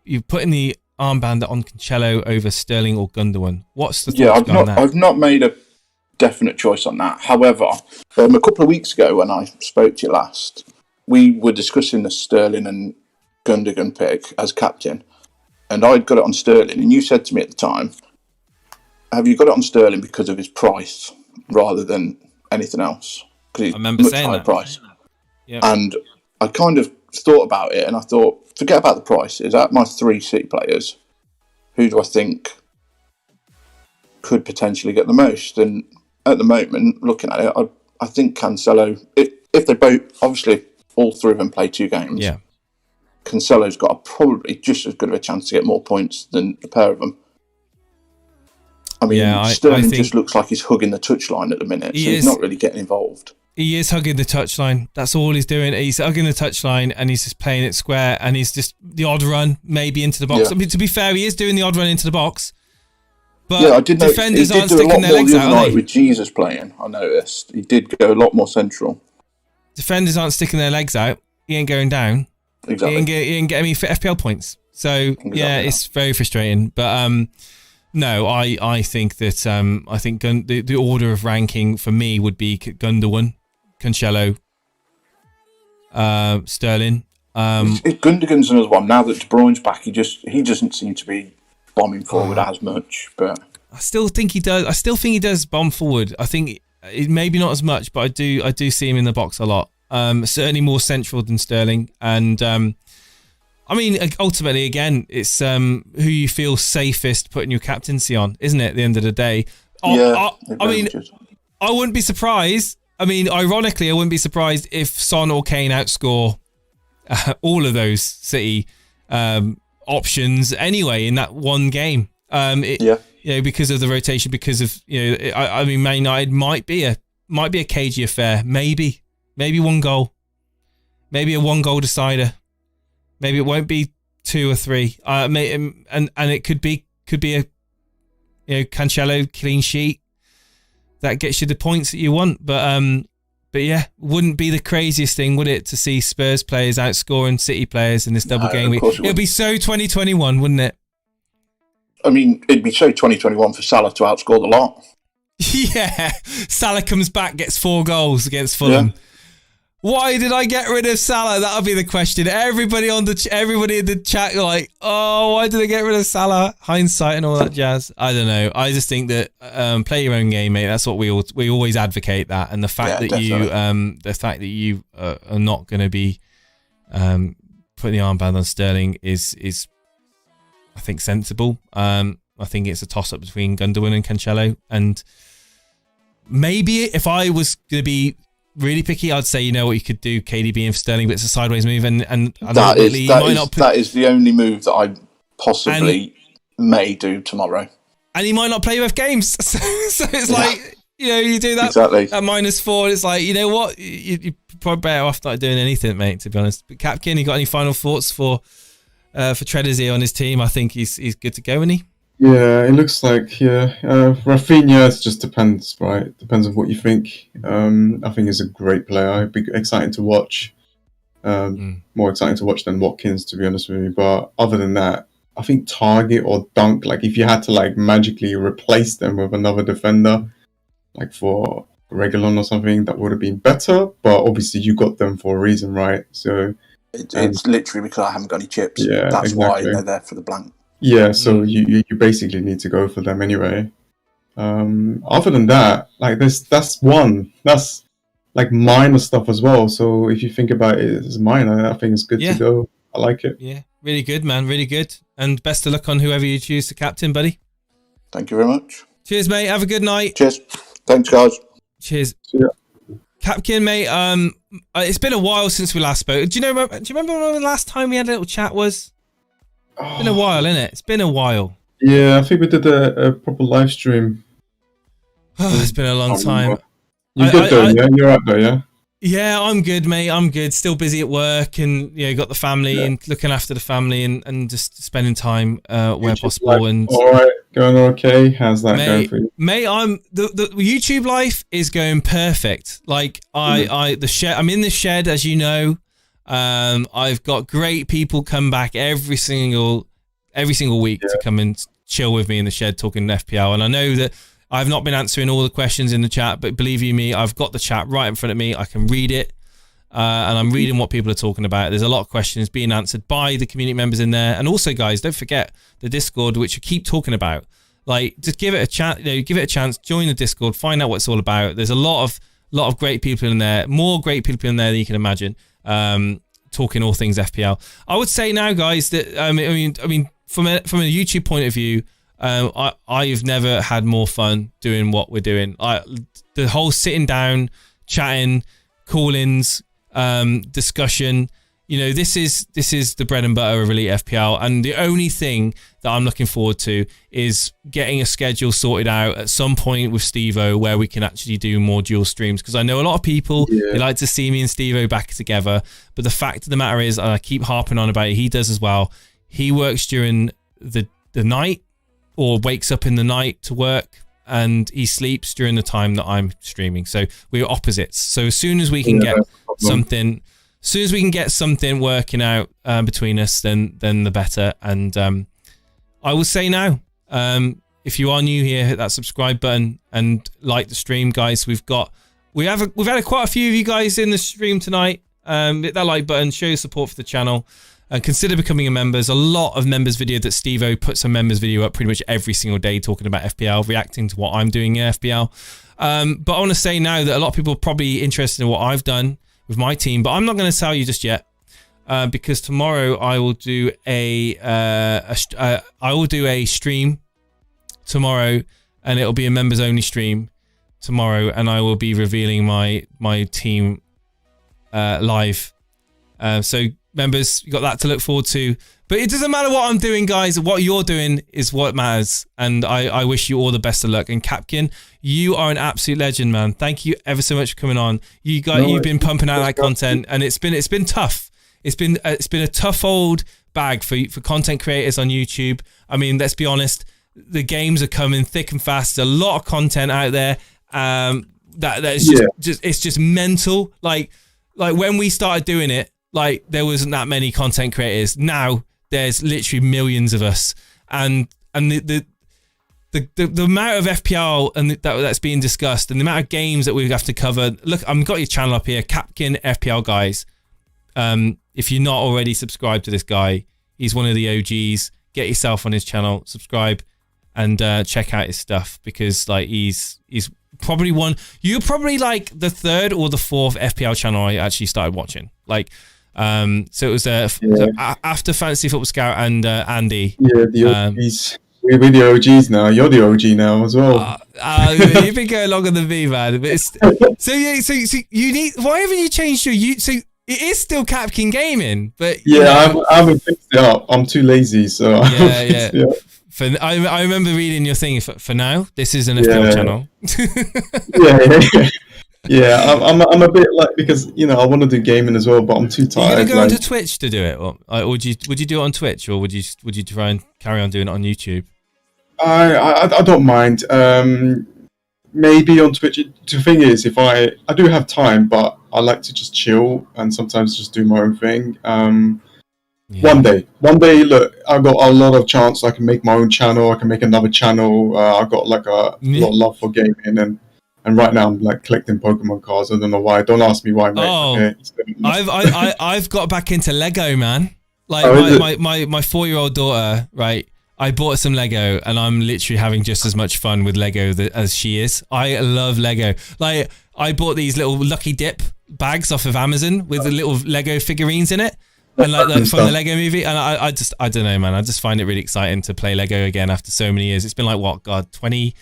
you've put in the armband on Cancelo over Sterling or Gundogan. What's the thought on that?
I've not made a definite choice on that. However, a couple of weeks ago when I spoke to you last, we were discussing the Sterling and Gundogan pick as captain, and I'd got it on Sterling, and you said to me at the time, have you got it on Sterling because of his price rather than anything else? Because he's much higher price.
Yep.
And I kind of thought about it, and I thought, forget about the price. Is that my 3 City players? Who do I think could potentially get the most? And at the moment, looking at it, I think Cancelo, if they both, obviously, all 3 of them play 2 games,
yeah,
Cancelo's got probably just as good of a chance to get more points than the pair of them. I mean, Sterling just looks like he's hugging the touchline at the minute, so he's not really getting involved.
He is hugging the touchline. That's all he's doing. He's hugging the touchline and he's just playing it square, and he's just the odd run maybe into the box.
Yeah.
I mean, to be fair, he is doing the odd run into the box. But
yeah, I did notice. He
defenders
did
aren't
do a lot
sticking their
more
legs
the
out,
other
are
night
they?
with Jesus playing. I noticed he did go a lot more central.
Defenders aren't sticking their legs out. He ain't going down.
Exactly.
He ain't getting any FPL points. So yeah, it's very frustrating. But no, I think that I think the order of ranking for me would be Gundogan, Cancelo, Sterling.
Gundogan's another one. Now that De Bruyne's back, he doesn't seem to be bombing forward as much. But
I still think he does. I still think he does bomb forward. I think maybe not as much, but I do see him in the box a lot. Certainly more central than Sterling. And I mean, ultimately, again, it's who you feel safest putting your captaincy on, isn't it? At the end of the day, I mean, I wouldn't be surprised. I mean, ironically, I wouldn't be surprised if Son or Kane outscore all of those City options anyway in that one game. You know, because of the rotation, because of I mean, Man United might be a cagey affair. Maybe one goal, maybe a 1-goal decider. Maybe it won't be 2 or 3. And it could be a Cancelo clean sheet that gets you the points that you want. But yeah, wouldn't be the craziest thing, would it, to see Spurs players outscoring City players in this double game week? It'd be so 2021, wouldn't it?
I mean, it'd be so 2021 for Salah to outscore the lot.
Yeah, Salah comes back, gets 4 goals against Fulham. Yeah. Why did I get rid of Salah? That'll be the question. Everybody in the chat are like, oh, why did I get rid of Salah? Hindsight and all that jazz. I don't know. I just think that play your own game, mate. That's what we always advocate that. And the fact that you are not going to be putting the armband on Sterling is I think sensible. I think it's a toss up between Gundogan and Cancelo. And maybe if I was going to be really picky, I'd say, you know what, you could do KDB and Sterling, but it's a sideways move, and
that is the only move that I possibly may do tomorrow. And
he might not play both games, so it's like, you do that at -4. It's like, you know what, you're probably better off not doing anything, mate. To be honest. But Capkin, you got any final thoughts for Treaders here on his team? I think he's good to go, isn't he?
Yeah, it looks like, Rafinha, it just depends, right? Depends on what you think. I think he's a great player. It'd be exciting to watch. More exciting to watch than Watkins, to be honest with you. But other than that, I think Target or Dunk, like if you had to like magically replace them with another defender, like for Reguilon or something, that would have been better. But obviously you got them for a reason, right? So
it's literally because I haven't got any chips.
Yeah,
that's
exactly.
why they're there for the blank.
Yeah, so you basically need to go for them anyway. Other than that, like that's like minor stuff as well. So if you think about it as minor, I think it's good to go. I like it.
Yeah, really good, man. Really good. And best of luck on whoever you choose to captain, buddy.
Thank you very much.
Cheers, mate. Have a good night.
Cheers. Thanks, guys.
Cheers.
See ya.
Capkin, mate. It's been a while since we last spoke. Do you remember when the last time we had a little chat was? It's been a while, isn't it? It's been a while.
Yeah, I think we did a proper live stream.
It's been a long time.
You're good though, yeah? You're up though, yeah?
Yeah, I'm good, mate. I'm good. Still busy at work and got the family and looking after the family and just spending time where possible.
Life,
and
all right, going okay. How's that going for you?
Mate, the YouTube life is going perfect. Like the shed. I'm in the shed, as you know. I've got great people come back every single week to come and chill with me in the shed talking FPL. And I know that I've not been answering all the questions in the chat, but believe you me, I've got the chat right in front of me. I can read it, and I'm reading what people are talking about. There's a lot of questions being answered by the community members in there. And also, guys, don't forget the Discord, which we keep talking about. Like, just give it a chance. Give it a chance. Join the Discord. Find out what it's all about. There's a lot of great people in there. More great people in there than you can imagine. Talking all things FPL. I would say now, guys, that I mean, from a YouTube point of view, I've never had more fun doing what we're doing. The whole sitting down, chatting, call-ins, discussion. This is the bread and butter of Elite FPL, and the only thing that I'm looking forward to is getting a schedule sorted out at some point with Steve-O where we can actually do more dual streams, because I know a lot of people they like to see me and Steve-O back together, but the fact of the matter is, and I keep harping on about it, he does as well, he works during the night, or wakes up in the night to work, and he sleeps during the time that I'm streaming. So we're opposites. So as soon as we can get something, working out between us, then the better. And I will say now, if you are new here, hit that subscribe button and like the stream, guys. We've had quite a few of you guys in the stream tonight. Hit that like button, show your support for the channel, and consider becoming a member. There's a lot of members video that Steve-O puts a members video up pretty much every single day talking about FPL, reacting to what I'm doing in FPL. But I want to say now that a lot of people are probably interested in what I've done with my team, but I'm not going to tell you just yet, because tomorrow I will do a stream tomorrow, and it'll be a members only stream tomorrow, and I will be revealing my team live. So members, you got that to look forward to. But it doesn't matter what I'm doing, guys. What you're doing is what matters, and I wish you all the best of luck. And Capkin, you are an absolute legend, man. Thank you ever so much for coming on. You've been pumping out that content, and it's been tough. It's been a tough old bag for content creators on YouTube. I mean, let's be honest. The games are coming thick and fast. There's a lot of content out there. It's just mental. Like when we started doing it, like there wasn't that many content creators. Now there's literally millions of us, and the amount of FPL and that's being discussed, and the amount of games that we have to cover. Look, I've got your channel up here, Capkin FPL guys. If you're not already subscribed to this guy, he's one of the OGs. Get yourself on his channel, subscribe, and check out his stuff, because like he's probably you're probably like the third or the fourth FPL channel I actually started watching. Like, so it was after Fantasy Football Scout and Andy. Yeah, the
OGs. We're the OGs now. You're the OG now as well.
You've been going longer than me, man. But it's, so you need. Why haven't you changed your YouTube? So it is still Capkin Gaming, but
I haven't fixed it up. I'm too lazy, so
yeah. I remember reading your thing. For now, this is an FPL channel.
I'm a bit like, because I want to do gaming as well, but I'm too tired.
Are you gonna go onto Twitch to do it, or would you do it on Twitch, or would you try and carry on doing it on YouTube?
I don't mind. Maybe on Twitch. The thing is, if I do have time, but I like to just chill and sometimes just do my own thing. One day, look, I got a lot of chance. I can make my own channel. I can make another channel. I got like a lot of love for gaming, and right now I'm like collecting Pokemon cards. I don't know why. Don't ask me why, mate.
Okay? I've got back into Lego, man. Like my 4-year-old daughter, right? I bought some Lego, and I'm literally having just as much fun with Lego as she is. I love Lego. Like, I bought these little Lucky Dip bags off of Amazon with the little Lego figurines in it, and like from the Lego movie. And I don't know, man. I just find it really exciting to play Lego again after so many years. It's been like, what, God, 20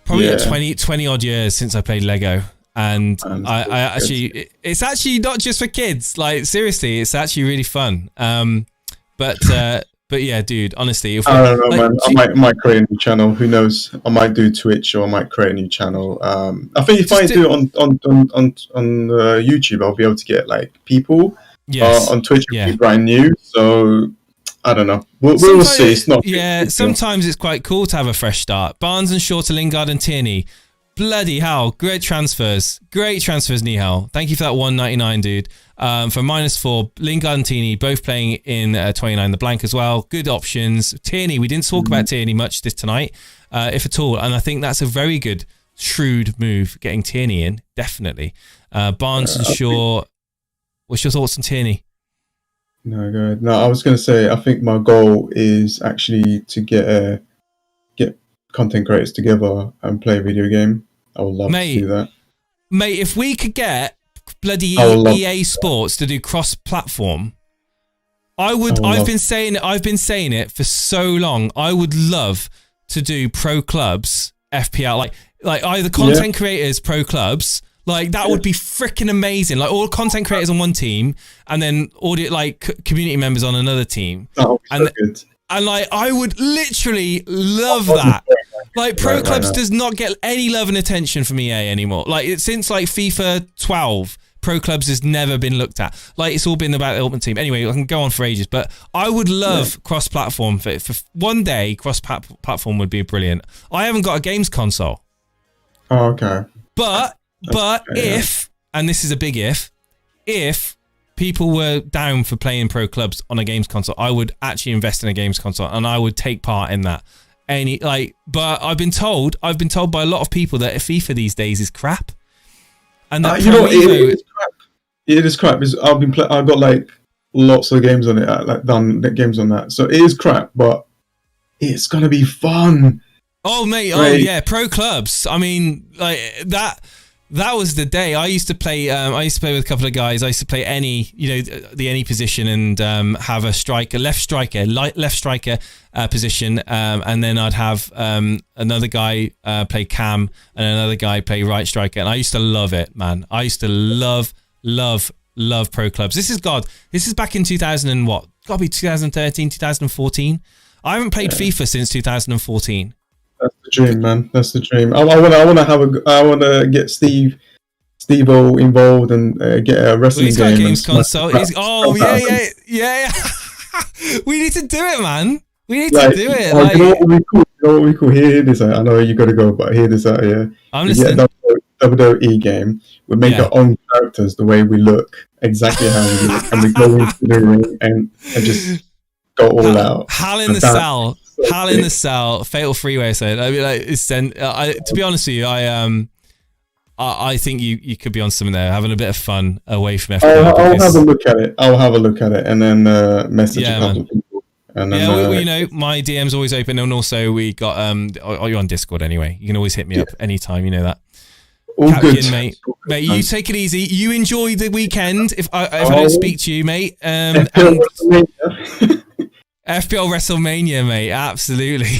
odd years since I played Lego. And I actually, it's actually not just for kids. Like, seriously, it's actually really fun. But yeah, dude, honestly,
I don't know, man. I might create a new channel. Who knows? I might do Twitch, or I might create a new channel. I think if I do it on YouTube, I'll be able to get like people.
Yes.
On Twitch, it'll be brand new. So I don't know. We'll see. It's not.
Yeah, sometimes it's quite cool to have a fresh start. Barnes and Shaw to Lingard and Tierney. Bloody hell, great transfers, Nihal. Thank you for that 199, dude. For -4, Lingard and Tierney both playing in 29 the blank as well. Good options. Tierney, we didn't talk about Tierney much tonight, if at all, and I think that's a very good, shrewd move, getting Tierney in, definitely. Barnes and Shaw, what's your thoughts on Tierney?
No, good. No, I was going to say, I think my goal is actually to get content creators together and play a video game. I would love to do that.
Mate, if we could get bloody EA Sports to do cross-platform, I've been saying it for so long. I would love to do pro clubs FPL, like either content creators, pro clubs. Like, that would be freaking amazing. Like, all content creators on one team, and then community members on another team.
That would be so good.
And like, I would literally love that. Like, pro clubs does not get any love and attention from EA anymore. Like, since like FIFA 12, pro clubs has never been looked at. Like, it's all been about the Ultimate Team. Anyway, I can go on for ages, but I would love cross-platform. For one day, cross-platform would be brilliant. I haven't got a games console.
Oh, okay.
But if, and this is a big if people were down for playing pro clubs on a games console, I would actually invest in a games console and I would take part in that. But I've been told by a lot of people that FIFA these days is crap. And that
it is crap. It is crap. I've got like lots of games on it, done games on that. So it is crap, but it's gonna be fun.
Oh mate,
right.
Oh yeah, pro clubs. I mean, like that was the day. I used to play. I used to play with a couple of guys. I used to play the any position, and have a striker, left striker position, and then I'd have another guy play cam, and another guy play right striker. And I used to love it, man. I used to love pro clubs. This is back in 2000 and what? Gotta be 2013, 2014. I haven't played FIFA since 2014.
That's the dream, man. That's the dream. I want to get Steve-O involved and get a wrestling
he's
game.
Got a games console. Yeah. We need to do it, man. We need to do it.
You know what we call? Hear this out. I know you got to go, but hear this out. Yeah,
I'm listening.
Get a WWE game. We make our own characters the way we look, exactly how we look, and we go into the ring and just go all out.
Hal in the cell. Hal in the cell, Fatal Freeway. So I mean, like, to be honest with you, I think you could be on something there, having a bit of fun away from FPL.
I'll have a look at it, and then message a couple of people. And then,
my DM's always open, and also we got you're on Discord anyway. You can always hit me up anytime. You know that.
All
Capkin,
good,
mate. Mate, you take it easy. You enjoy the weekend. If I don't speak to you, mate. FPL WrestleMania, mate. Absolutely.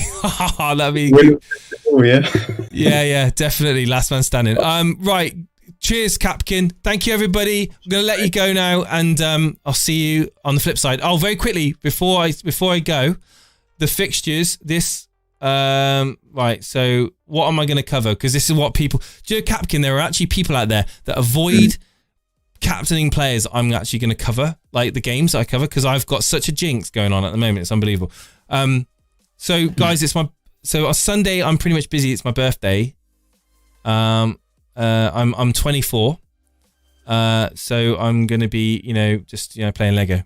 That'd be good.
Oh, yeah.
Yeah, definitely. Last man standing. Right. Cheers, Capkin. Thank you, everybody. I'm going to let you go now, and I'll see you on the flip side. Oh, very quickly, before I go, the fixtures, right, so what am I going to cover? Because this is what people... Do you know, Capkin, there are actually people out there that avoid... captaining players I'm actually going to cover, like the games I cover, because I've got such a jinx going on at the moment. It's unbelievable. So guys, on Sunday I'm pretty much busy. It's my birthday. I'm 24. So I'm going to be, just playing Lego.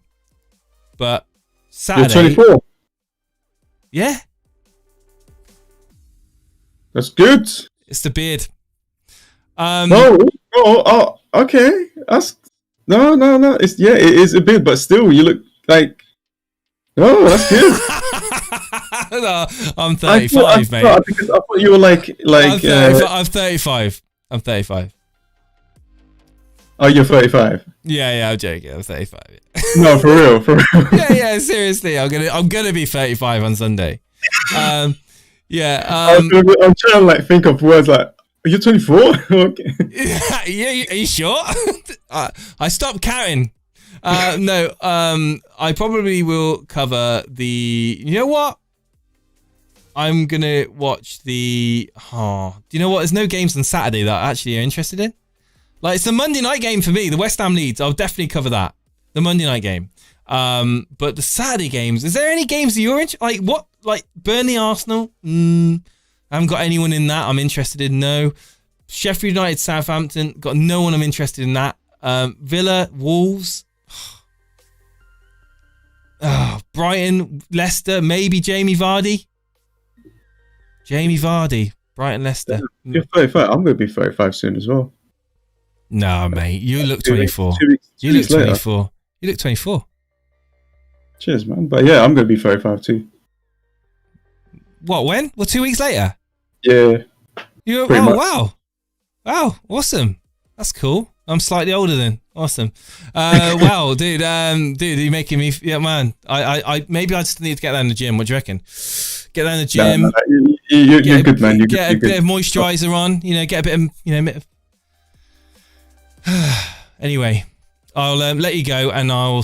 But Saturday.
You're 24.
Yeah.
That's good.
It's the beard.
Okay. That's no. It is a bit, but still, you look like. Oh, that's good.
No, I'm 35, mate.
Because I thought you were like.
I'm 35. I'm 35.
Oh, you're 35.
Yeah, I'm joking. I'm 35.
No, for real.
Yeah. Seriously, I'm gonna be 35 on Sunday.
I'm trying to think of words like. Are you 24? Okay.
Yeah, are you sure? I stopped counting. No, I probably will cover the... You know what? I'm going to watch the... do you know what? There's no games on Saturday that I actually are interested in. Like, it's the Monday night game for me. The West Ham Leeds. I'll definitely cover that. The Monday night game. But the Saturday games... Is there any games that you're interested... Like, what? Like, Burnley Arsenal? I haven't got anyone in that I'm interested in, no. Sheffield United, Southampton, got no one I'm interested in that. Villa, Wolves. Brighton, Leicester, maybe Jamie Vardy. Brighton, Leicester.
You're 35. I'm going to be 35 soon as well.
No, mate, you look 24. You look 24.
Cheers, man. But yeah, I'm going to be 35 too.
What, when? Well, 2 weeks later?
Yeah.
Wow, awesome. That's cool. I'm slightly older then. Awesome. Wow, dude, you're making me... Yeah, man. I maybe I just need to get down the gym. What do you reckon? Get down the gym.
No, you're good, man.
Get a bit of moisturizer on. Get a bit of... Anyway, I'll let you go, and I'll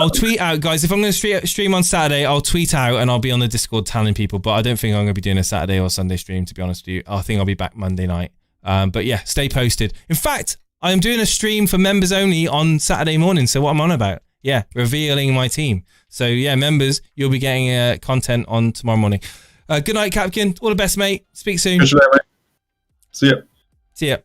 tweet out, guys. If I'm going to stream on Saturday, I'll tweet out and I'll be on the Discord telling people. But I don't think I'm going to be doing a Saturday or Sunday stream, to be honest with you. I think I'll be back Monday night. But yeah, stay posted. In fact, I'm doing a stream for members only on Saturday morning. So what I'm on about? Yeah, revealing my team. So yeah, members, you'll be getting content on tomorrow morning. Good night, Capkin. All the best, mate. Speak soon.
Good night, mate. See ya.
See ya.